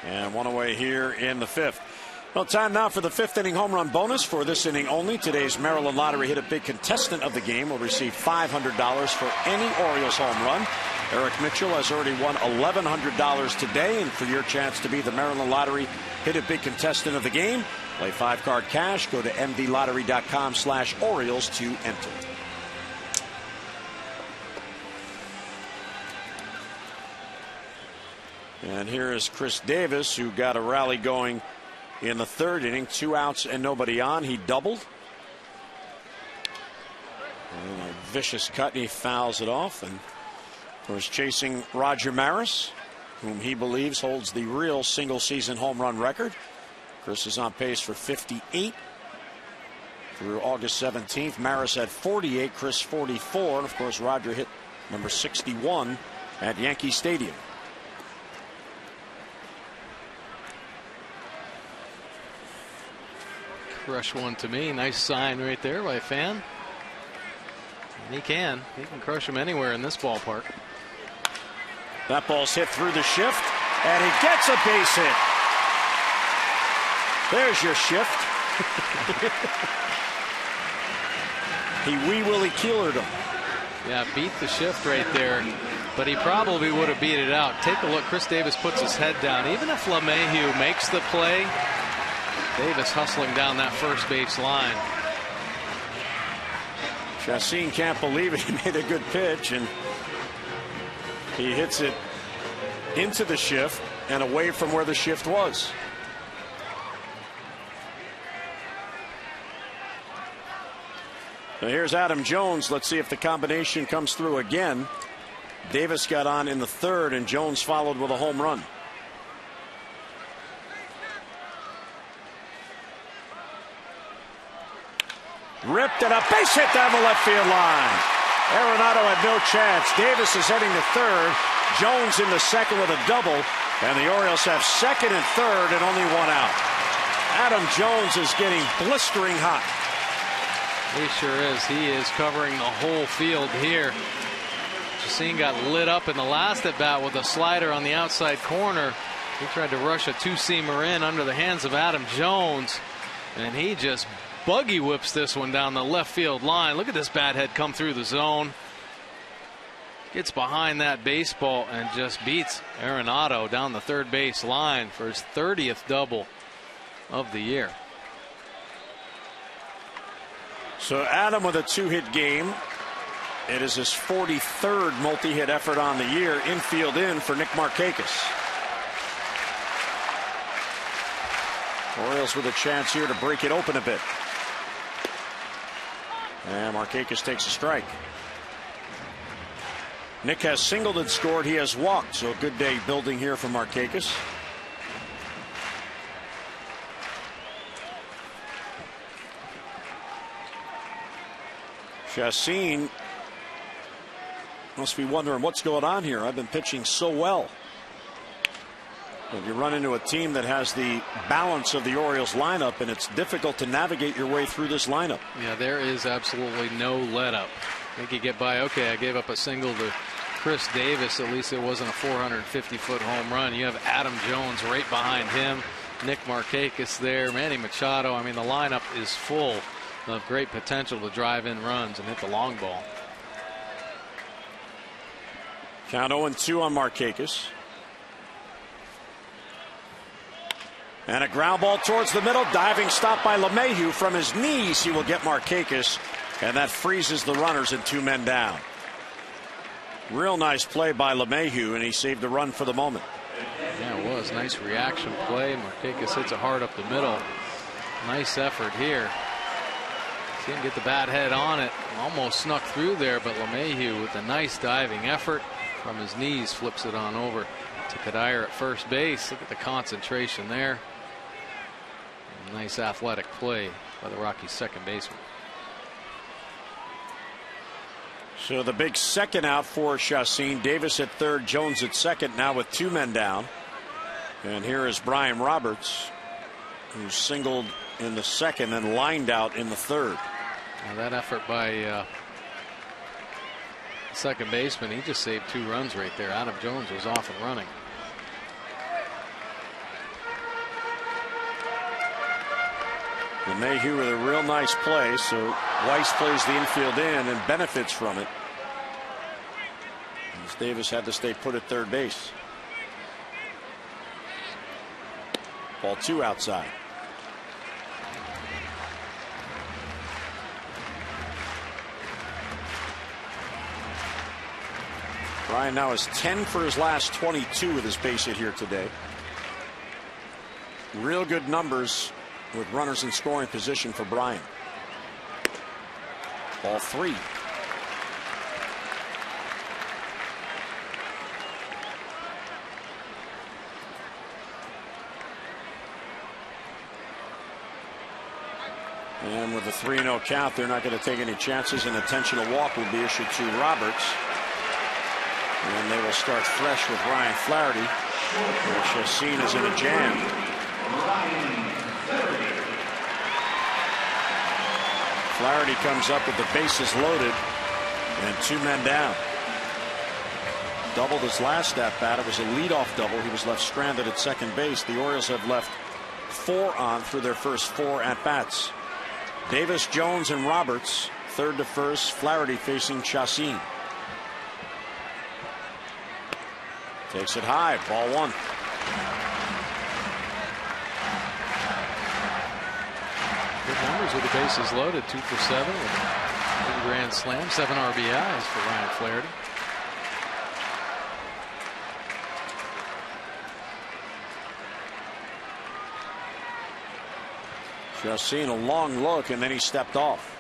S1: And one away here in the 5th. Well, time now for the 5th inning home run bonus for this inning only. Today's Maryland Lottery Hit a Big contestant of the game will receive $500 for any Orioles home run. Eric Mitchell has already won $1,100 today, and for your chance to be the Maryland Lottery Hit a Big contestant of the game, play 5-card cash. Go to mdlottery.com/Orioles to enter. And here is Chris Davis, who got a rally going in the 3rd inning. 2 outs and nobody on. He doubled. And a vicious cut, and he fouls it off. And of course, chasing Roger Maris, whom he believes holds the real single-season home run record. Chris is on pace for 58 through August 17th. Maris had 48, Chris 44, and of course Roger hit number 61 at Yankee Stadium.
S3: Crush one to me. Nice sign right there by a fan. And he can crush him anywhere in this ballpark.
S1: That ball's hit through the shift, and he gets a base hit. There's your shift. He wee Willie Keelered him.
S3: Yeah, beat the shift right there, but he probably would have beat it out. Take a look. Chris Davis puts his head down. Even if LeMahieu makes the play, Davis hustling down that first base line.
S1: Chacin can't believe it. He made a good pitch, and he hits it into the shift and away from where the shift was. So here's Adam Jones. Let's see if the combination comes through again. Davis got on in the third, and Jones followed with a home run. Ripped and a base hit down the left field line. Arenado had no chance. Davis is heading to third. Jones in the second with a double. And the Orioles have second and third and only one out. Adam Jones is getting blistering hot.
S3: He sure is. He is covering the whole field here. Chacin got lit up in the last at bat with a slider on the outside corner. He tried to rush a two-seamer in under the hands of Adam Jones, and he just buggy whips this one down the left field line. Look at this bat head come through the zone. Gets behind that baseball and just beats Arenado down the third base line for his 30th double of the year.
S1: So Adam with a two-hit game. It is his 43rd multi-hit effort on the year. Infield in for Nick Markakis. Orioles with a chance here to break it open a bit. And Markakis takes a strike. Nick has singled and scored. He has walked. So a good day building here for Markakis. Chacin must be wondering what's going on here. I've been pitching so well. But you run into a team that has the balance of the Orioles lineup, and it's difficult to navigate your way through this lineup.
S3: Yeah, there is absolutely no let up. They could get by. Okay, I gave up a single to Chris Davis. At least it wasn't a 450-foot home run. You have Adam Jones right behind him. Nick Markakis there. Manny Machado. I mean, the lineup is full of great potential to drive in runs and hit the long ball.
S1: Count 0-2 on Markakis. And a ground ball towards the middle. Diving stop by LeMahieu. From his knees, he will get Markakis. And that freezes the runners and two men down. Real nice play by LeMahieu, and he saved the run for the moment.
S3: Yeah, it was. Nice reaction play. Markakis hits it hard up the middle. Nice effort here. Didn't get the bat head on it. Almost snuck through there, but LeMahieu with a nice diving effort from his knees flips it on over to Kadire at first base. Look at the concentration there. Nice athletic play by the Rockies' second baseman.
S1: So the big second out for Chacin. Davis at third, Jones at second, now with two men down. And here is Brian Roberts, who singled in the second and lined out in the third.
S3: Now that effort by second baseman, he just saved two runs right there. Adam Jones was off and running.
S1: LeMahieu with a real nice play. So Weiss plays the infield in and benefits from it, as Davis had to stay put at third base. Ball two outside. Brian now is 10 for his last 22 with his base hit here today. Real good numbers with runners in scoring position for Brian. Ball three. And with a 3-0 count, they're not going to take any chances. An intentional walk will be issued to Roberts. And they will start fresh with Ryan Flaherty. Chassin is in a jam. Flaherty comes up with the bases loaded and 2 men down. Doubled his last at bat. It was a leadoff double. He was left stranded at second base. The Orioles have left 4 on through their first 4 at bats. Davis, Jones, and Roberts, third to first. Flaherty facing Chassin. Takes it high. Ball 1.
S3: Good numbers with the bases loaded. 2 for 7 with a grand slam. 7 RBIs for Ryan Flaherty.
S1: Chassin a long look, and then he stepped off.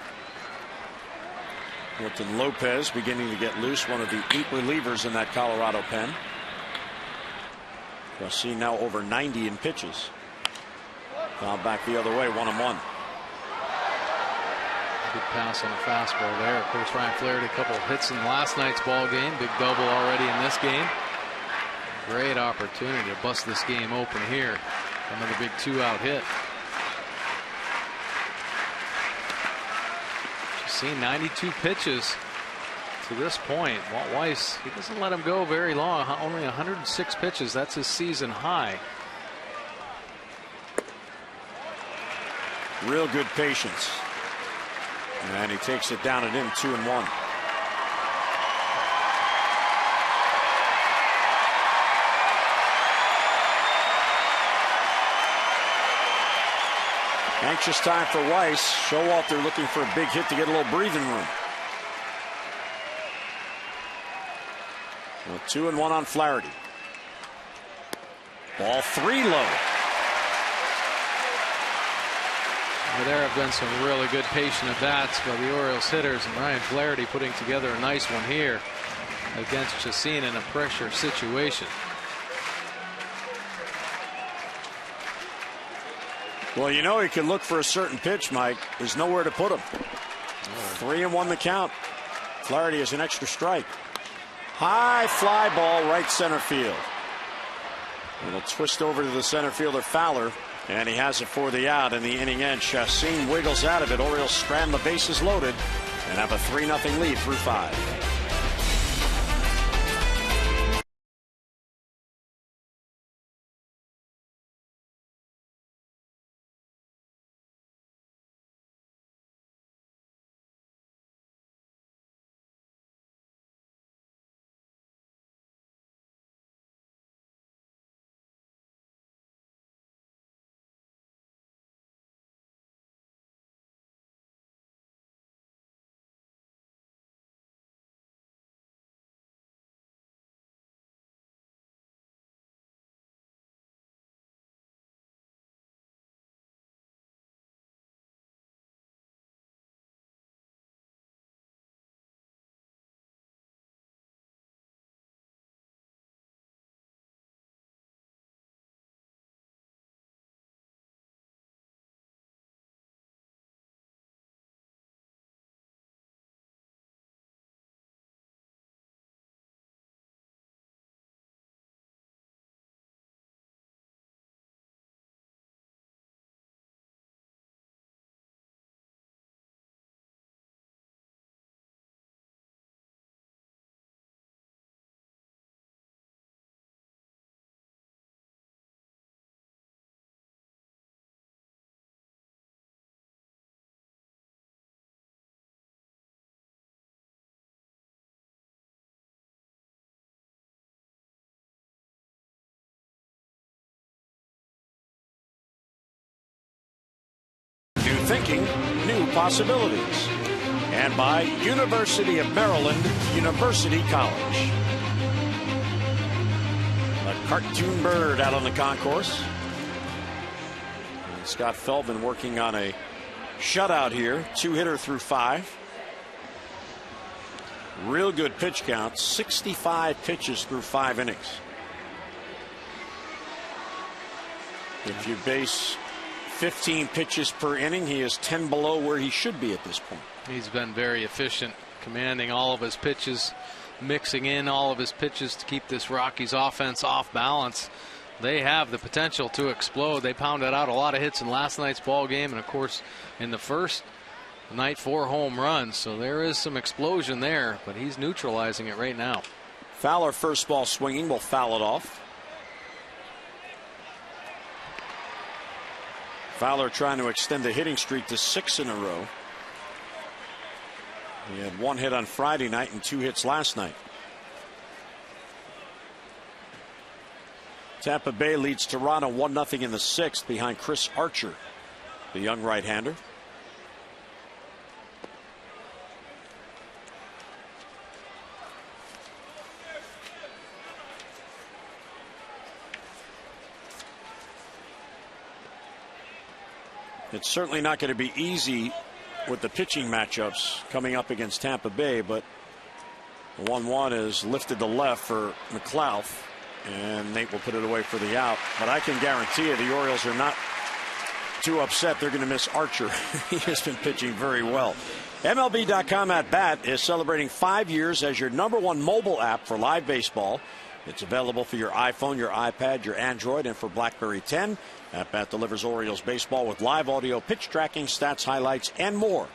S1: Milton Lopez beginning to get loose, one of the 8 relievers in that Colorado pen. Chassin now over 90 in pitches. Now back the other way, 1-1.
S3: Good pass on a fastball there. Of course, Ryan Flaherty, a couple of hits in last night's ball game. Big double already in this game. Great opportunity to bust this game open here. Another big 2-out hit. Seen 92 pitches to this point. Walt Weiss, he doesn't let him go very long. Only 106 pitches. That's his season high.
S1: Real good patience. And he takes it down and in, 2-1. Anxious time for Weiss. Showalter looking for a big hit to get a little breathing room. Well, 2-1 on Flaherty. Ball 3 low.
S3: Well, there have been some really good patient at-bats by the Orioles hitters, and Ryan Flaherty putting together a nice one here against Chassin in a pressure situation.
S1: Well, you know he can look for a certain pitch, Mike. There's nowhere to put him. 3-1 the count. Flaherty has an extra strike. High fly ball, right center field. It'll twist over to the center fielder Fowler, and he has it for the out in the inning end. Chassin wiggles out of it. Orioles strand the bases loaded and have a 3-0 lead through 5. New thinking, new possibilities. And by University of Maryland, University College. A cartoon bird out on the concourse. And Scott Feldman working on a shutout here. 2-hitter through 5. Real good pitch count. 65 pitches through 5 innings. If you base 15 pitches per inning. He is 10 below where he should be at this point.
S3: He's been very efficient, commanding all of his pitches, mixing in all of his pitches to keep this Rockies offense off balance. They have the potential to explode. They pounded out a lot of hits in last night's ball game, and of course in the first night 4 home runs. So there is some explosion there, but he's neutralizing it right now.
S1: Fowler, first ball swinging, will foul it off. Fowler trying to extend the hitting streak to 6 in a row. He had 1 hit on Friday night and 2 hits last night. Tampa Bay leads Toronto 1-0 in the 6th behind Chris Archer, the young right-hander. It's certainly not going to be easy with the pitching matchups coming up against Tampa Bay, but the 1-1 is lifted to left for McLeod, and Nate will put it away for the out. But I can guarantee you the Orioles are not too upset. They're going to miss Archer. He has been pitching very well. MLB.com at Bat is celebrating 5 years as your #1 mobile app for live baseball. It's available for your iPhone, your iPad, your Android, and for BlackBerry 10. At Bat delivers Orioles baseball with live audio, pitch tracking, stats, highlights, and more.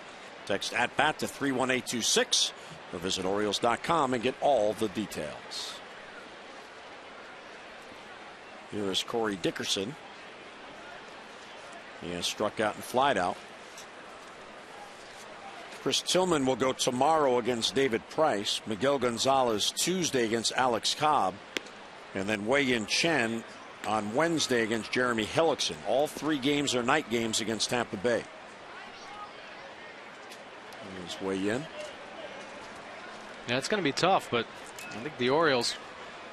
S1: Text at Bat to 31826 or visit Orioles.com and get all the details. Here is Corey Dickerson. He has struck out and flied out. Chris Tillman will go tomorrow against David Price. Miguel Gonzalez Tuesday against Alex Cobb. And then Wei-Yin Chen on Wednesday against Jeremy Hellickson. All 3 games are night games against Tampa Bay. Here's Wei-Yin.
S3: Yeah, it's going to be tough, but I think the Orioles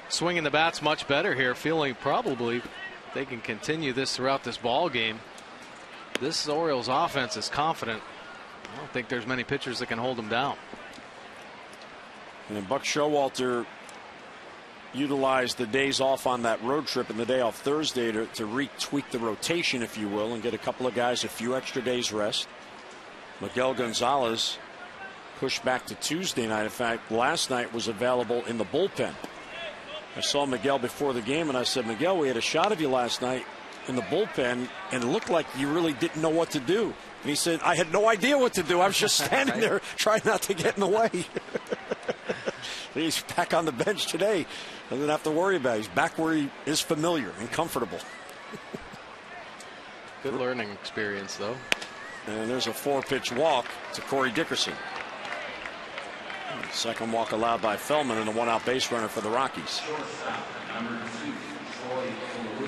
S3: swinging the bats much better here, feeling probably they can continue this throughout this ball game. This Orioles offense is confident. I don't think there's many pitchers that can hold them down.
S1: And Buck Showalter utilized the days off on that road trip and the day off Thursday to retweak the rotation, if you will, and get a couple of guys a few extra days rest. Miguel Gonzalez pushed back to Tuesday night. In fact, last night was available in the bullpen. I saw Miguel before the game and I said, Miguel, we had a shot of you last night in the bullpen and it looked like you really didn't know what to do. And he said, I had no idea what to do. I was just standing there trying not to get in the way. He's back on the bench today. Doesn't have to worry about it. He's back where he is familiar and comfortable.
S3: Good learning experience, though.
S1: And there's a 4-pitch walk to Corey Dickerson. Second walk allowed by Feldman and a 1-out base runner for the Rockies.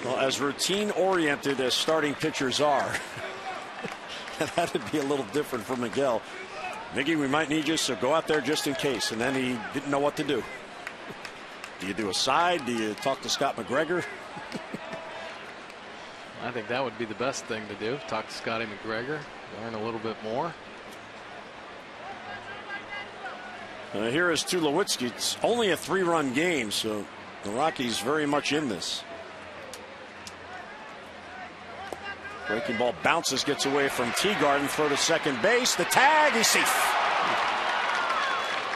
S1: Well, as routine-oriented as starting pitchers are, that would be a little different for Miguel. Miggy, we might need you, so go out there just in case. And then he didn't know what to do. Do you do a side? Do you talk to Scott McGregor?
S3: I think that would be the best thing to do. Talk to Scotty McGregor, learn a little bit more.
S1: Here is Tulowitzki. It's only a 3-run game, so the Rockies very much in this. Breaking ball bounces, gets away from Teagarden, throw to second base. The tag, he's safe.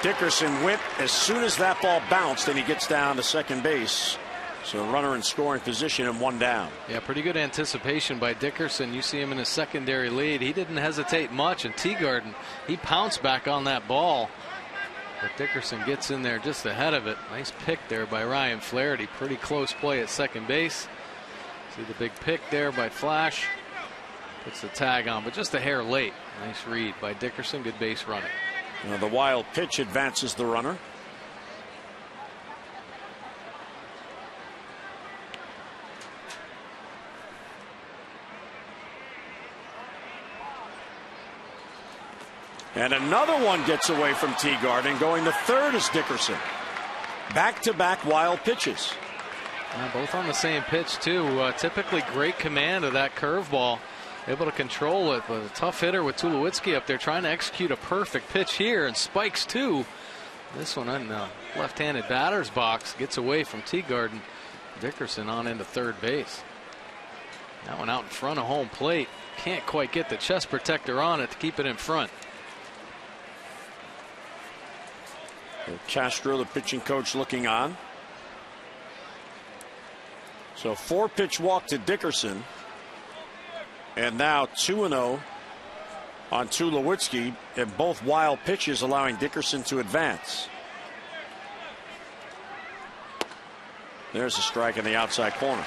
S1: Dickerson went as soon as that ball bounced, and he gets down to second base. So runner in scoring position and 1 down.
S3: Yeah, pretty good anticipation by Dickerson. You see him in his secondary lead. He didn't hesitate much, and Teagarden, he pounced back on that ball. But Dickerson gets in there just ahead of it. Nice pick there by Ryan Flaherty. Pretty close play at second base. See the big pick there by Flash. Puts the tag on, but just a hair late. Nice read by Dickerson. Good base running.
S1: The wild pitch advances the runner. And another one gets away from Teagarden. Going to third is Dickerson. Back-to-back wild pitches.
S3: Both on the same pitch, too. Typically great command of that curveball. Able to control it, but a tough hitter with Tulowitzki up there trying to execute a perfect pitch here, and spikes too. This one in the left-handed batter's box gets away from Teagarden. Dickerson on into third base. That one out in front of home plate. Can't quite get the chest protector on it to keep it in front.
S1: Castro, the pitching coach, looking on. So 4-pitch walk to Dickerson. And now 2-0 on Tulowitzki, and both wild pitches allowing Dickerson to advance. There's a strike in the outside corner.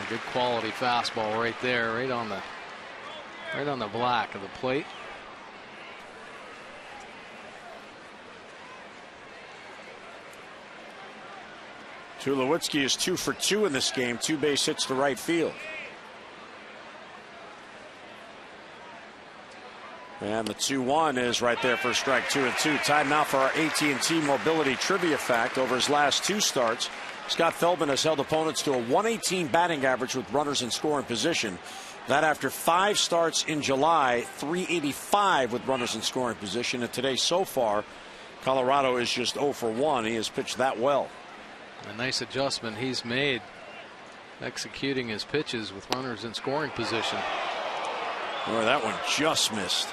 S3: A good quality fastball right there, right on the black of the plate.
S1: Tulowitzki is 2 for 2 in this game, 2 base hits to right field. And the 2-1 is right there for strike 2 and 2. Time now for our AT&T Mobility Trivia Fact. Over his last 2 starts, Scott Feldman has held opponents to a 118 batting average with runners in scoring position. That after 5 starts in July, 385 with runners in scoring position. And today so far, Colorado is just 0 for 1. He has pitched that well.
S3: A nice adjustment he's made, executing his pitches with runners in scoring position.
S1: Boy, that one just missed.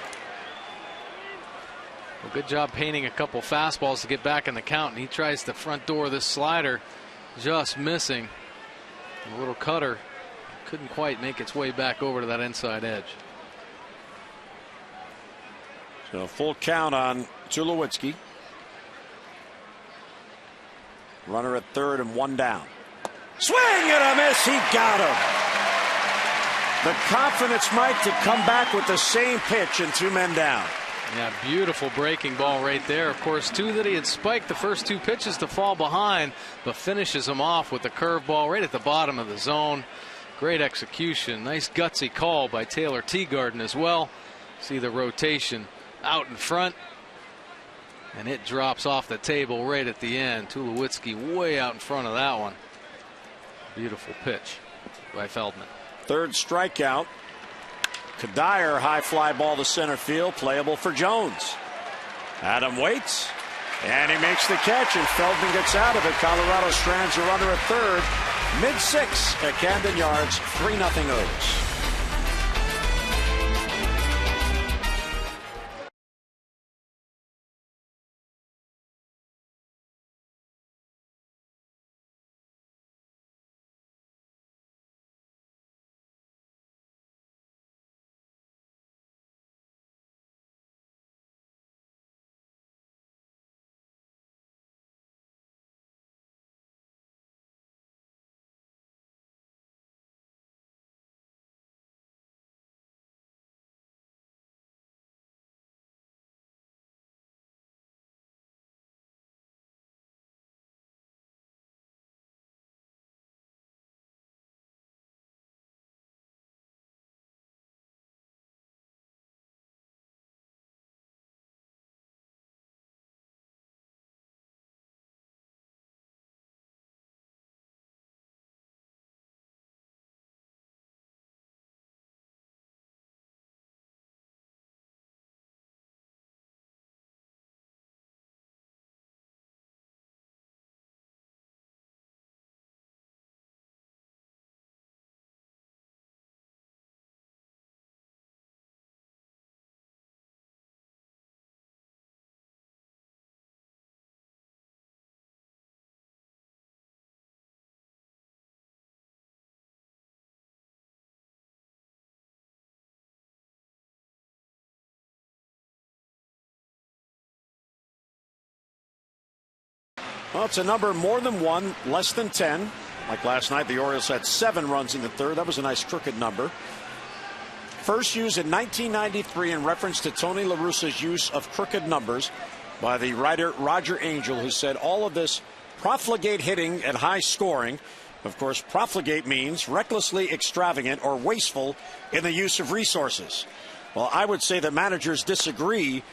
S3: Well, good job painting a couple fastballs to get back in the count, and he tries the front door of this slider, just missing. A little cutter couldn't quite make its way back over to that inside edge.
S1: So full count on Tulowitzki. Runner at third and 1 down. Swing and a miss. He got him. The confidence, Mike, to come back with the same pitch and 2 men down.
S3: Yeah, beautiful breaking ball right there. Of course, 2 that he had spiked the first 2 pitches to fall behind, but finishes them off with the curveball right at the bottom of the zone. Great execution. Nice gutsy call by Taylor Teagarden as well. See the rotation out in front. And it drops off the table right at the end. Tulowitzki way out in front of that one. Beautiful pitch by Feldman.
S1: 3rd strikeout. Kadire, high fly ball to center field, playable for Jones. Adam waits, and he makes the catch, and Feldman gets out of it. Colorado strands a runner at third, mid-6 at Camden Yards, 3-0 O's. Well, it's a number more than 1, less than 10. Like last night, the Orioles had 7 runs in the 3rd. That was a nice crooked number. First used in 1993 in reference to Tony La Russa's use of crooked numbers by the writer Roger Angell, who said all of this profligate hitting and high scoring. Of course, profligate means recklessly extravagant or wasteful in the use of resources. Well, I would say that managers disagree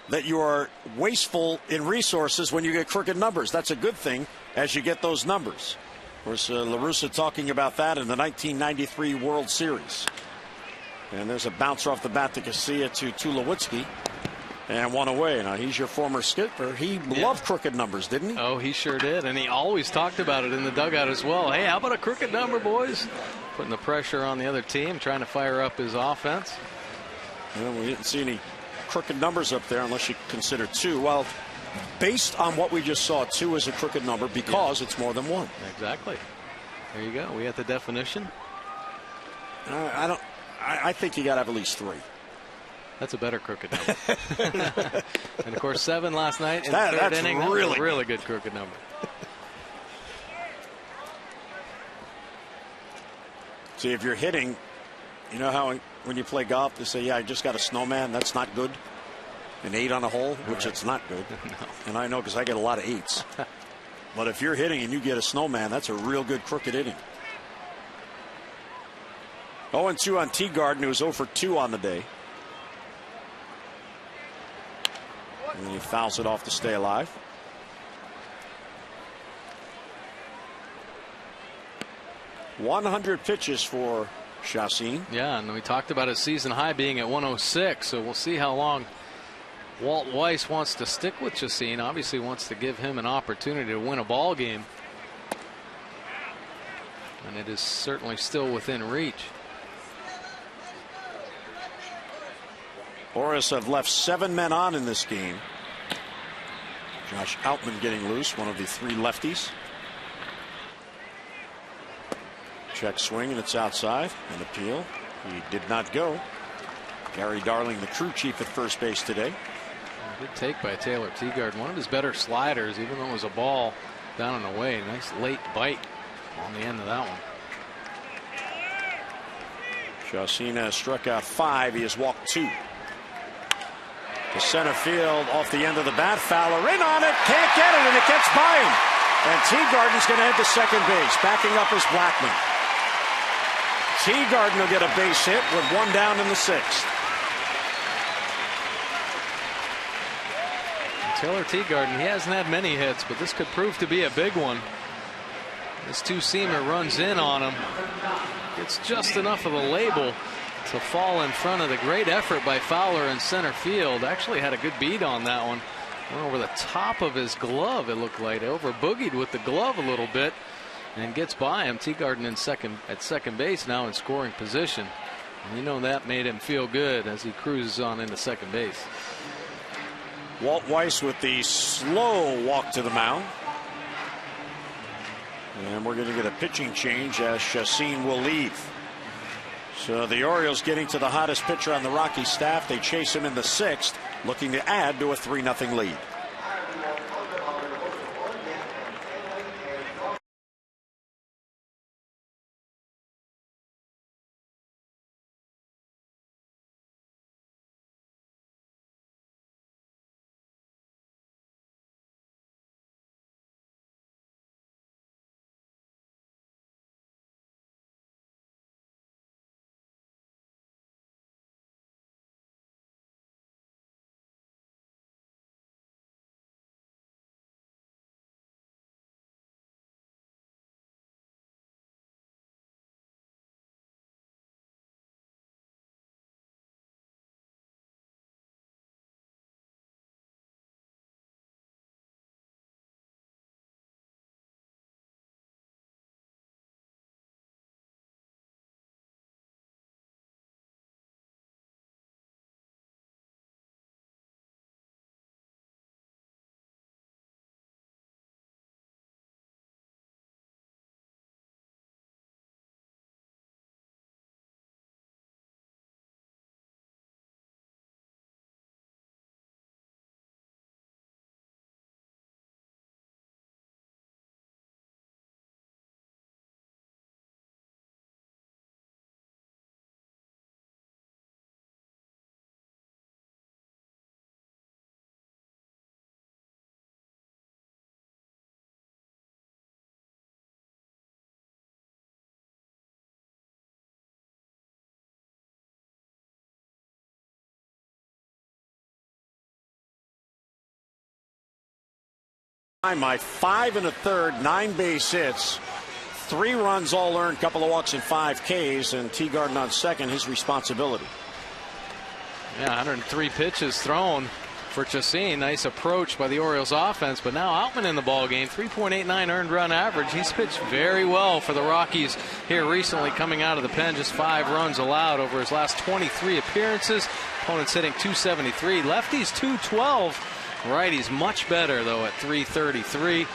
S1: that you are wasteful in resources when you get crooked numbers. That's a good thing as you get those numbers. Of course, La Russa talking about that in the 1993 World Series. And there's a bouncer off the bat to Casilla to Tulowitzki. And 1 away. Now, he's your former skipper. He loved crooked numbers, didn't he?
S3: Oh, he sure did. And he always talked about it in the dugout as well. Hey, how about a crooked number, boys? putting the pressure on the other team, trying to fire up his offense.
S1: Well, we didn't see any crooked numbers up there unless you consider 2. Well, based on what we just saw, 2 is a crooked number because it's more than 1.
S3: Exactly. There you go. We have the definition.
S1: I think you got to have at least 3.
S3: That's a better crooked number. And of course 7 last night in
S1: that's
S3: the third inning.
S1: Really,
S3: really good crooked number.
S1: See, if you're hitting, you know how when you play golf they say, yeah, I just got a snowman, that's not good. An 8 on a hole, which it's not good.
S3: No.
S1: And I know because I get a lot of 8s. But if you're hitting and you get a snowman, that's a real good crooked inning. 0-2 on Teagarden, who was 0 for 2 on the day. And he fouls it off to stay alive. .100 pitches for Chacín.
S3: Yeah, and we talked about his season high being at 106, so we'll see how long Walt Weiss wants to stick with Chacín. Obviously wants to give him an opportunity to win a ball game. And it is certainly still within reach.
S1: Orioles have left 7 men on in this game. Josh Outman getting loose, one of the 3 lefties. Check swing, and it's outside. An appeal. He did not go. Gary Darling, the crew chief at first base today.
S3: Good take by Taylor Teagarden. One of his better sliders, even though it was a ball down and away. Nice late bite on the end of that one.
S1: Chacín has struck out 5. He has walked 2. To center field off the end of the bat. Fowler in on it. Can't get it, and it gets by him. And Teagarden's going to head to second base. Backing up is Blackman. Teagarden will get a base hit with 1 down in the 6th.
S3: Taylor Teagarden, he hasn't had many hits, but this could prove to be a big one. This 2-seamer runs in on him. Gets just enough of the label to fall in front of the great effort by Fowler in center field. Actually had a good beat on that one. Went over the top of his glove, it looked like. Over boogied with the glove a little bit and gets by him. Teagarden at second base now in scoring position. And you know that made him feel good as he cruises on into second base.
S1: Walt Weiss with the slow walk to the mound. And we're going to get a pitching change as Chacín will leave. So the Orioles getting to the hottest pitcher on the Rocky staff. They chase him in the 6th, looking to add to a 3-0 lead. My 5 1/3, 9 base hits, 3 runs all earned, couple of walks and 5 Ks, and Teagarden on second, his responsibility.
S3: Yeah, 103 pitches thrown. for Chassin. Nice approach by the Orioles offense, but now Outman in the ball game. 3.89 earned run average. He's pitched very well for the Rockies here recently, coming out of the pen. Just 5 runs allowed over his last 23 appearances. Opponents hitting .273. Lefties .212. Righties much better though at .333.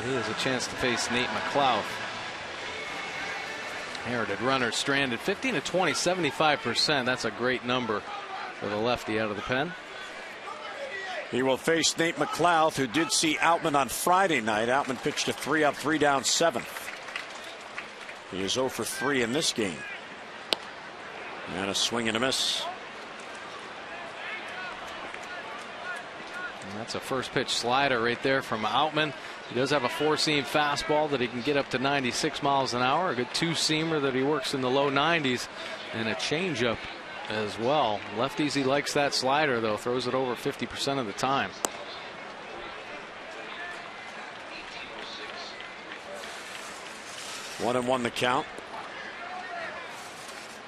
S3: He has a chance to face Nate McLouth. Inherited runners stranded 15 to 20, 75%. That's a great number for the lefty out of the pen.
S1: He will face Nate McLouth, who did see Outman on Friday night. Outman pitched a 3 up, 3 down, 7th. He is 0 for 3 in this game. And a swing and a miss.
S3: And that's a first pitch slider right there from Outman. He does have a 4-seam fastball that he can get up to 96 miles an hour. A good 2-seamer that he works in the low 90s. And a changeup as well. Lefties, he likes that slider though. Throws it over 50% of the time.
S1: One and one the count.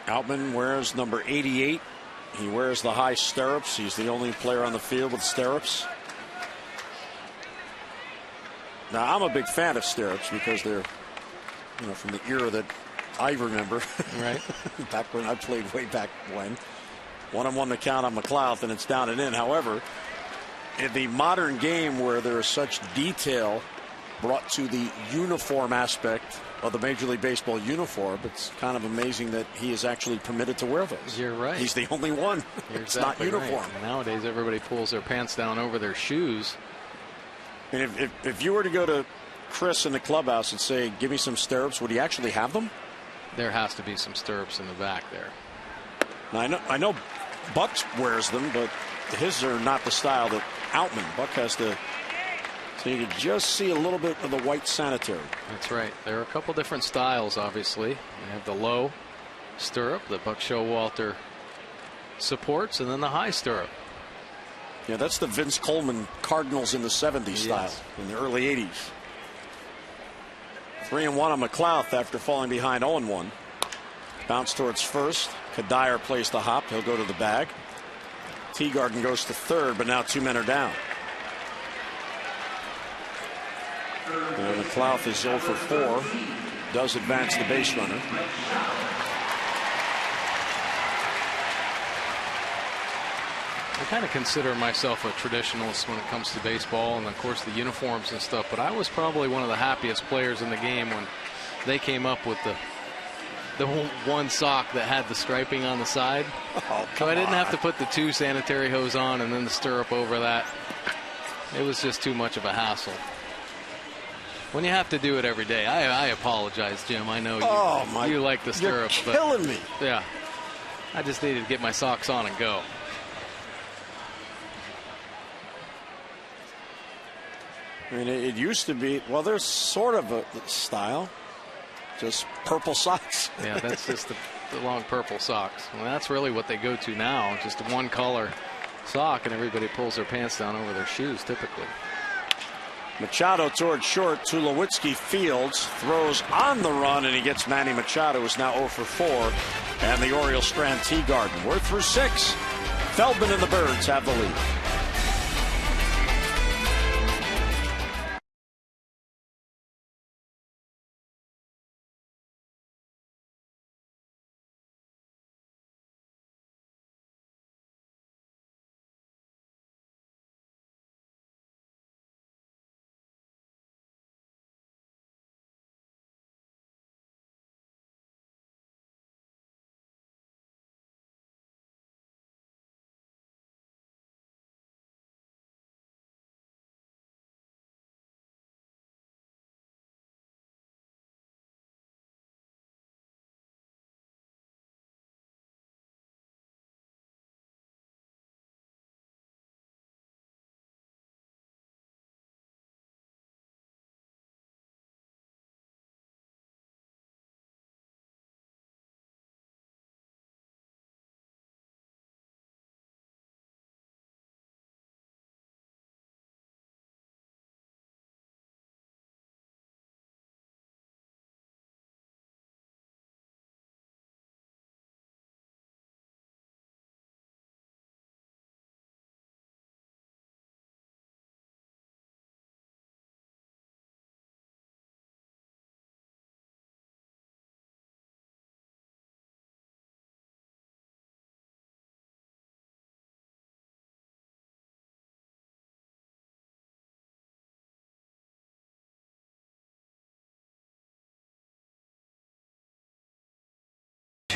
S1: Outman wears number 88. He wears the high stirrups. He's the only player on the field with stirrups. Now, I'm a big fan of stirrups because they're, from the era that I remember.
S3: Right.
S1: Back when I played way back when. 1-1 the count on McLouth, and it's down and in. However, in the modern game where there is such detail brought to the uniform aspect of the Major League Baseball uniform, it's kind of amazing that he is actually permitted to wear those.
S3: You're right.
S1: He's the only one.
S3: You're
S1: it's
S3: exactly
S1: not uniform.
S3: Right. Nowadays, everybody pulls their pants down over their shoes.
S1: And if you were to go to Chris in the clubhouse and say, give me some stirrups, would he actually have them?
S3: There has to be some stirrups in the back there.
S1: Now, I know Buck wears them, but his are not the style that Outman. Buck has to. So you can just see a little bit of the white sanitary.
S3: That's right. There are a couple different styles, obviously. You have the low stirrup that Buck Showalter supports, and then the high stirrup.
S1: Yeah, that's the Vince Coleman Cardinals in the 70s style, in the early 80s. 3-1 on McLouth after falling behind 0-1. Bounce towards first. Kadire plays the hop. He'll go to the bag. Teagarden goes to third, but now 2 men are down. And McLouth is 0 for 4. Does advance the base runner.
S3: I kind of consider myself a traditionalist when it comes to baseball and, of course, the uniforms and stuff. But I was probably one of the happiest players in the game when they came up with the one sock that had the striping on the side. So I didn't have to put the 2 sanitary hose on and then the stirrup over that. It was just too much of a hassle. When you have to do it every day, I apologize, Jim. I know you like the stirrups.
S1: You're killing me.
S3: Yeah. I just needed to get my socks on and go.
S1: I mean, it used to be, well, there's sort of a style, just purple socks.
S3: Yeah, that's just the long purple socks. Well, that's really what they go to now, just one color sock, and everybody pulls their pants down over their shoes typically.
S1: Machado towards short. Tulowitzki fields, throws on the run, and he gets Manny Machado, who's now 0 for 4. And the Orioles strand Teagarden. We're through 6. Feldman and the Birds have the lead.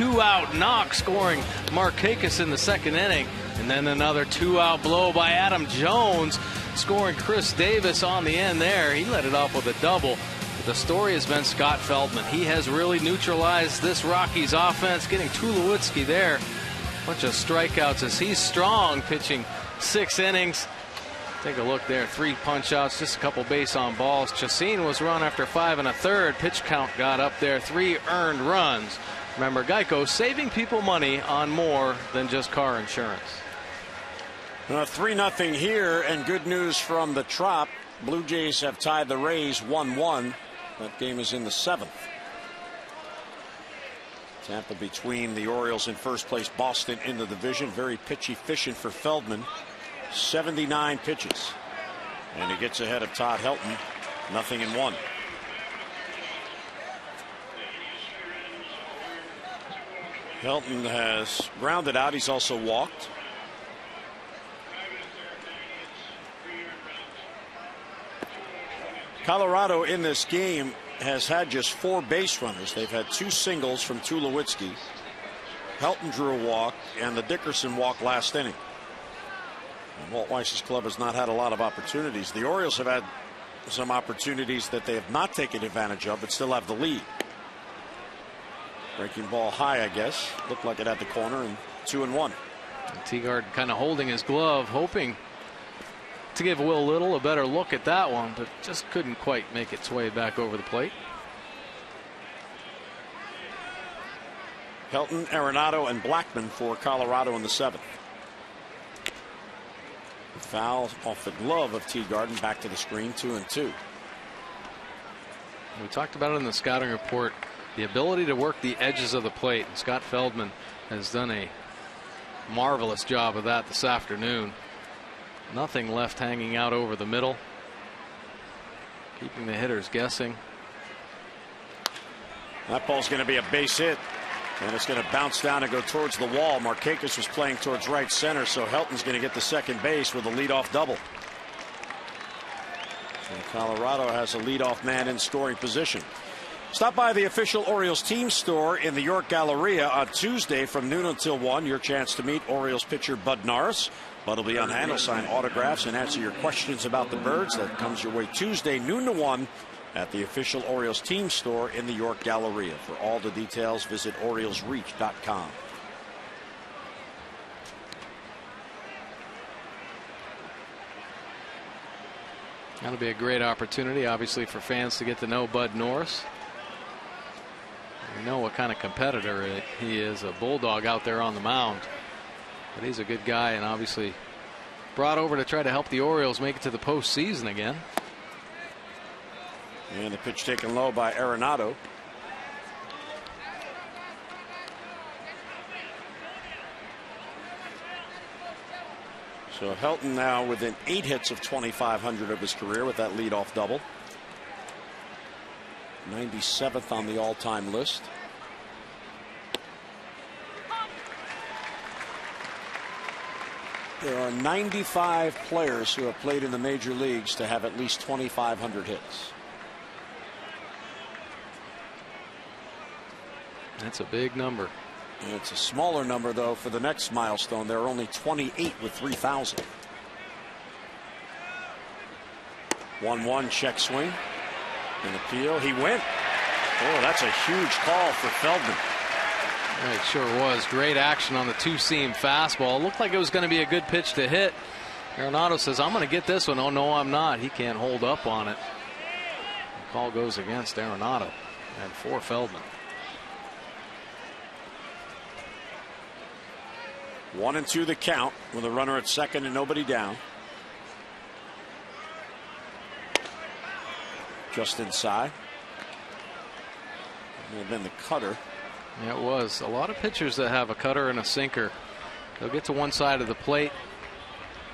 S3: 2-out knock, scoring Markakis in the second inning. And then another 2-out blow by Adam Jones, scoring Chris Davis on the end there. He led it off with a double. But the story has been Scott Feldman. He has really neutralized this Rockies offense, getting Tulowitzki there. Bunch of strikeouts as he's strong, pitching 6 innings. Take a look there, 3 punch-outs, just a couple base on balls. Chacin was run after 5 1/3. Pitch count got up there, 3 earned runs. Remember, Geico saving people money on more than just car insurance.
S1: 3-0 here, and good news from the Trop. Blue Jays have tied the Rays 1-1. That game is in the 7th. Tampa between the Orioles in first place, Boston in the division. Very pitch efficient for Feldman. 79 pitches. And he gets ahead of Todd Helton. 0-1. Helton has grounded out. He's also walked. Colorado in this game has had just 4 base runners. They've had 2 singles from Tulowitzki. Helton drew a walk, and the Dickerson walk last inning. And Walt Weiss's club has not had a lot of opportunities. The Orioles have had some opportunities that they have not taken advantage of, but still have the lead. Breaking ball high, I guess. Looked like it at the corner, and 2-1.
S3: Teagard kind of holding his glove, hoping to give Will Little a better look at that one, but just couldn't quite make its way back over the plate.
S1: Helton, Arenado, and Blackman for Colorado in the 7th. Foul off the glove of Teagard, back to the screen, 2-2.
S3: We talked about it in the scouting report, the ability to work the edges of the plate. Scott Feldman has done a marvelous job of that this afternoon. Nothing left hanging out over the middle, keeping the hitters guessing.
S1: That ball's going to be a base hit, and it's going to bounce down and go towards the wall. Markakis was playing towards right center, so Helton's going to get the second base with a leadoff double. And Colorado has a leadoff man in scoring position. Stop by the official Orioles team store in the York Galleria on Tuesday from noon until 1. Your chance to meet Orioles pitcher Bud Norris. Bud will be on hand, he'll sign autographs and answer your questions about the Birds. That comes your way Tuesday, noon to 1 at the official Orioles team store in the York Galleria. For all the details, visit OriolesReach.com.
S3: That'll be a great opportunity, obviously, for fans to get to know Bud Norris. We know what kind of competitor he is, a bulldog out there on the mound. But he's a good guy, and obviously brought over to try to help the Orioles make it to the postseason again.
S1: And the pitch taken low by Arenado. So Helton now within 8 hits of 2,500 of his career with that leadoff double. 97th on the all-time list. There are 95 players who have played in the major leagues to have at least 2,500 hits.
S3: That's a big number.
S1: And it's a smaller number, though, for the next milestone. There are only 28 with 3,000. 1-1 check swing. An appeal. He went. Oh, that's a huge call for Feldman.
S3: It sure was. Great action on the 2-seam fastball. It looked like it was going to be a good pitch to hit. Arenado says, I'm going to get this one. Oh, no, I'm not. He can't hold up on it. The call goes against Arenado and for Feldman.
S1: 1-2 the count with a runner at second and nobody down. Just inside. And then the cutter.
S3: Yeah, it was. A lot of pitchers that have a cutter and a sinker, they'll get to one side of the plate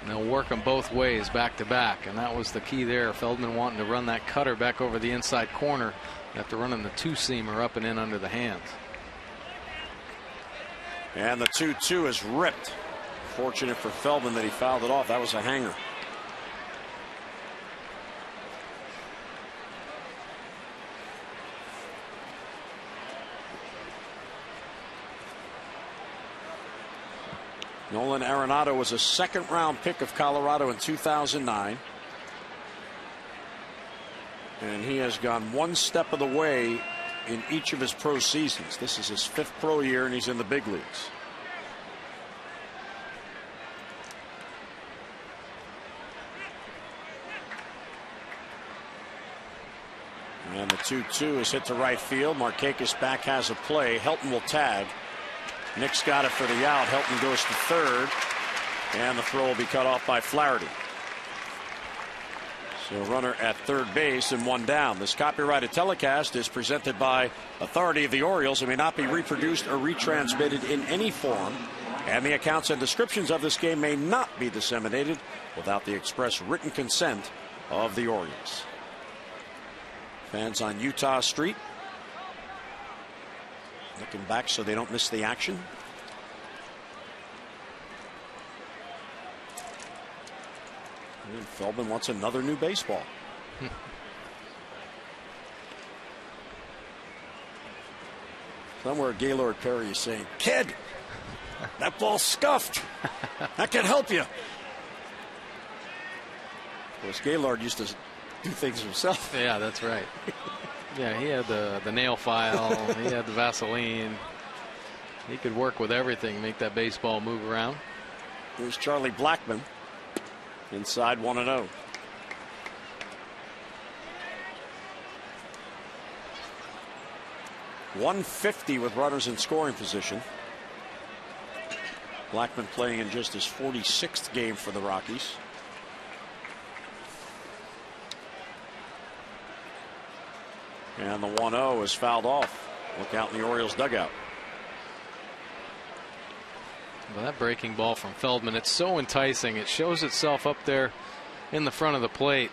S3: and they'll work them both ways back to back. And that was the key there. Feldman wanting to run that cutter back over the inside corner after running the 2-seamer up and in under the hands.
S1: And the 2-2 is ripped. Fortunate for Feldman that he fouled it off. That was a hanger. Nolan Arenado was a second-round pick of Colorado in 2009. And he has gone one step of the way in each of his pro seasons. This is his 5th pro year, and he's in the big leagues. And the 2-2 is hit to right field. Markakis back has a play. Helton will tag. Nick's got it for the out. Helton goes to third. And the throw will be cut off by Flaherty. So runner at third base and one down. This copyrighted telecast is presented by authority of the Orioles and may not be reproduced or retransmitted in any form. And the accounts and descriptions of this game may not be disseminated without the express written consent of the Orioles. Fans on Utah Street looking back so they don't miss the action. And Feldman wants another new baseball. Somewhere Gaylord Perry is saying, "Kid, that ball's scuffed. That can help you." Of course, Gaylord used to do things himself.
S3: Yeah, that's right. Yeah, he had the nail file. He had the Vaseline. He could work with everything, make that baseball move around.
S1: Here's Charlie Blackmon. Inside 1-0. .150 with runners in scoring position. Blackmon playing in just his 46th game for the Rockies. And the 1-0 is fouled off. Look out in the Orioles dugout.
S3: Well, that breaking ball from Feldman, it's so enticing. It shows itself up there in the front of the plate,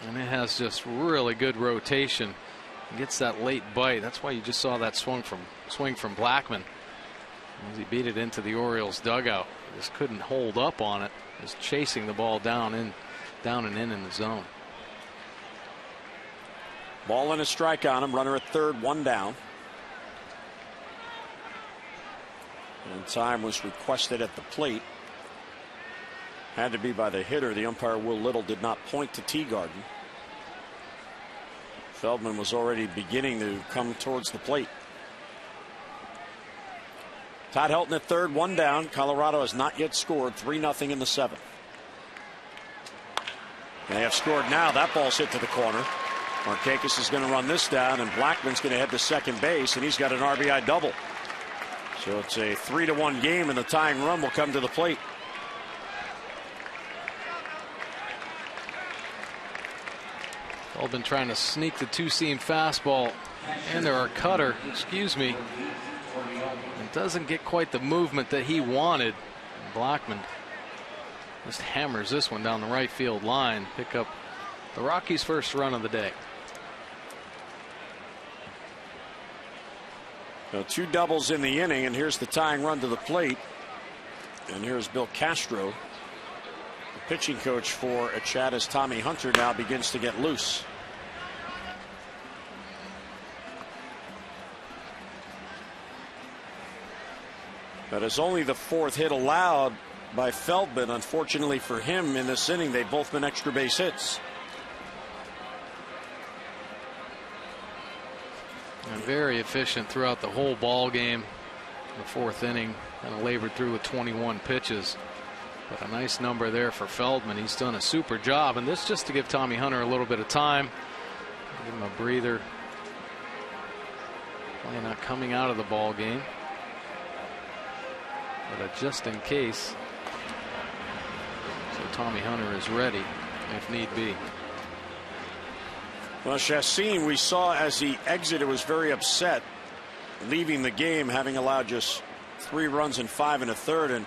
S3: and it has just really good rotation. It gets that late bite. That's why you just saw that swing from Blackmon as he beat it into the Orioles dugout. He just couldn't hold up on it. Just chasing the ball down and in the zone.
S1: Ball and a strike on him. Runner at third, one down. And time was requested at the plate. Had to be by the hitter. The umpire, Will Little, did not point to Teegarden. Feldman was already beginning to come towards the plate. Todd Helton at third, one down. Colorado has not yet scored. 3-0 in the 7th. They have scored now. That ball's hit to the corner. Markakis is going to run this down, and Blackman's going to head to second base, and he's got an RBI double. So it's a 3-1 game, and the tying run will come to the plate.
S3: Feldman trying to sneak the two-seam fastball into our cutter. Excuse me. It doesn't get quite the movement that he wanted. Blackmon just hammers this one down the right field line. Pick up the Rockies' first run of the day.
S1: So 2 doubles in the inning, and here's the tying run to the plate. And here's Bill Castro. The pitching coach for Chattis, Tommy Hunter, now begins to get loose. That is only the 4th hit allowed by Feldman. Unfortunately for him, in this inning, they've both been extra base hits.
S3: And very efficient throughout the whole ball game. The 4th inning, kind of labored through with 21 pitches. But a nice number there for Feldman. He's done a super job, and this just to give Tommy Hunter a little bit of time, give him a breather. Probably not coming out of the ball game, but just in case, so Tommy Hunter is ready if need be.
S1: Well, Chassin, we saw as he exited, was very upset leaving the game, having allowed just 3 runs in 5 1/3, and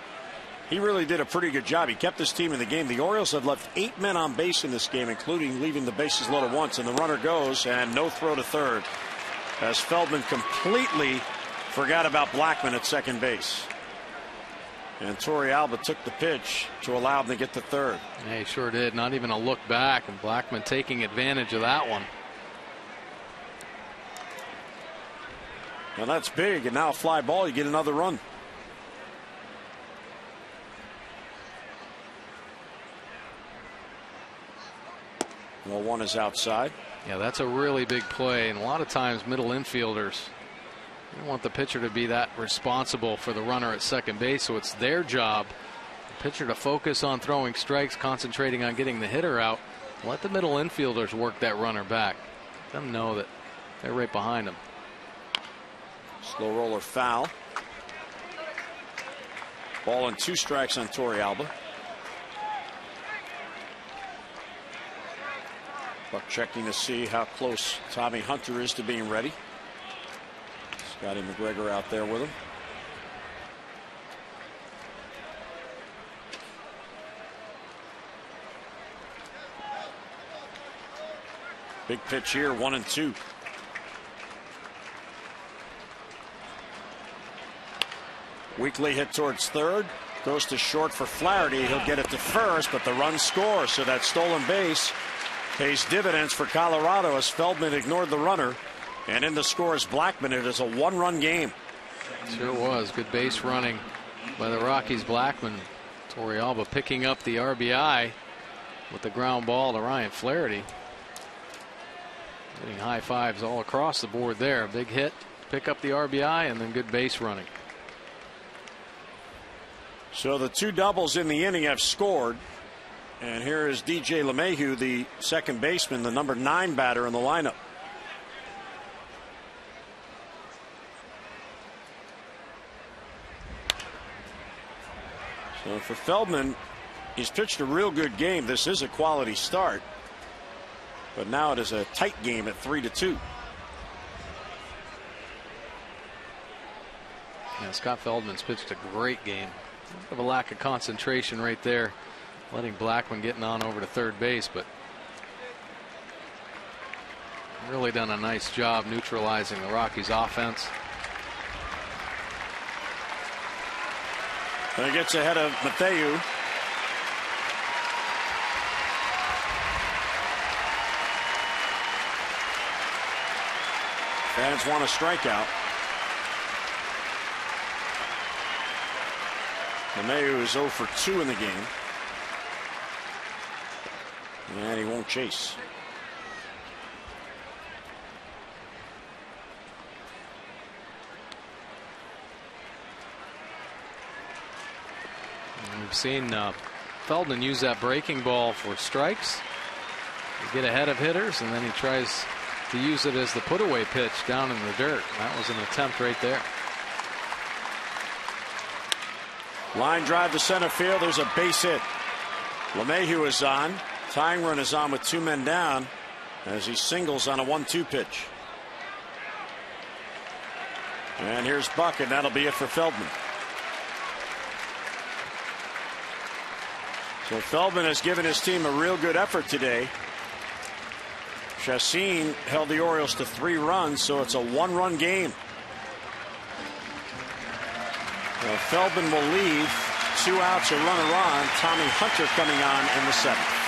S1: he really did a pretty good job. He kept his team in the game. The Orioles have left 8 men on base in this game, including leaving the bases loaded once, and the runner goes, and no throw to third as Feldman completely forgot about Blackmon at second base. And Torey Alba took the pitch to allow him to get to third.
S3: Yeah, he sure did. Not even a look back, and Blackmon taking advantage of that one.
S1: Now that's big, and now a fly ball, you get another run. Well, one is outside.
S3: Yeah, that's a really big play, and a lot of times middle infielders don't want the pitcher to be that responsible for the runner at second base, so it's their job, the pitcher, to focus on throwing strikes, concentrating on getting the hitter out. Let the middle infielders work that runner back. Let them know that they're right behind them.
S1: Slow roller foul. Ball and 2 strikes on Torrealba. Buck checking to see how close Tommy Hunter is to being ready. Scotty McGregor out there with him. Big pitch here, 1-2. Weekly hit towards third. Goes to short for Flaherty. He'll get it to first, but the run scores. So that stolen base pays dividends for Colorado as Feldman ignored the runner. And in the score is Blackman. It is a 1-run game.
S3: Sure was. Good base running by the Rockies. Blackman. Torrealba picking up the RBI with the ground ball to Ryan Flaherty. Getting high fives all across the board there. Big hit, pick up the RBI, and then good base running.
S1: So the 2 doubles in the inning have scored. And here is DJ LeMahieu, the second baseman, the number 9 batter in the lineup. So for Feldman, he's pitched a real good game. This is a quality start. But now it is a tight game at 3-2.
S3: Yeah, Scott Feldman's pitched a great game. Of a lack of concentration right there, letting Blackman getting on over to third base, but really done a nice job neutralizing the Rockies offense.
S1: And he gets ahead of Mathieu. Fans want a strikeout. LeMahieu is 0 for 2 in the game. And he won't chase.
S3: We've seen Feldman use that breaking ball for strikes to get ahead of hitters, and then he tries to use it as the put-away pitch down in the dirt. And that was an attempt right there.
S1: Line drive to center field. There's a base hit. LeMahieu is on. Tying run is on with 2 men down as he singles on a 1-2 pitch. And here's Buck, and that'll be it for Feldman. So Feldman has given his team a real good effort today. Chacin held the Orioles to 3 runs, so it's a 1-run game. Feldman will leave. 2 outs, a runner on. Tommy Hunter coming on in the 7th.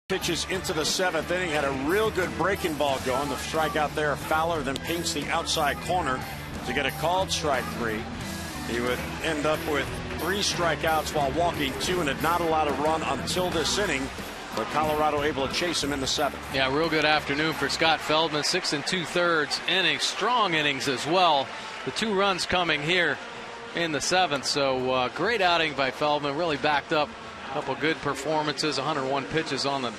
S1: Pitches into the 7th inning, had a real good breaking ball going. The strikeout there, Fowler then paints the outside corner to get a called strike 3. He would end up with 3 strikeouts while walking 2 and had not allowed a run until this inning. But Colorado able to chase him in the 7th.
S3: Yeah, real good afternoon for Scott Feldman. 6 2/3 innings, strong innings as well. The 2 runs coming here in the 7th. So great outing by Feldman. Really backed up a couple good performances. 101 pitches on the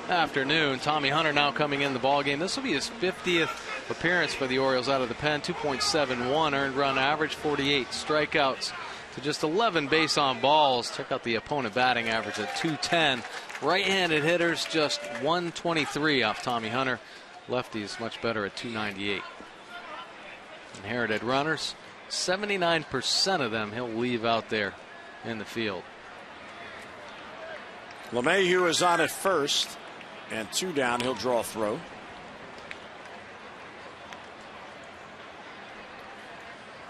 S3: afternoon. Tommy Hunter now coming in the ball game. This will be his 50th appearance for the Orioles out of the pen. 2.71 earned run average, 48 strikeouts to just 11 base on balls. Check out the opponent batting average at 210. Right-handed hitters just 123 off Tommy Hunter. Lefties much better at 298. Inherited runners, 79% of them he'll leave out there in the field.
S1: LeMahieu is on at first, and 2 down. He'll draw a throw.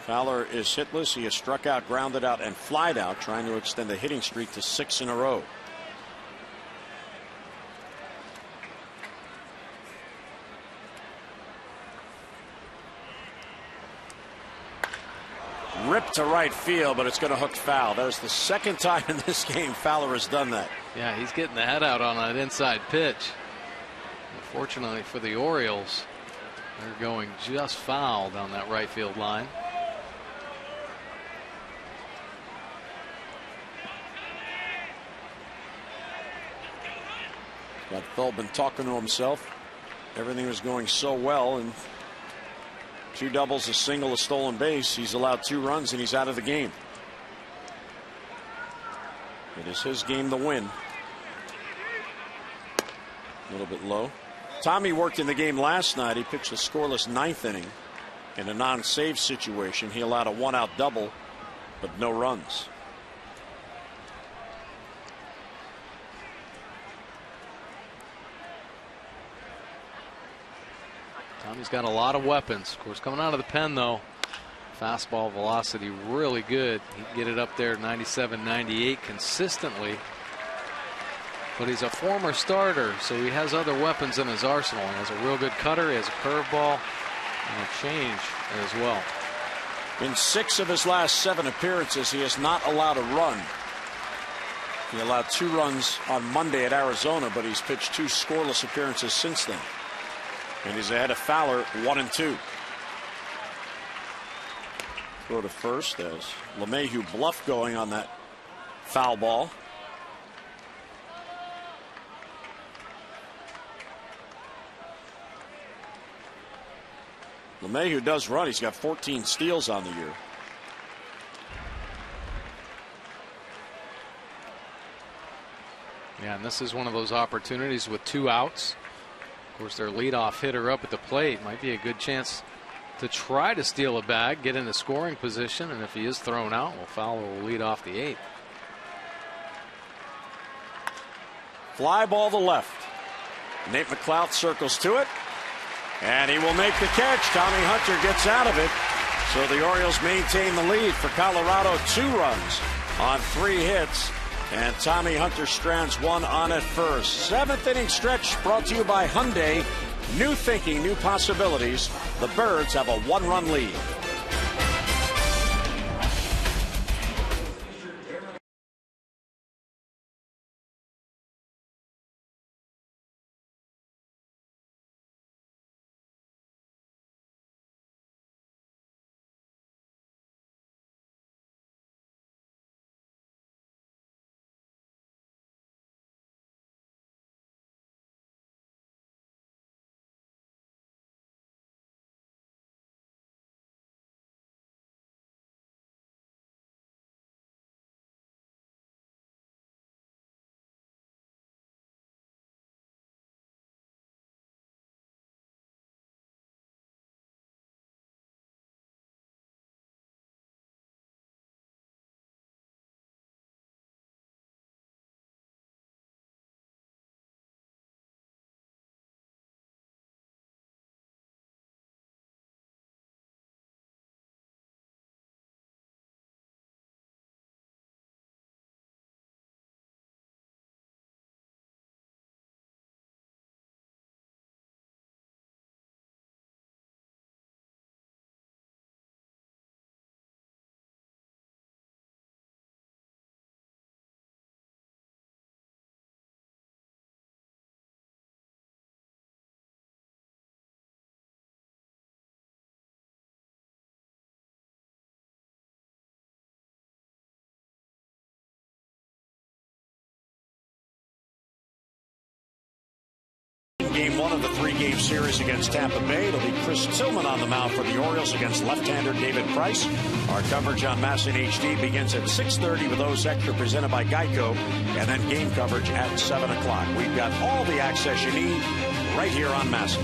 S1: Fowler is hitless. He has struck out, grounded out, and flied out, trying to extend the hitting streak to 6 in a row. Ripped to right field, but it's going to hook foul. That is the 2nd time in this game Fowler has done that.
S3: Yeah, he's getting the head out on that inside pitch. Unfortunately for the Orioles, they're going just foul down that right field line.
S1: Got Feldman talking to himself. Everything was going so well, and 2 doubles, a single, a stolen base. He's allowed 2 runs and he's out of the game. It is his game to win. A little bit low. Tommy worked in the game last night. He pitched a scoreless 9th inning in a non-save situation. He allowed a 1-out double, but no runs.
S3: Tommy's got a lot of weapons. Of course, coming out of the pen, though, fastball velocity really good. He can get it up there 97, 98 consistently. But he's a former starter, so he has other weapons in his arsenal. He has a real good cutter, he has a curveball, and a change as well.
S1: In 6 of his last 7 appearances, he has not allowed a run. He allowed 2 runs on Monday at Arizona, but he's pitched 2 scoreless appearances since then. And he's ahead of Fowler 1-2. Throw to first as LeMahieu bluff going on that foul ball. LeMahieu does run. He's got 14 steals on the year.
S3: Yeah, and this is one of those opportunities with 2 outs. Of course, their leadoff hitter up at the plate might be a good chance to try to steal a bag, get in the scoring position, and if he is thrown out, well, Fowler will lead off the 8th.
S1: Fly ball to left. Nate McLeod circles to it, and he will make the catch. Tommy Hunter gets out of it, so the Orioles maintain the lead for Colorado. 2 runs on 3 hits. And Tommy Hunter strands 1 on at first. 7th inning stretch brought to you by Hyundai. New thinking, new possibilities. The Birds have a 1-run lead. game one of the three-game series against Tampa Bay. It'll be Chris Tillman on the mound for the Orioles against left-hander David Price. Our coverage on MASN HD begins at 6:30 with those extra presented by Geico, and then game coverage at 7 o'clock. We've got all the access you need right here on MASN.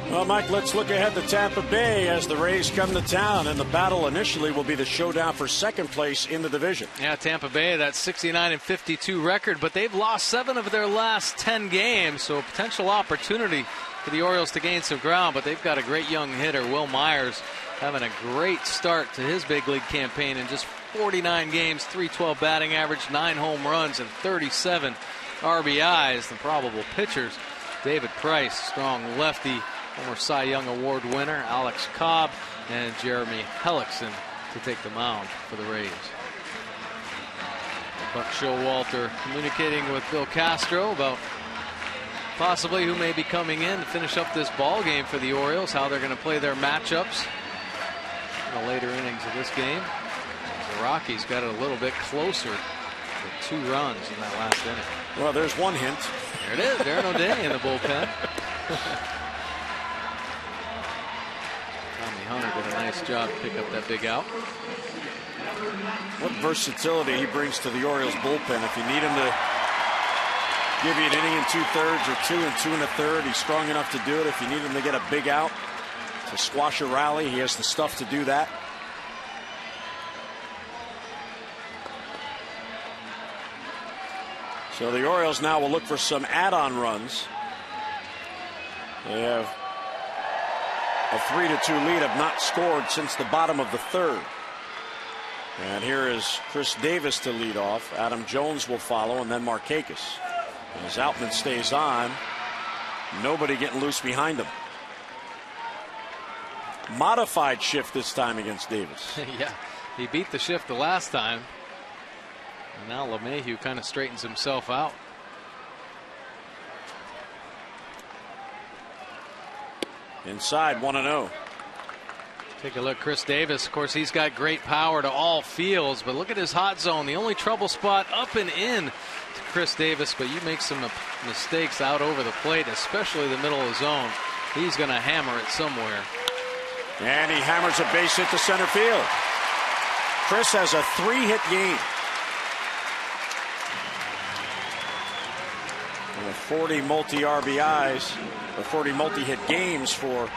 S1: Well, Mike, let's look ahead to Tampa Bay as the Rays come to town, and the battle initially will be the showdown for second place in the division.
S3: Yeah, Tampa Bay, that 69-52 record, but they've lost 7 of their last 10 games, so a potential opportunity for the Orioles to gain some ground, but they've got a great young hitter, Will Myers, having a great start to his big league campaign in just 49 games, .312 batting average, 9 home runs, and 37 RBIs. The probable pitchers, David Price, strong lefty, former Cy Young Award winner Alex Cobb, and Jeremy Hellickson to take the mound for the Rays. Buck Showalter communicating with Bill Castro about possibly who may be coming in to finish up this ball game for the Orioles, how they're going to play their matchups in the later innings of this game. The Rockies got it a little bit closer to 2 runs in that last inning.
S1: Well, there's one hint.
S3: There it is, Darren O'Day in the bullpen. Tommy Hunter did a nice job to pick up that big out.
S1: What versatility he brings to the Orioles bullpen. If you need him to give you an inning in 2/3 or 2 and 2 1/3, he's strong enough to do it. If you need him to get a big out to squash a rally, he has the stuff to do that. So the Orioles now will look for some add-on runs. They have a 3-2 lead, have not scored since the bottom of the 3rd. And here is Chris Davis to lead off. Adam Jones will follow, and then Markakis. And as Outman stays on, nobody getting loose behind him. Modified shift this time against Davis.
S3: Yeah, he beat the shift the last time. And now LeMahieu kind of straightens himself out.
S1: Inside, 1-0.
S3: Take a look, Chris Davis. Of course, he's got great power to all fields, but look at his hot zone. The only trouble spot up and in to Chris Davis, but you make some mistakes out over the plate, especially the middle of the zone. He's going to hammer it somewhere.
S1: And he hammers a base hit to center field. Chris has a 3-hit game. 40 multi-RBIs, or 40 multi-hit games for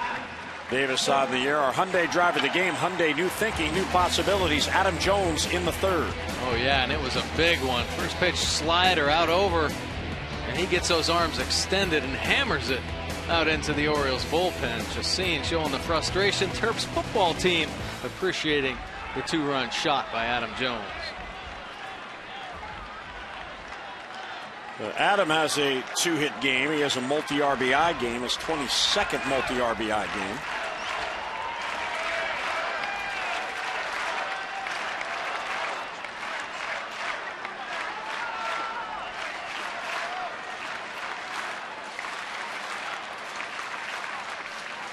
S1: Davis on the year. Our Hyundai driver of the game, Hyundai, new thinking, new possibilities. Adam Jones in the 3rd.
S3: Oh, yeah, and it was a big one. First pitch slider out over, and he gets those arms extended and hammers it out into the Orioles bullpen. Chacin showing the frustration. Terps football team appreciating the 2-run shot by Adam Jones.
S1: Adam has a 2-hit game. He has a multi-RBI game, his 22nd multi-RBI game.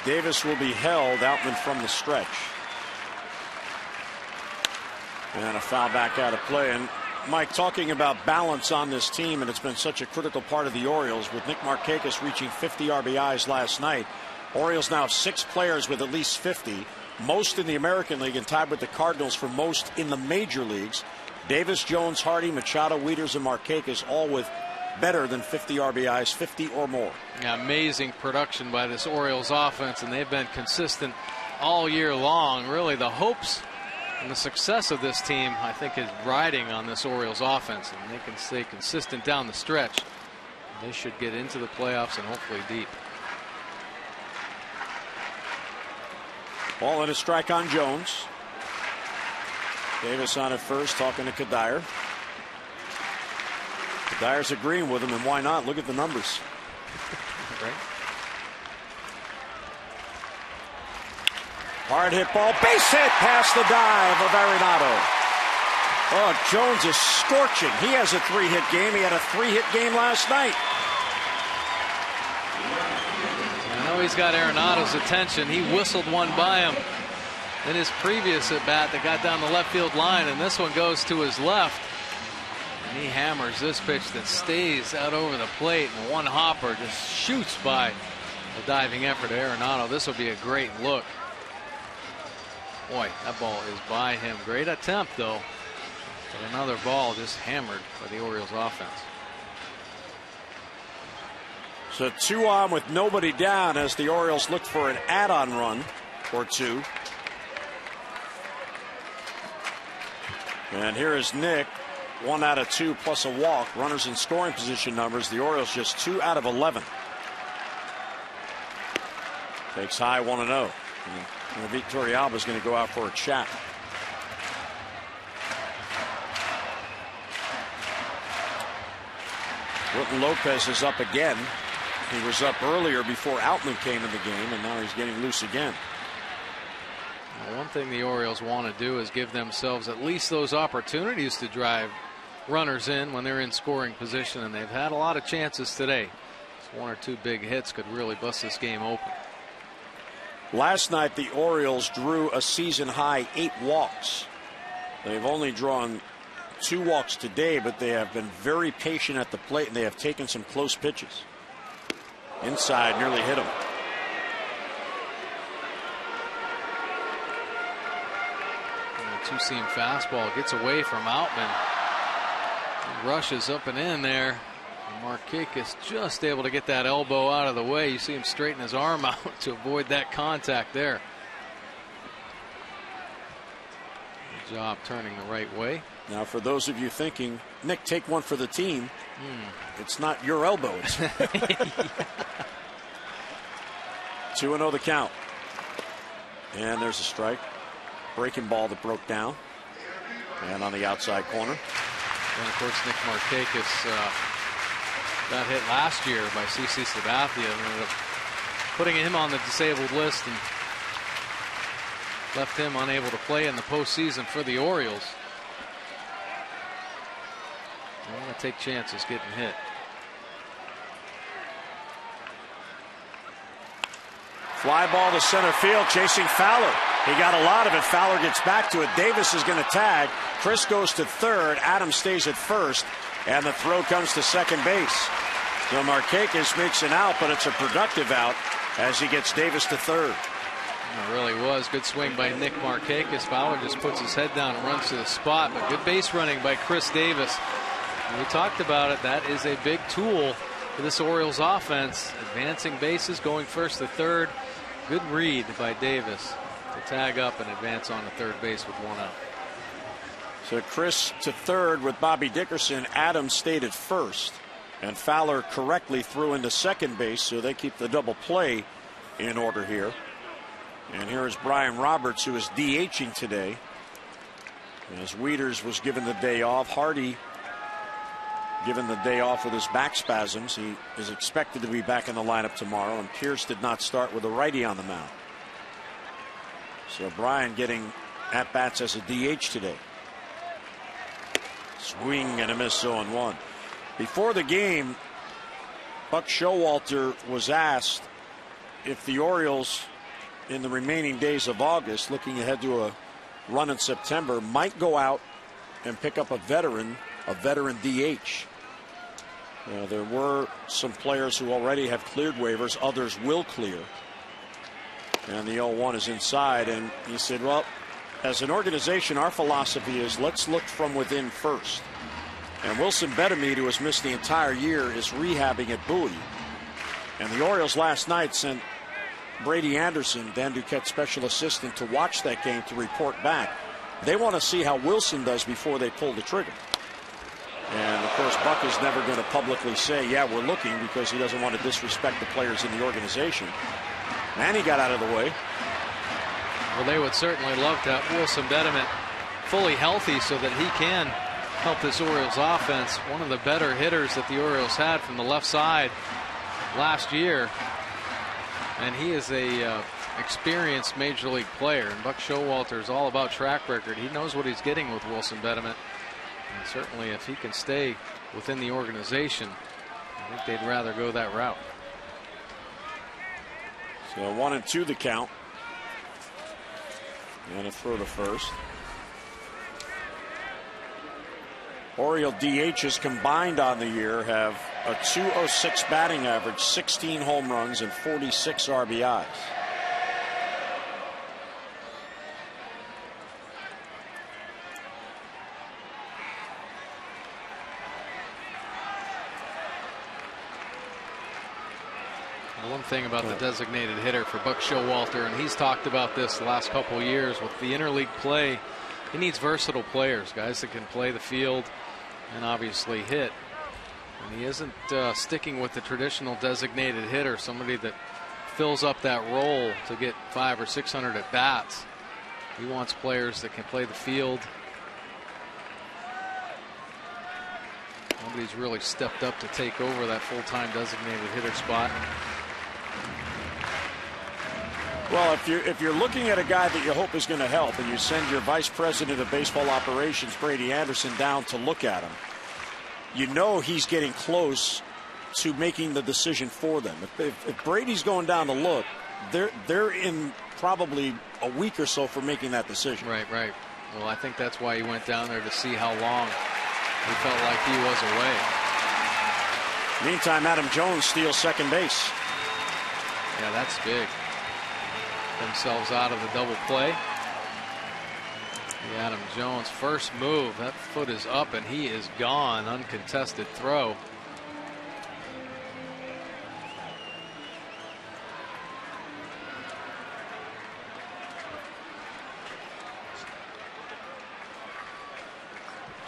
S1: Davis will be held. Outman from the stretch. And a foul back out of play. And Mike, talking about balance on this team, and it's been such a critical part of the Orioles with Nick Markakis reaching 50 RBIs last night. Orioles now have 6 players with at least 50, most in the American League and tied with the Cardinals for most in the major leagues. Davis, Jones, Hardy, Machado, Wieters, and Markakis all with better than 50 RBIs, 50 or more.
S3: Yeah, amazing production by this Orioles offense, and they've been consistent all year long. Really, the hopes and the success of this team, I think, is riding on this Orioles offense, and they can stay consistent down the stretch. They should get into the playoffs and hopefully deep.
S1: Ball and a strike on Jones. Davis on at first, talking to Kadire. Kadire's agreeing with him, and why not? Look at the numbers.
S3: Right.
S1: Hard hit ball, base hit past the dive of Arenado. Oh, Jones is scorching. He has a 3-hit game. He had a 3-hit game last night.
S3: I know he's got Arenado's attention. He whistled one by him in his previous at bat that got down the left field line, and this one goes to his left. And he hammers this pitch that stays out over the plate, and one hopper just shoots by the diving effort of Arenado. This will be a great look. Boy, that ball is by him. Great attempt, though. But another ball just hammered by the Orioles offense.
S1: So 2 on with nobody down as the Orioles look for an add-on run or 2. And here is Nick. 1 out of 2 plus a walk. Runners in scoring position numbers. The Orioles just 2 out of 11. Takes high 1-0. And Victoria Alba is going to go out for a chat. Wilton Lopez is up again. He was up earlier before Outman came in the game, and now he's getting loose again.
S3: Well, one thing the Orioles want to do is give themselves at least those opportunities to drive runners in when they're in scoring position, and they've had a lot of chances today. So 1 or 2 big hits could really bust this game open.
S1: Last night the Orioles drew a season high 8 walks. They've only drawn 2 walks today, but they have been very patient at the plate, and they have taken some close pitches. Inside, nearly hit him.
S3: And the 2-seam fastball gets away from Outman. He rushes up and in there. Markakis just able to get that elbow out of the way. You see him straighten his arm out to avoid that contact there. Good job turning the right way.
S1: Now, for those of you thinking, Nick, take one for the team. It's not your elbow. 2-0 the count. And there's a strike. Breaking ball that broke down. And on the outside corner.
S3: And of course, Nick Markakis got hit last year by CC Sabathia and ended up putting him on the disabled list and left him unable to play in the postseason for the Orioles. They want to take chances getting hit.
S1: Fly ball to center field, chasing Fowler. He got a lot of it. Fowler gets back to it. Davis is going to tag. Chris goes to third. Adams stays at first. And the throw comes to second base. So Markakis makes an out, but it's a productive out as he gets Davis to third.
S3: It really was. Good swing by Nick Markakis. Fowler just puts his head down and runs to the spot, but good base running by Chris Davis. And we talked about it. That is a big tool for this Orioles offense. Advancing bases, going first to third. Good read by Davis to tag up and advance on to third base with 1 out.
S1: So Chris to third with Bobby Dickerson. Adams stayed at first. And Fowler correctly threw into second base, so they keep the double play in order here. And here is Brian Roberts, who is DHing today. As Wieters was given the day off. Hardy given the day off with his back spasms. He is expected to be back in the lineup tomorrow. And Pierce did not start with a righty on the mound. So Brian getting at-bats as a DH today. Swing and a miss, 0-1. Before the game, Buck Showalter was asked if the Orioles, in the remaining days of August, looking ahead to a run in September, might go out and pick up a veteran DH. There were some players who already have cleared waivers. Others will clear. And the 0-1 is inside. And he said, well, as an organization, our philosophy is let's look from within first. And Wilson Betemede, who has missed the entire year, is rehabbing at Bowie. And the Orioles last night sent Brady Anderson, Dan Duquette's special assistant, to watch that game to report back. They want to see how Wilson does before they pull the trigger. And of course, Buck is never going to publicly say, yeah, we're looking, because he doesn't want to disrespect the players in the organization. And he got out of the way.
S3: Well, they would certainly love to have Wilson Betemede fully healthy so that he can help this Orioles offense. One of the better hitters that the Orioles had from the left side last year. And he is a experienced major league player. And Buck Showalter is all about track record. He knows what he's getting with Wilson Betemede. And certainly if he can stay within the organization, I think they'd rather go that route.
S1: So 1-2 the count. And a throw to first. Oriole DHs combined on the year have a .206 batting average, 16 home runs, and 46 RBIs.
S3: One thing about the designated hitter for Buck Showalter, and he's talked about this the last couple of years with the interleague play, he needs versatile players, guys that can play the field and obviously hit. And he isn't sticking with the traditional designated hitter, somebody that fills up that role to get 500 or 600 at bats. He wants players that can play the field. Nobody's really stepped up to take over that full-time designated hitter spot.
S1: Well, if you're looking at a guy that you hope is going to help, and you send your vice president of baseball operations, Brady Anderson, down to look at him, you know he's getting close to making the decision for them. If Brady's going down to look, they're in probably a week or so for making that decision.
S3: Right. Well, I think that's why he went down there, to see how long he felt like he was away.
S1: Meantime, Adam Jones steals second base.
S3: Yeah, that's big. Themselves out of the double play. The Adam Jones first move, that foot is up and he is gone. Uncontested throw.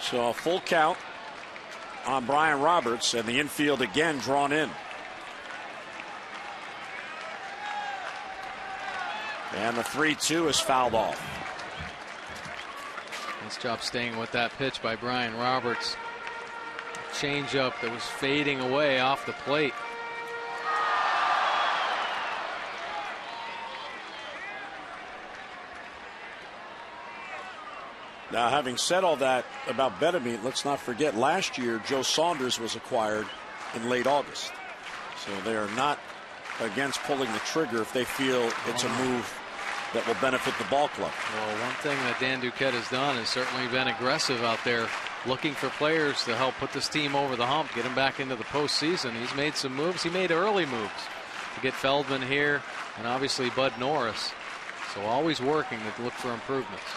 S1: So a full count on Brian Roberts, and the infield again drawn in. And the 3-2 is fouled off.
S3: Nice job staying with that pitch by Brian Roberts. Changeup that was fading away off the plate.
S1: Now, having said all that about Betemit, let's not forget last year Joe Saunders was acquired in late August. So they are not against pulling the trigger if they feel it's a move that will benefit the ball club.
S3: Well, one thing that Dan Duquette has done is certainly been aggressive out there, looking for players to help put this team over the hump, get him back into the postseason. He's made some moves. He made early moves to get Feldman here and obviously Bud Norris. So always working to look for improvements.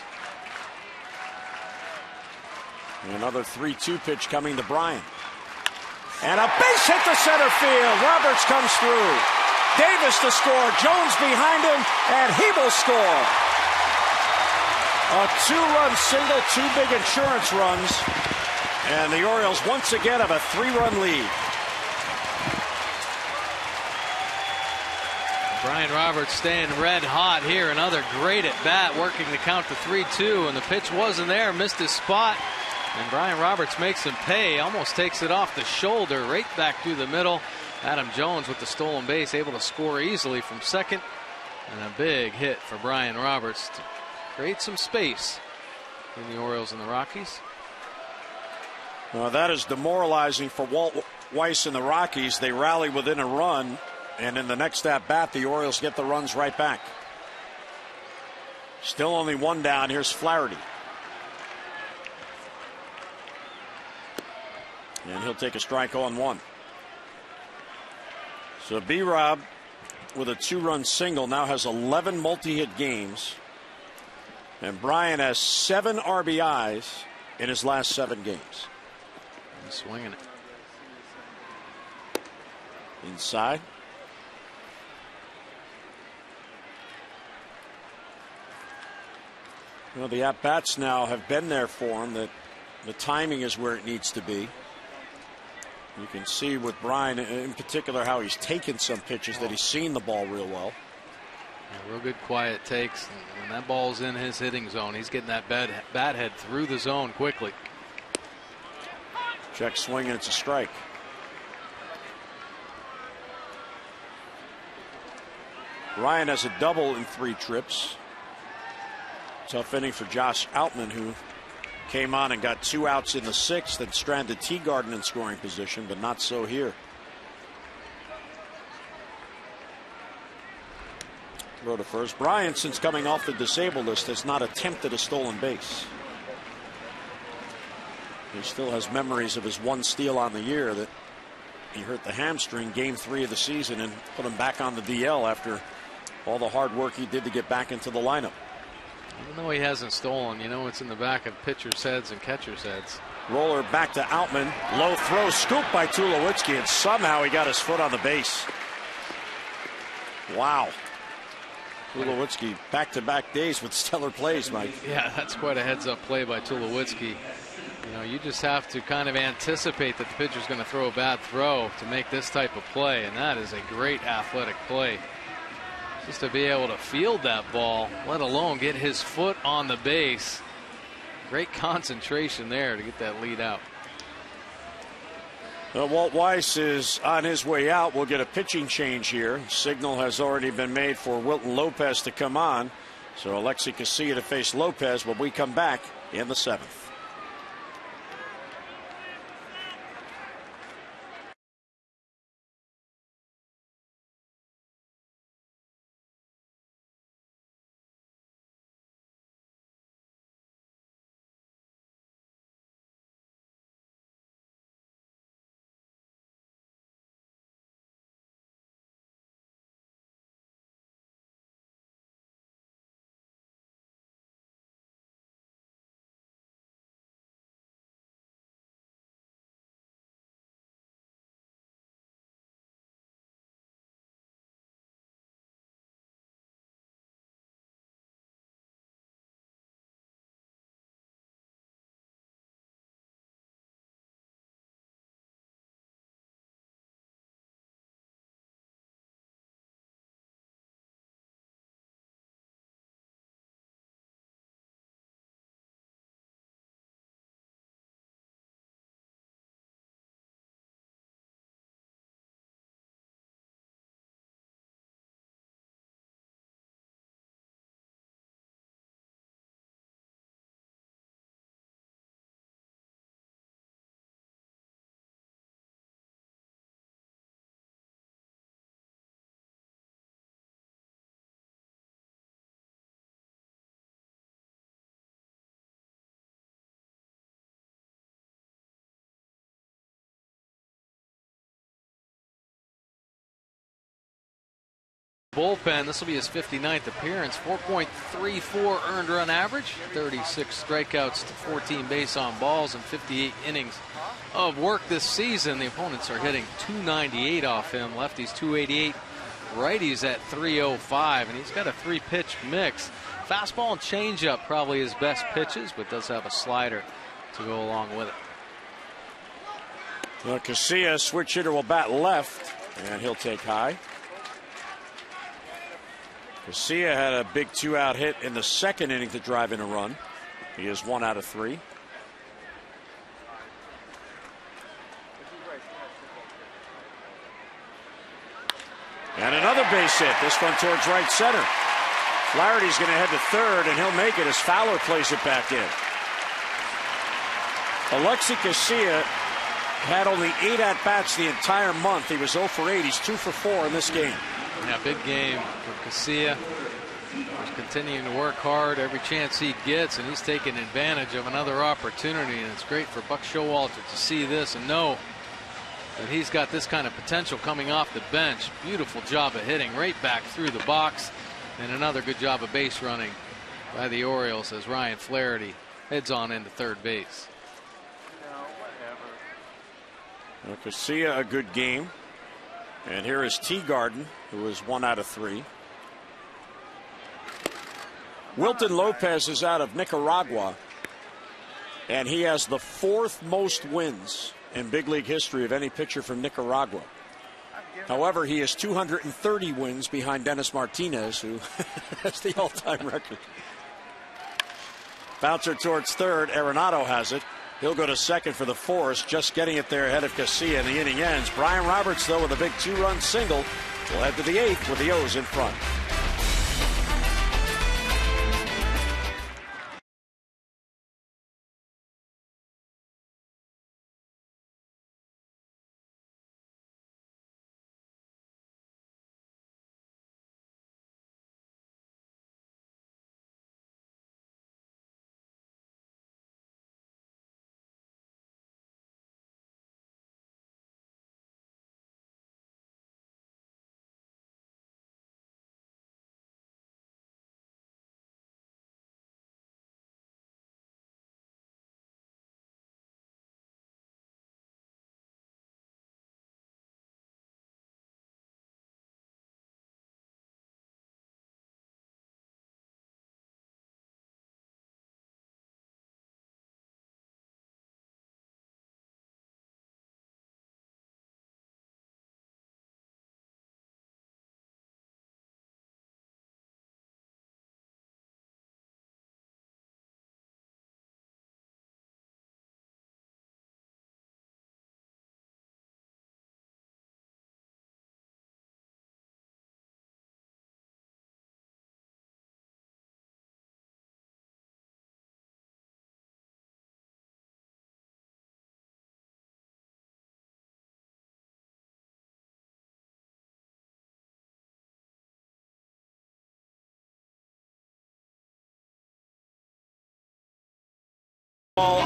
S1: Another 3-2 pitch coming to Bryant. And a base hit to center field. Roberts comes through. Davis to score. Jones behind him, and he will score. A 2-run single, 2 big insurance runs. And the Orioles once again have a 3-run lead.
S3: Brian Roberts staying red hot here. Another great at bat, working the count to 3-2, and the pitch wasn't there, missed his spot. And Brian Roberts makes him pay, almost takes it off the shoulder, right back through the middle. Adam Jones with the stolen base, able to score easily from second. And a big hit for Brian Roberts to create some space in the Orioles and the Rockies.
S1: Well, that is demoralizing for Walt Weiss and the Rockies. They rally within a run, and in the next at bat, the Orioles get the runs right back. Still only one down. Here's Flaherty. And he'll take a strike 0-1. So B-Rob with a 2-run single now has 11 multi-hit games. And Brian has 7 RBIs in his last 7 games.
S3: He's swinging it.
S1: Inside. Well, the at-bats now have been there for him. That the timing is where it needs to be. You can see with Brian in particular how he's taken some pitches, that he's seen the ball real well.
S3: Yeah, real good quiet takes. When that ball's in his hitting zone, he's getting that bat head through the zone quickly.
S1: Check swing, and it's a strike. Ryan has a double in 3 trips. Tough inning for Josh Outman, who came on and got 2 outs in the 6th and stranded Teagarden in scoring position, but not so here. Throw to first. Bryant, since coming off the disabled list, has not attempted a stolen base. He still has memories of his one steal on the year that he hurt the hamstring game 3 of the season and put him back on the DL after all the hard work he did to get back into the lineup.
S3: Even though he hasn't stolen, you know it's in the back of pitchers' heads and catchers' heads.
S1: Roller back to Outman. Low throw, scoop by Tulowitzki, and somehow he got his foot on the base. Wow. Tulowitzki back-to-back days with stellar plays, Mike.
S3: Yeah, that's quite a heads-up play by Tulowitzki. You know, you just have to kind of anticipate that the pitcher's going to throw a bad throw to make this type of play, and that is a great athletic play. Just to be able to field that ball, let alone get his foot on the base. Great concentration there to get that lead out.
S1: Walt Weiss is on his way out. We'll get a pitching change here. Signal has already been made for Wilton Lopez to come on. So Alexi Casilla to face Lopez when we come back in the 7th.
S3: Bullpen, this will be his 59th appearance. 4.34 earned run average, 36 strikeouts to 14 base on balls, and 58 innings of work this season. The opponents are hitting 298 off him. Lefties 288, righties at 305, and he's got a 3-pitch mix. Fastball and changeup probably his best pitches, but does have a slider to go along with it.
S1: Well, Casilla, switch hitter, will bat left, and he'll take high. Casilla had a big 2-out hit in the 2nd inning to drive in a run. He is 1 out of 3. And another base hit, this one towards right center. Flaherty's going to head to 3rd, and he'll make it as Fowler plays it back in. Alexi Casilla had only 8 at-bats the entire month. He was 0 for 8. He's 2 for 4 in this game.
S3: Yeah, big game for Casilla. He's continuing to work hard every chance he gets, and he's taking advantage of another opportunity. And it's great for Buck Showalter to see this and know that he's got this kind of potential coming off the bench. Beautiful job of hitting right back through the box, and another good job of base running by the Orioles as Ryan Flaherty heads on into 3rd base.
S1: Well, Casilla, a good game. And here is Teagarden, who is 1 out of 3. Wilton Lopez is out of Nicaragua, and he has the 4th most wins in big league history of any pitcher from Nicaragua. However, he has 230 wins behind Dennis Martinez, who has the all-time record. Bouncer towards 3rd. Arenado has it. He'll go to 2nd for the Forest, just getting it there ahead of Casilla, and the inning ends. Brian Roberts, though, with a big 2-run single, will head to the 8th with the O's in front.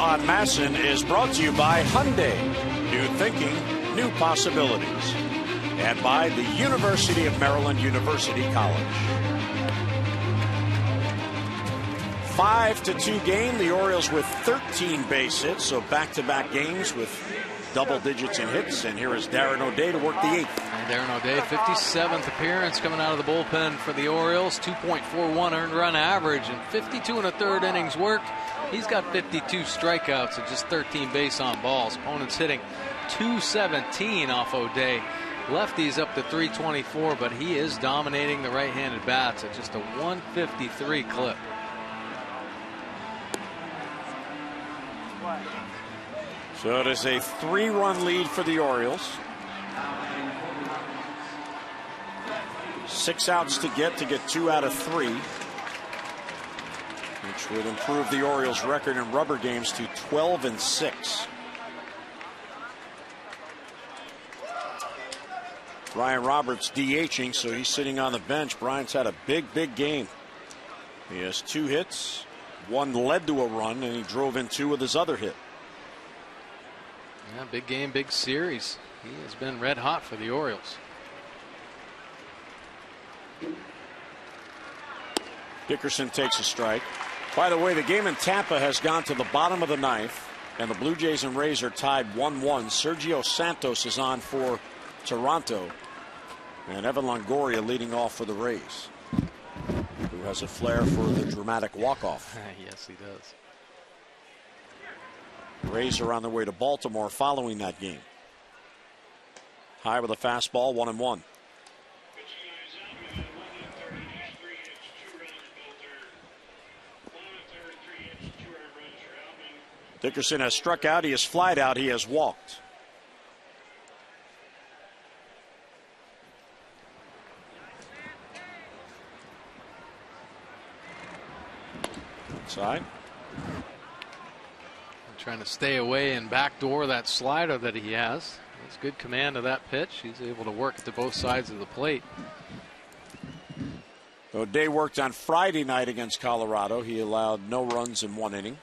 S1: on Masson is brought to you by Hyundai. New thinking, new possibilities. And by the University of Maryland University College. 5-2 game. The Orioles with 13 base hits, so back-to-back games with double digits in hits. And here is Darren O'Day to work the eighth.
S3: And Darren O'Day, 57th appearance coming out of the bullpen for the Orioles. 2.41 earned run average and 52 1/3 innings worked. He's got 52 strikeouts and just 13 base on balls. Opponents hitting .217 off O'Day. Lefties up to .324, but he is dominating the right-handed bats at just a .153 clip.
S1: So it is a 3-run lead for the Orioles. 6 outs to get 2 out of 3, which would improve the Orioles' record in rubber games to 12-6. Brian Roberts DHing, so he's sitting on the bench. Brian's had a big game. He has 2 hits. 1 led to a run, and he drove in 2 with his other hit.
S3: Yeah, big game, big series. He has been red hot for the Orioles.
S1: Dickerson takes a strike. By the way, the game in Tampa has gone to the bottom of the 9th, and the Blue Jays and Rays are tied 1-1. Sergio Santos is on for Toronto, and Evan Longoria leading off for the Rays, who has a flair for the dramatic walk-off.
S3: Yes, he does.
S1: Rays are on their way to Baltimore following that game. High with a fastball, 1-1. Dickerson has struck out, he has flied out, he has walked. Outside.
S3: Trying to stay away and backdoor that slider that he has. He has good command of that pitch. He's able to work it to both sides of the plate.
S1: O'Day worked on Friday night against Colorado. He allowed no runs in 1 inning.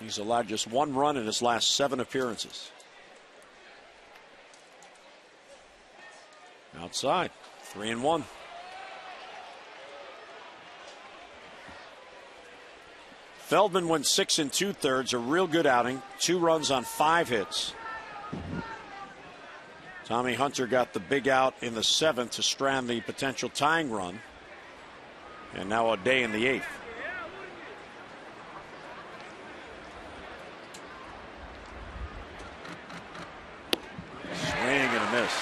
S1: He's allowed just 1 run in his last 7 appearances. Outside, 3-1. Feldman went 6 2/3, a real good outing. 2 runs on 5 hits. Tommy Hunter got the big out in the 7th to strand the potential tying run. And now O'Day in the 8th. Swing and a miss.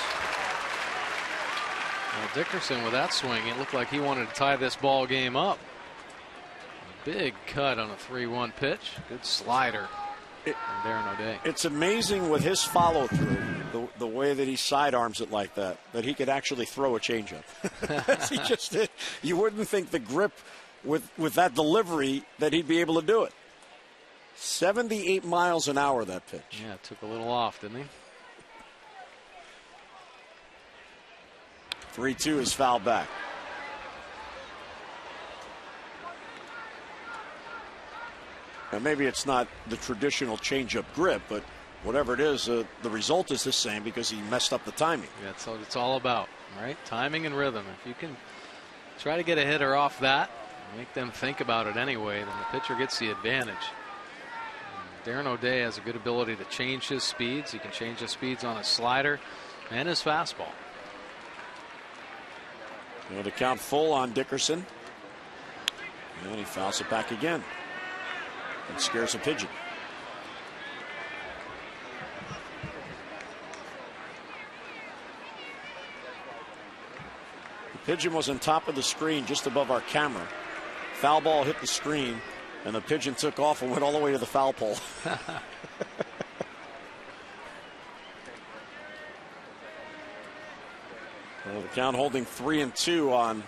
S3: Well, Dickerson with that swing, it looked like he wanted to tie this ball game up. Big cut on a 3-1 pitch. Good slider from Darren O'Day.
S1: It's amazing with his follow through, the way that he sidearms it like that he could actually throw a changeup. He just did. You wouldn't think the grip with that delivery that he'd be able to do it. 78 miles an hour, that pitch.
S3: Yeah, it took a little off, didn't he?
S1: 3-2 is fouled back. Now maybe it's not the traditional changeup grip, but whatever it is, the result is the same because he messed up the timing.
S3: Yeah, that's what it's all about, right? Timing and rhythm. If you can try to get a hitter off that, make them think about it anyway, then the pitcher gets the advantage. Darren O'Day has a good ability to change his speeds. He can change his speeds on his slider and his fastball.
S1: The count full on Dickerson. And he fouls it back again. And scares a pigeon. The pigeon was on top of the screen just above our camera. Foul ball hit the screen, and the pigeon took off and went all the way to the foul pole. Well, the count holding 3-2 on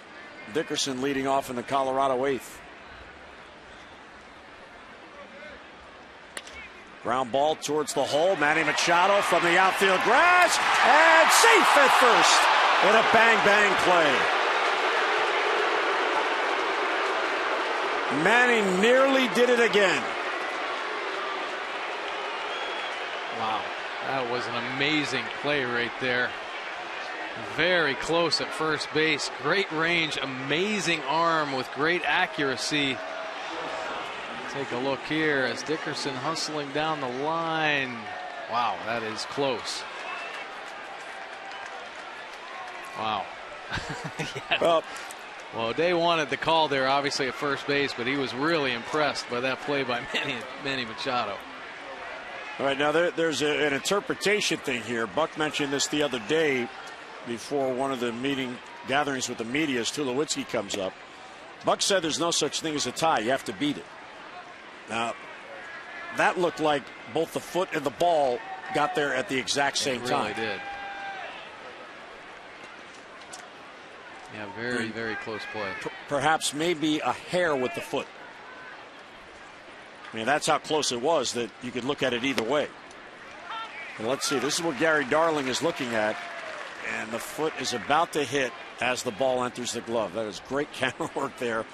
S1: Dickerson leading off in the Colorado 8th. Ground ball towards the hole. Manny Machado from the outfield grass. And safe at first in a bang-bang play. Manny nearly did it again.
S3: That was an amazing play right there. Very close at first base. Great range, amazing arm with great accuracy. Take a look here as Dickerson hustling down the line. Wow, that is close. Wow. Yeah. Well, Day wanted the call there, obviously, at first base, but he was really impressed by that play by Manny Machado.
S1: All right, now there's an interpretation thing here. Buck mentioned this the other day before one of the gatherings with the media as Tulowitzki comes up. Buck said there's no such thing as a tie. You have to beat it. Now, that looked like both the foot and the ball got there at the exact same time.
S3: It really did. Yeah, very, very close play.
S1: Perhaps maybe a hair with the foot. I mean, that's how close it was that you could look at it either way. And let's see, this is what Gary Darling is looking at. And the foot is about to hit as the ball enters the glove. That is great camera work there.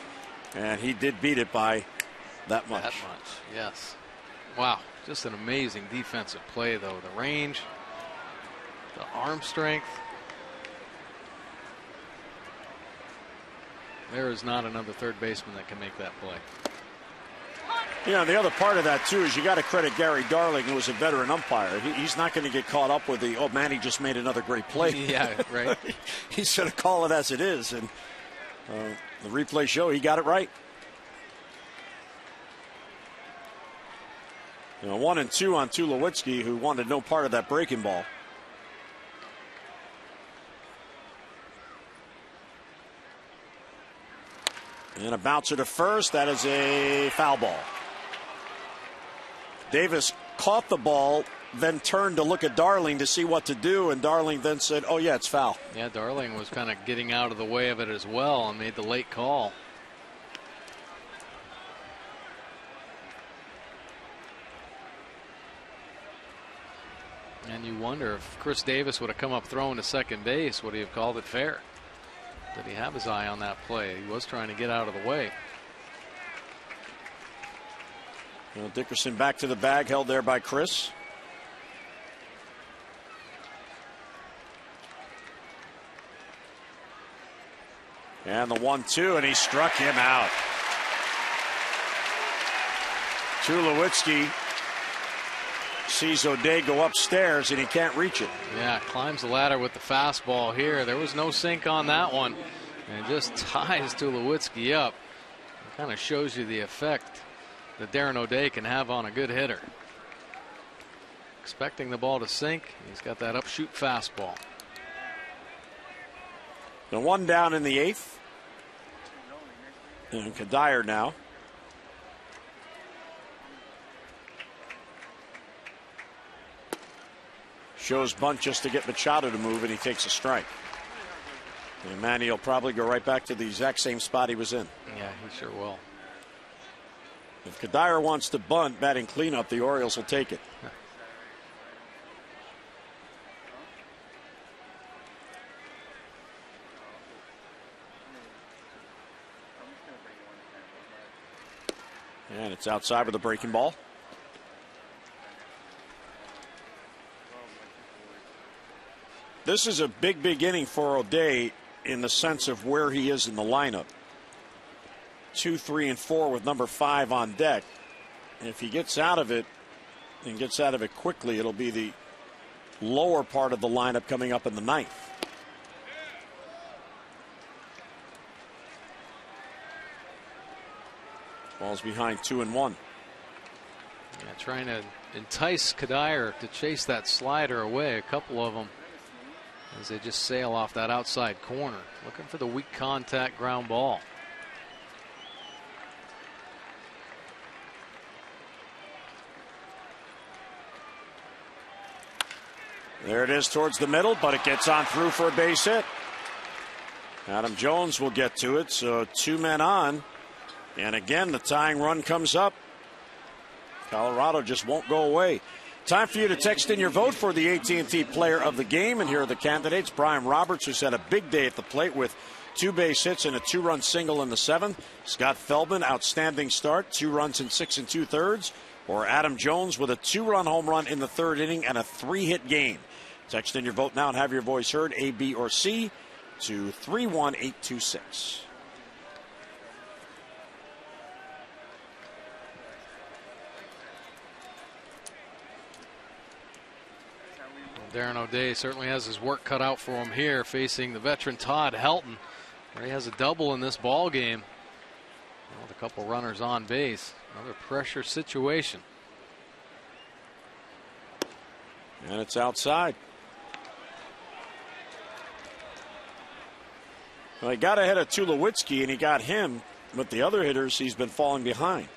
S1: And he did beat it by that much.
S3: That much, yes. Wow, just an amazing defensive play, though. The range, the arm strength. There is not another third baseman that can make that play.
S1: You know, the other part of that, too, is you got to credit Gary Darling, who was a veteran umpire. He's not going to get caught up with the, oh, man, he just made another great play.
S3: Yeah, right.
S1: He's going to call it as it is. And the replay show, he got it right. You know, 1-2 on Tulowitzki, who wanted no part of that breaking ball. And a bouncer to first. That is a foul ball. Davis caught the ball, then turned to look at Darling to see what to do, and Darling then said, oh, yeah, it's foul.
S3: Yeah, Darling was kind of getting out of the way of it as well and made the late call. And you wonder if Chris Davis would have come up throwing to second base, would he have called it fair? Did he have his eye on that play? He was trying to get out of the way.
S1: You know, Dickerson back to the bag, held there by Chris. And the 1-2, and he struck him out. Tulowitzki sees O'Day go upstairs, and he can't reach it.
S3: Yeah, climbs the ladder with the fastball here. There was no sink on that one. And just ties Tulowitzki up. It kind of shows you the effect that Darren O'Day can have on a good hitter. Expecting the ball to sink. He's got that upshoot fastball.
S1: The one down in the eighth. And Kadire now. Shows bunt just to get Machado to move, and he takes a strike. And Manny will probably go right back to the exact same spot he was in.
S3: Yeah, he sure will.
S1: If Kadire wants to bunt, batting cleanup, the Orioles will take it. And it's outside with a breaking ball. This is a big inning for O'Day in the sense of where he is in the lineup. 2, 3, and 4 with number 5 on deck. And if he gets out of it and gets out of it quickly, it'll be the lower part of the lineup coming up in the ninth. Ball's behind 2-1.
S3: Yeah, trying to entice Kadire to chase that slider away. A couple of them as they just sail off that outside corner, looking for the weak contact ground ball.
S1: There it is towards the middle, but it gets on through for a base hit. Adam Jones will get to it, so 2 men on. And again, the tying run comes up. Colorado just won't go away. Time for you to text in your vote for the AT&T Player of the Game. And here are the candidates. Brian Roberts, who's had a big day at the plate with 2 base hits and a 2-run single in the 7th. Scott Feldman, outstanding start, 2 runs in 6 2/3. Or Adam Jones with a 2-run home run in the 3rd inning and a 3-hit game. Text in your vote now and have your voice heard, A, B, or C, to 31826.
S3: Darren O'Day certainly has his work cut out for him here, facing the veteran Todd Helton, where he has a double in this ball game with a couple runners on base. Another pressure situation.
S1: And it's outside. Well, he got ahead of Tulowitzki and he got him, but the other hitters he's been falling behind.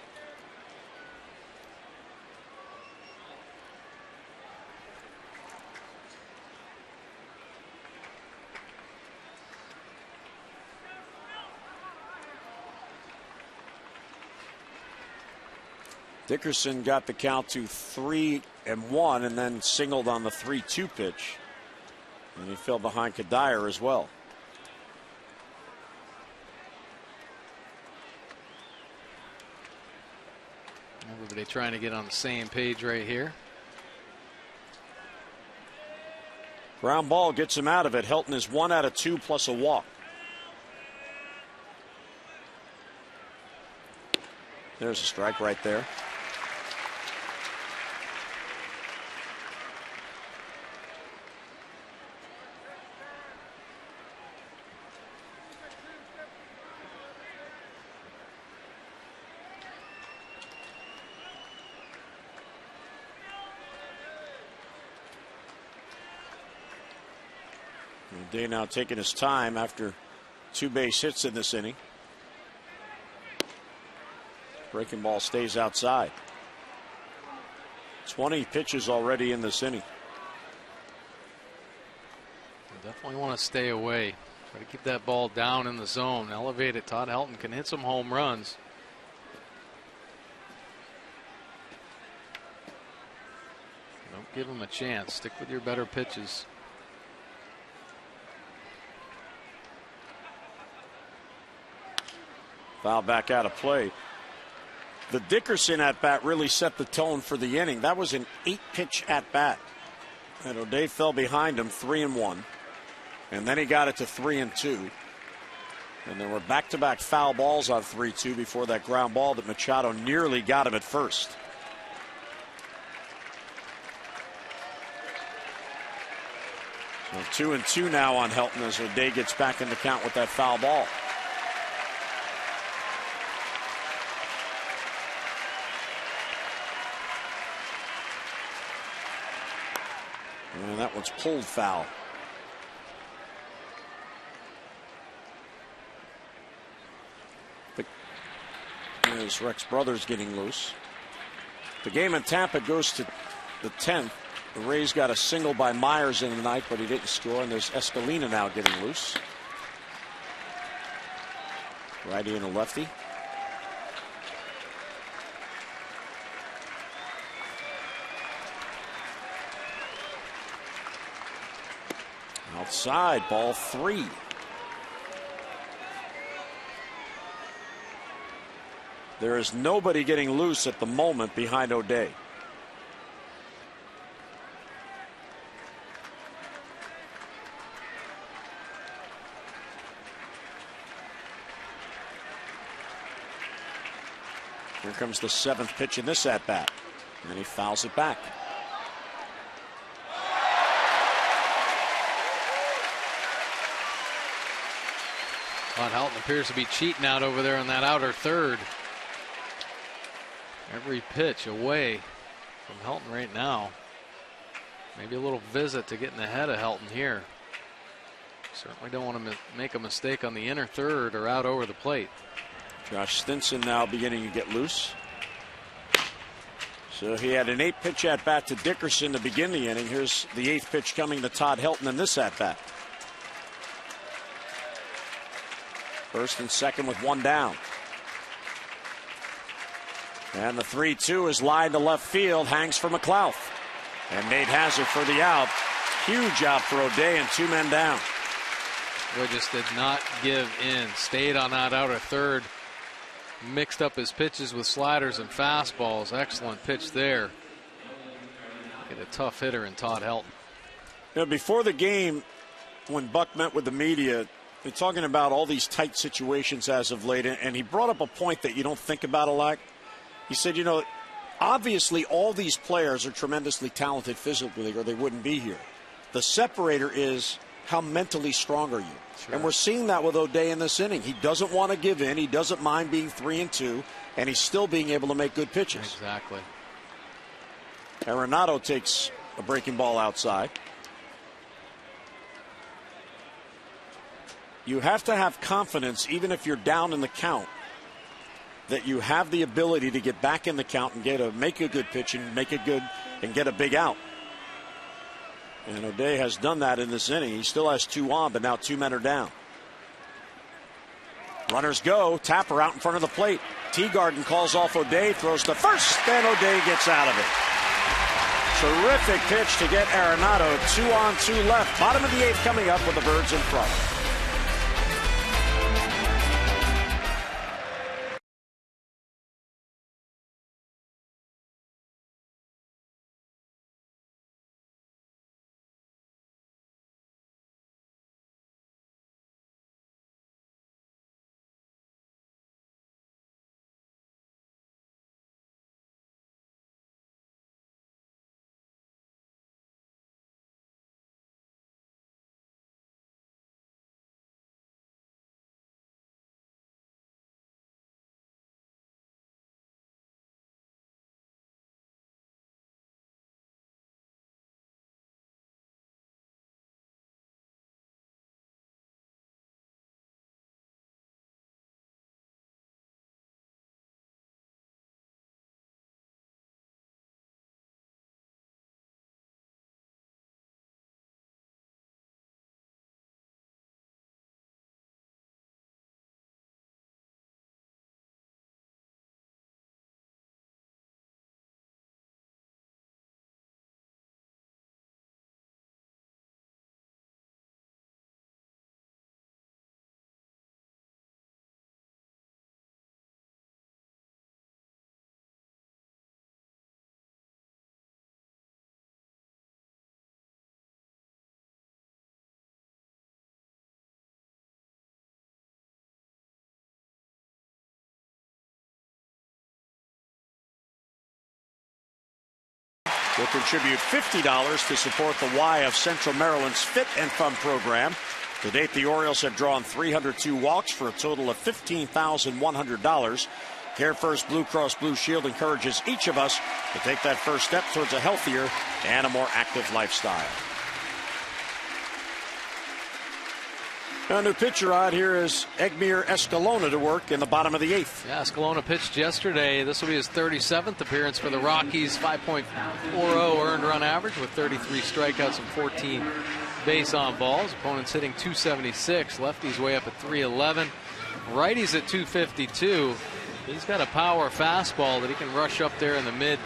S1: Dickerson got the count to 3-1 and then singled on the 3-2 pitch. And he fell behind Kadire as well.
S3: Everybody trying to get on the same page right here.
S1: Ground ball gets him out of it. Helton is 1 out of 2 plus a walk. There's a strike right there. Day now taking his time after 2 base hits in this inning. Breaking ball stays outside. 20 pitches already in this inning.
S3: Definitely want to stay away. Try to keep that ball down in the zone. Elevate it. Todd Helton can hit some home runs. Don't give him a chance. Stick with your better pitches.
S1: Foul back out of play. The Dickerson at bat really set the tone for the inning. That was an 8-pitch at bat. And O'Day fell behind him 3-1. And then he got it to 3-2. And there were back-to-back foul balls on 3-2 before that ground ball that Machado nearly got him at first. So 2-2 now on Helton as O'Day gets back in the count with that foul ball. And that one's pulled foul. There's Rex Brothers getting loose. The game in Tampa goes to the 10th. The Rays got a single by Myers in the ninth, but he didn't score. And there's Escalina now getting loose. Righty and a lefty. Outside, ball 3. There is nobody getting loose at the moment behind O'Day. Here comes the 7th pitch in this at bat, and he fouls it back.
S3: Todd Helton appears to be cheating out over there on that outer third. Every pitch away from Helton right now. Maybe a little visit to getting ahead of Helton here. Certainly don't want to make a mistake on the inner third or out over the plate.
S1: Josh Stinson now beginning to get loose. So he had an 8-pitch at bat to Dickerson to begin the inning. Here's the 8th pitch coming to Todd Helton in this at bat. First and second with 1 down. And the 3-2 is lined to left field, hangs for McLouth. And Nate has it for the out. Huge out for O'Day and 2 men down.
S3: Boy just did not give in. Stayed on that outer third. Mixed up his pitches with sliders and fastballs. Excellent pitch there. Get a tough hitter in Todd Helton.
S1: You know, before the game, when Buck met with the media, they're talking about all these tight situations as of late, and he brought up a point that you don't think about a lot. He said, you know, obviously all these players are tremendously talented physically, or they wouldn't be here. The separator is how mentally strong are you? Sure. And we're seeing that with O'Day in this inning. He doesn't want to give in. He doesn't mind being 3-2, and he's still being able to make good pitches.
S3: Exactly.
S1: Arenado takes a breaking ball outside. You have to have confidence, even if you're down in the count, that you have the ability to get back in the count and make a good pitch and make it good and get a big out. And O'Day has done that in this inning. He still has 2 on, but now 2 men are down. Runners go. Tapper out in front of the plate. Teagarden calls off O'Day, throws to first, and O'Day gets out of it. Terrific pitch to get Arenado. 2 on, 2 left. Bottom of the 8th coming up with the Birds in front. Will contribute $50 to support the Y of Central Maryland's Fit and Fun program. To date, the Orioles have drawn 302 walks for a total of $15,100. Care First Blue Cross Blue Shield encourages each of us to take that first step towards a healthier and a more active lifestyle. A new pitcher out here is Egmir Escalona to work in the bottom of the 8th.
S3: Yeah, Escalona pitched yesterday. This will be his 37th appearance for the Rockies. 5.40 earned run average with 33 strikeouts and 14 base on balls. Opponents hitting 276. Lefties way up at 311. Righties at 252. He's got a power fastball that he can rush up there in the mid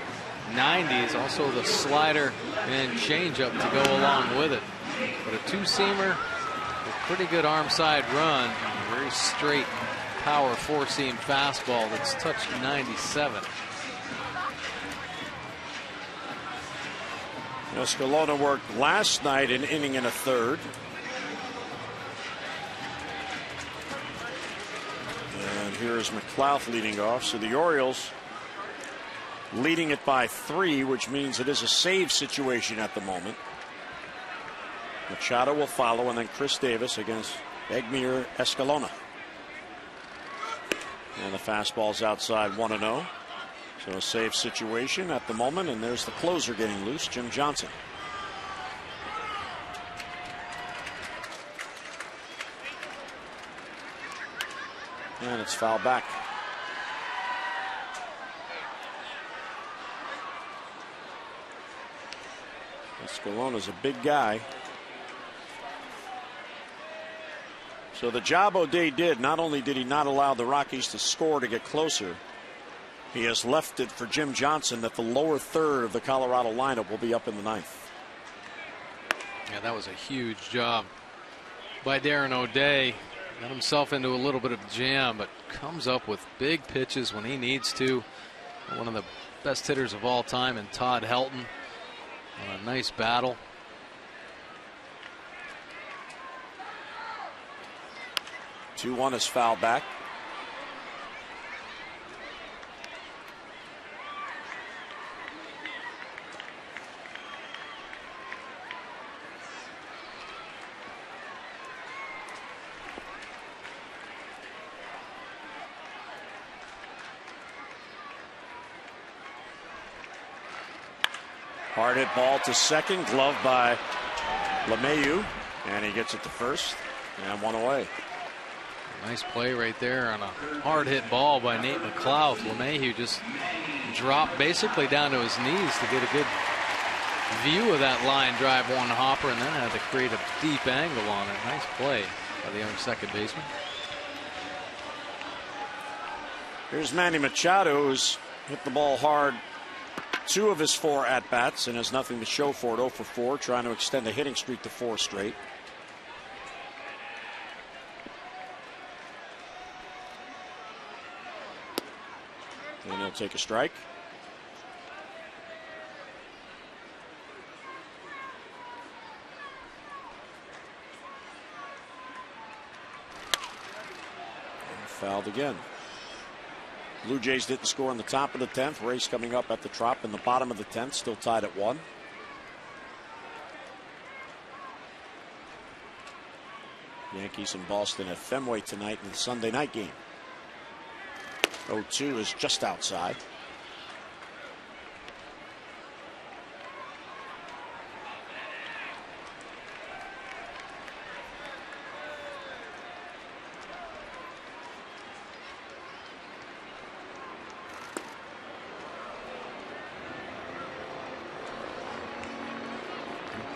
S3: 90s. Also the slider and changeup to go along with it. But a 2-seamer. Pretty good arm side run. Very straight power 4-seam fastball that's touched 97.
S1: Escalona worked last night an inning and a third. And here is McLouth leading off. So the Orioles leading it by 3, which means it is a save situation at the moment. Machado will follow, and then Chris Davis against Egmir Escalona. And the fastball's outside 1-0. So a save situation at the moment, and there's the closer getting loose, Jim Johnson. And it's fouled back. Escalona's a big guy. So the job O'Day did, not only did he not allow the Rockies to score to get closer, he has left it for Jim Johnson that the lower third of the Colorado lineup will be up in the 9th.
S3: Yeah, that was a huge job by Darren O'Day. Got himself into a little bit of a jam, but comes up with big pitches when he needs to. One of the best hitters of all time in Todd Helton on a nice battle.
S1: Two 2-1 is foul back. Hard hit ball to second, gloved by LeMahieu, and he gets it to first, and one away.
S3: Nice play right there on a hard hit ball by Nate McLeod. LeMahieu just dropped basically down to his knees to get a good view of that line drive one hopper, and then had to create a deep angle on it. Nice play by the young second baseman.
S1: Here's Manny Machado, who's hit the ball hard 2 of his 4 at-bats and has nothing to show for it. 0 for 4, trying to extend the hitting streak to 4 straight. And he'll take a strike. And fouled again. Blue Jays didn't score in the top of the 10th. Race coming up at the Trop in the bottom of the 10th, still tied at 1. Yankees in Boston at Fenway tonight in the Sunday night game. 0-2 is just outside.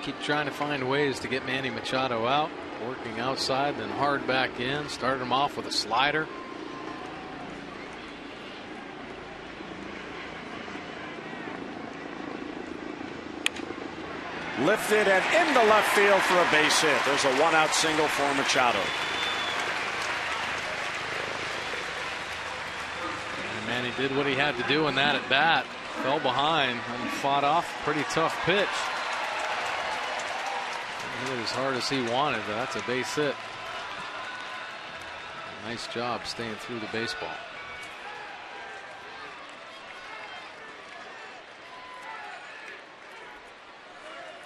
S3: Keep trying to find ways to get Manny Machado out. Working outside, then hard back in. Started him off with a slider.
S1: Lifted and into left field for a base hit. There's a 1-out single for Machado.
S3: And Manny did what he had to do in that at bat. Fell behind and fought off a pretty tough pitch. Hit it as hard as he wanted, but that's a base hit. Nice job staying through the baseball.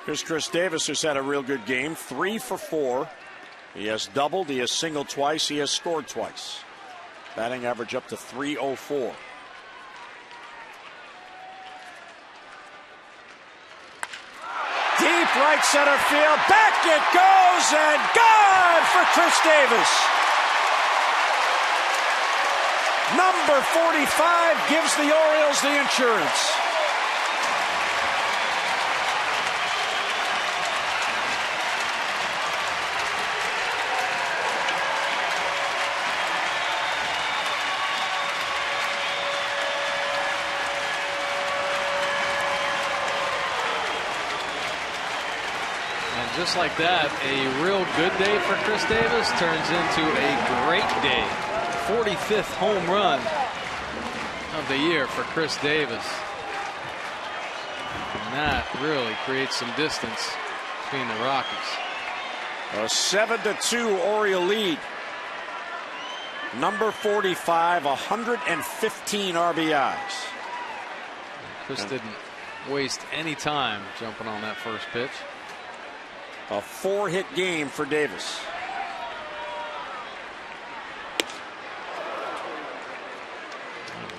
S1: Here's Chris Davis, who's had a real good game. 3 for 4. He has doubled, he has singled twice, he has scored twice. Batting average up to .304. Deep right center field. Back it goes and gone for Chris Davis. Number 45 gives the Orioles the insurance.
S3: Just like that, a real good day for Chris Davis turns into a great day. 45th home run of the year for Chris Davis. And that really creates some distance between the Rockies.
S1: A 7-2 Oriole lead. Number 45, 115 RBIs.
S3: Chris didn't waste any time jumping on that first pitch.
S1: A 4-hit game for Davis.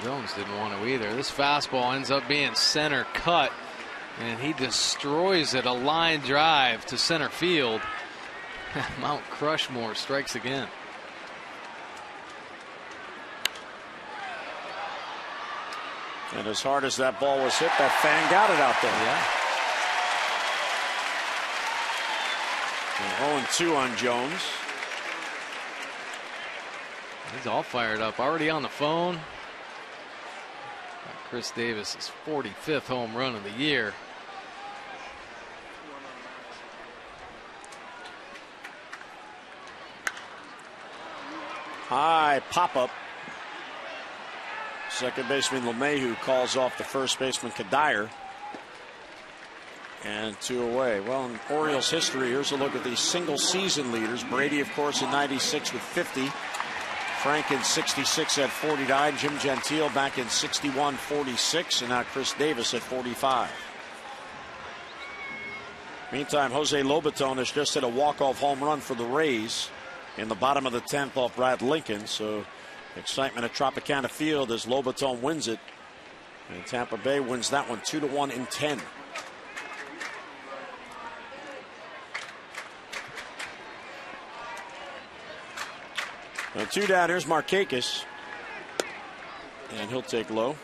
S3: Jones didn't want to either. This fastball ends up being center cut, and he destroys it. A line drive to center field. Mount Crushmore strikes again.
S1: And as hard as that ball was hit, that fan got it out there.
S3: Yeah.
S1: 0-2 on Jones.
S3: He's all fired up, already on the phone. Chris Davis' 45th home run of the year.
S1: High pop-up. Second baseman LeMahieu calls off the first baseman Kadire. And 2 away. Well, in Orioles history, here's a look at these single season leaders. Brady, of course, in 96 with 50. Frank in 66 at 49. Jim Gentile back in 61, 46. And now Chris Davis at 45. Meantime, Jose Lobaton has just hit a walk-off home run for the Rays in the bottom of the 10th off Brad Lincoln. So excitement at Tropicana Field as Lobaton wins it. And Tampa Bay wins that one 2-1 in 10. Now 2 down. Here's Markakis. And he'll take low.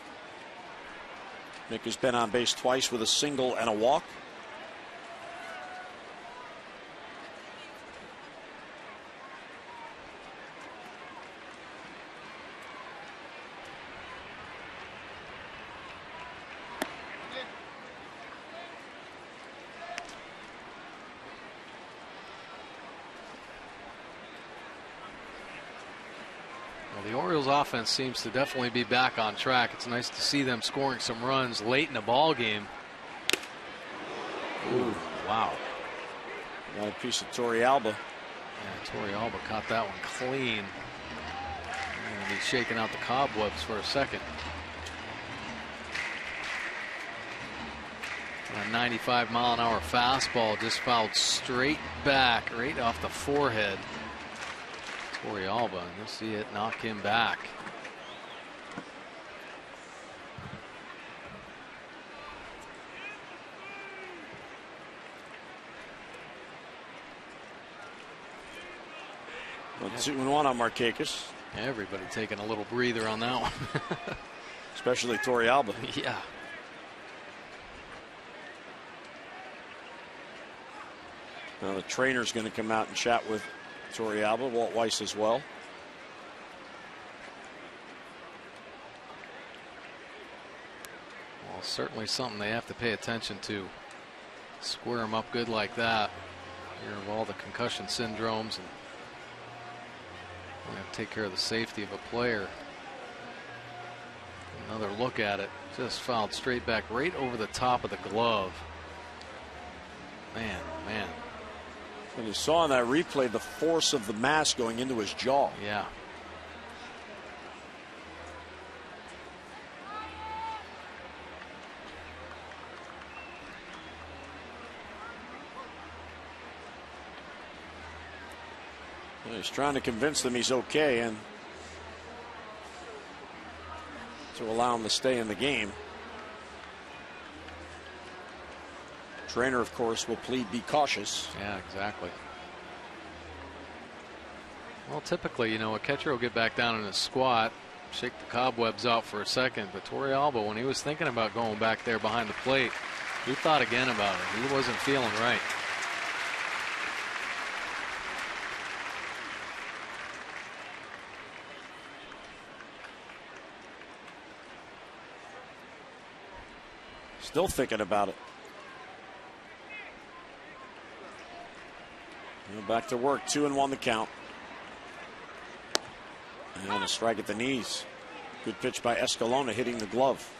S1: Nick has been on base twice with a single and a walk.
S3: The Orioles offense seems to definitely be back on track. It's nice to see them scoring some runs late in the ball game. Ooh, wow.
S1: Got a piece of Torrealba.
S3: Yeah, Torrealba caught that one clean. And he's shaking out the cobwebs for a second. A 95-mile-an-hour fastball just fouled straight back, right off the forehead. Torrealba, and you'll see it knock him back.
S1: Well, 2-1 on Markakis.
S3: Everybody taking a little breather on that one.
S1: Especially Torrealba.
S3: Yeah.
S1: Now the trainer's going to come out and chat with Torrealba, Walt Weiss as well.
S3: Well, certainly something they have to pay attention to. Square him up good like that. Hear of all the concussion syndromes, and we have to take care of the safety of a player. Another look at it. Just fouled straight back right over the top of the glove. Man, man.
S1: And you saw in that replay the force of the mass going into his jaw.
S3: Yeah.
S1: He's trying to convince them he's okay and to allow him to stay in the game. Trainer, of course, will plead be cautious.
S3: Yeah, exactly. Well, typically, you know, a catcher will get back down in a squat, shake the cobwebs out for a second. But Torrealba, when he was thinking about going back there behind the plate, he thought again about it. He wasn't feeling right.
S1: Still thinking about it. Back to work. 2-1 the count. And a strike at the knees. Good pitch by Escalona hitting the glove.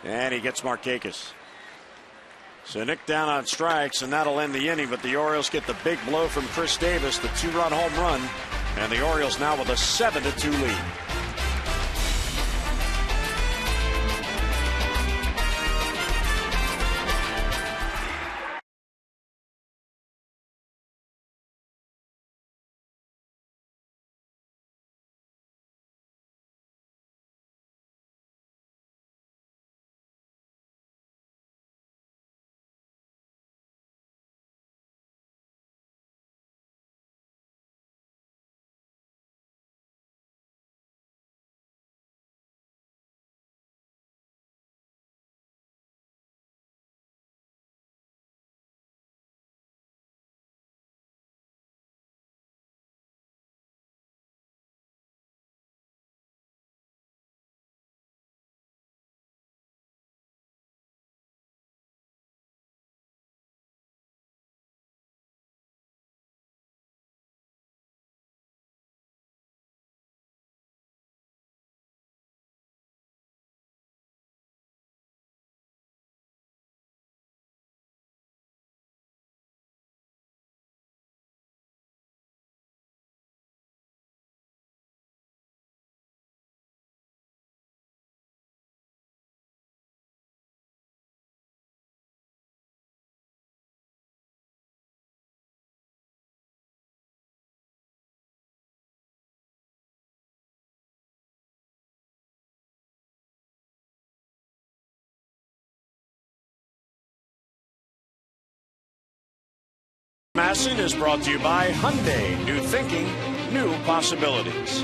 S1: And he gets Markakis. So Nick down on strikes, and that'll end the inning. But the Orioles get the big blow from Chris Davis, the 2-run home run. And the Orioles now with a 7-2 lead. Massing is brought to you by Hyundai. New thinking, new possibilities.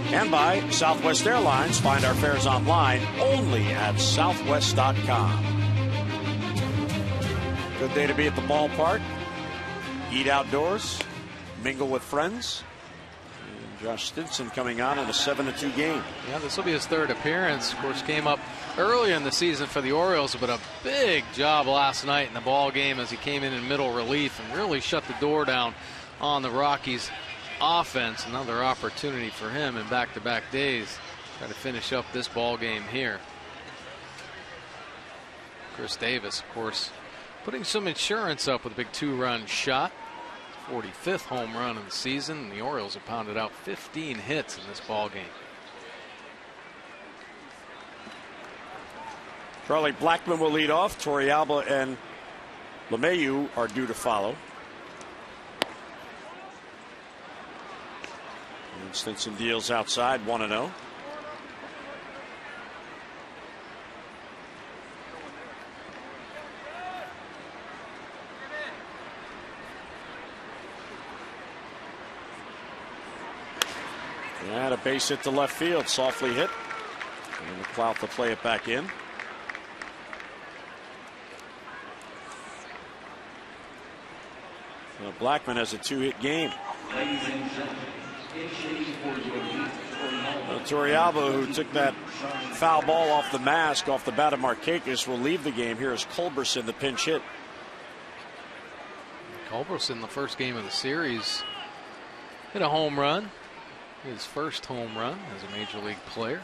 S1: And by Southwest Airlines. Find our fares online only at southwest.com. Good day to be at the ballpark. Eat outdoors. Mingle with friends. And Josh Stinson coming on in a 7-2 game.
S3: Yeah, this will be his third appearance. Of course, came up early in the season for the Orioles, but a big job last night in the ball game as he came in middle relief and really shut the door down on the Rockies offense. Another opportunity for him in back-to-back days. Try to finish up this ball game here. Chris Davis, of course, putting some insurance up with a big 2-run shot. 45th home run in the season. The Orioles have pounded out 15 hits in this ball game.
S1: Charlie Blackmon will lead off. Torrealba and LeMahieu are due to follow. And Stinson deals outside 1-0. And a base hit to left field, softly hit. And McLeod to play it back in. Well, Blackmon has a 2-hit game. Torrealba, who took that foul ball off the mask, off the bat of Markakis, will leave the game. Here is Culberson, the pinch hit.
S3: Culberson, the first game of the series, hit a home run. His first home run as a major league player.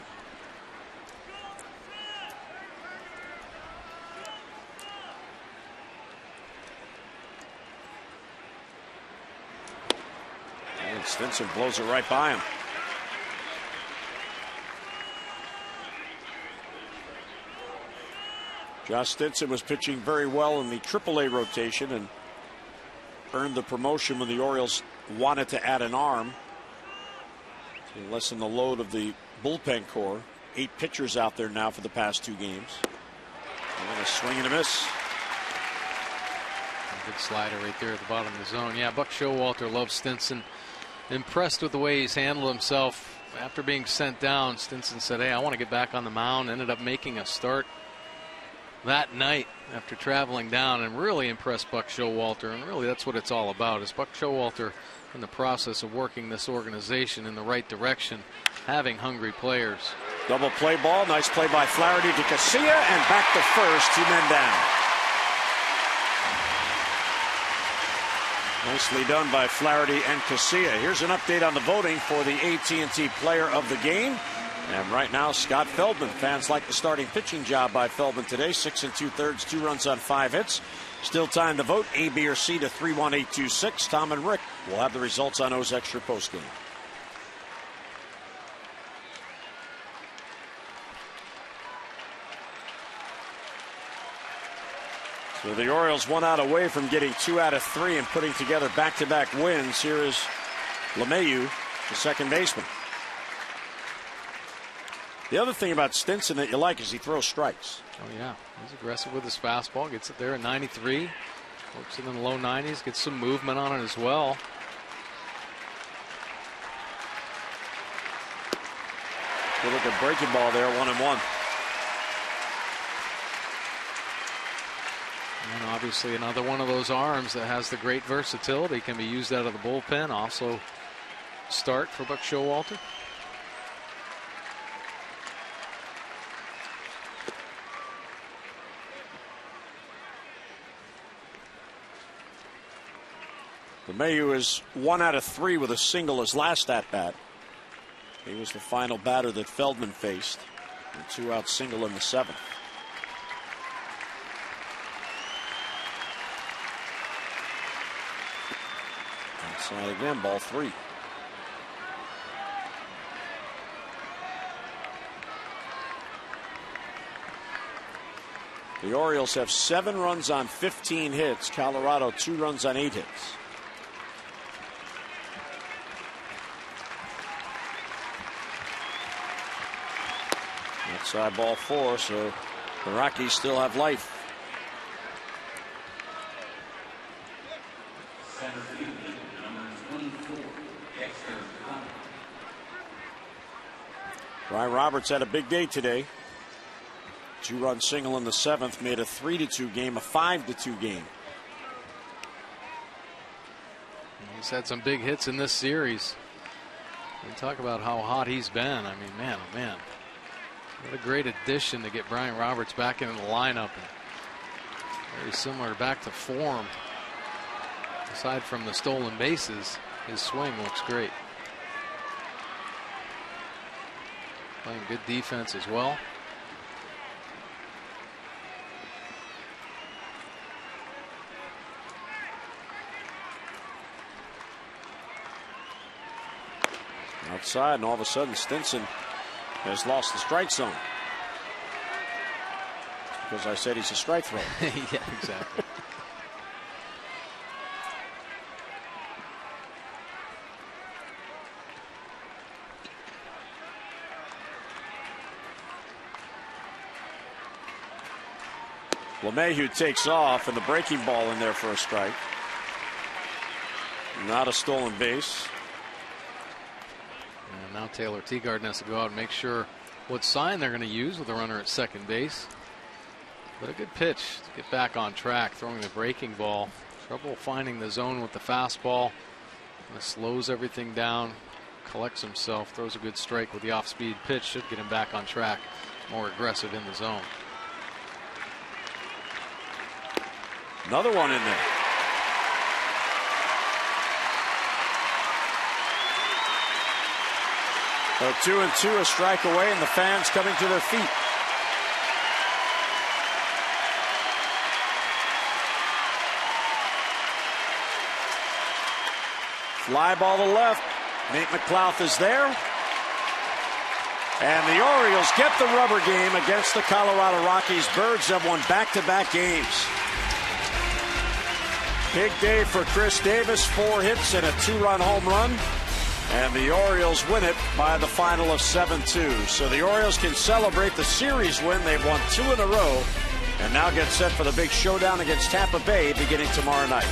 S1: And Stinson blows it right by him. Josh Stinson was pitching very well in the AAA rotation and earned the promotion when the Orioles wanted to add an arm to lessen the load of the bullpen core. 8 pitchers out there now for the past 2 games. And a swing and a miss.
S3: A good slider right there at the bottom of the zone. Yeah, Buck Showalter loves Stinson. Impressed with the way he's handled himself after being sent down. Stinson said, "Hey, I want to get back on the mound." Ended up making a start that night after traveling down, and really impressed Buck Showalter. And really, that's what it's all about, is Buck Showalter in the process of working this organization in the right direction, having hungry players.
S1: Double play ball. Nice play by Flaherty to Casilla, and back to first. 2 men down. Nicely done by Flaherty and Casilla. Here's an update on the voting for the AT&T Player of the Game. And right now, Scott Feldman. Fans like the starting pitching job by Feldman today. 6 2/3, 2 runs on 5 hits. Still time to vote. A, B, or C to 31826. Tom and Rick will have the results on O's Extra postgame. So the Orioles 1 out away from getting 2 out of 3 and putting together back-to-back wins. Here is LeMahieu, the second baseman. The other thing about Stinson that you like is he throws strikes.
S3: Oh, yeah. He's aggressive with his fastball. Gets it there at 93. Works it in the low 90s. Gets some movement on it as well.
S1: Good look at breaking ball there, 1-1.
S3: And obviously another one of those arms that has the great versatility. Can be used out of the bullpen. Also start for Buck Showalter.
S1: LeMahieu is 1 out of 3 with a single his last at bat. He was the final batter that Feldman faced. A 2-out single in the 7th. Outside again, ball 3. The Orioles have 7 runs on 15 hits. Colorado 2 runs on 8 hits. Outside ball 4, so the Rockies still have life. Brian Roberts had a big day today. 2-run single in the 7th made a 3-2 game, a 5-2 game.
S3: He's had some big hits in this series. And talk about how hot he's been. I mean, man, oh man. What a great addition to get Brian Roberts back into the lineup. And very similar back to form. Aside from the stolen bases, his swing looks great. Playing good defense as well.
S1: Outside, and all of a sudden Stinson has lost the strike zone. Because I said he's a strike thrower.
S3: Yeah, exactly.
S1: LeMahieu takes off, and the breaking ball in there for a strike. Not a stolen base.
S3: And now Taylor Teagarden has to go out and make sure what sign they're going to use with a runner at second base. But a good pitch to get back on track, throwing the breaking ball. Trouble finding the zone with the fastball. Kind of slows everything down, collects himself, throws a good strike with the off-speed pitch. Should get him back on track, more aggressive in the zone.
S1: Another one in there. So 2-2, a strike away, and the fans coming to their feet. Fly ball to left. Nate McLouth is there. And the Orioles get the rubber game against the Colorado Rockies. Birds have won back-to-back games. Big day for Chris Davis, 4 hits and a 2-run home run. And the Orioles win it by the final of 7-2. So the Orioles can celebrate the series win. They've won 2 in a row and now get set for the big showdown against Tampa Bay beginning tomorrow night.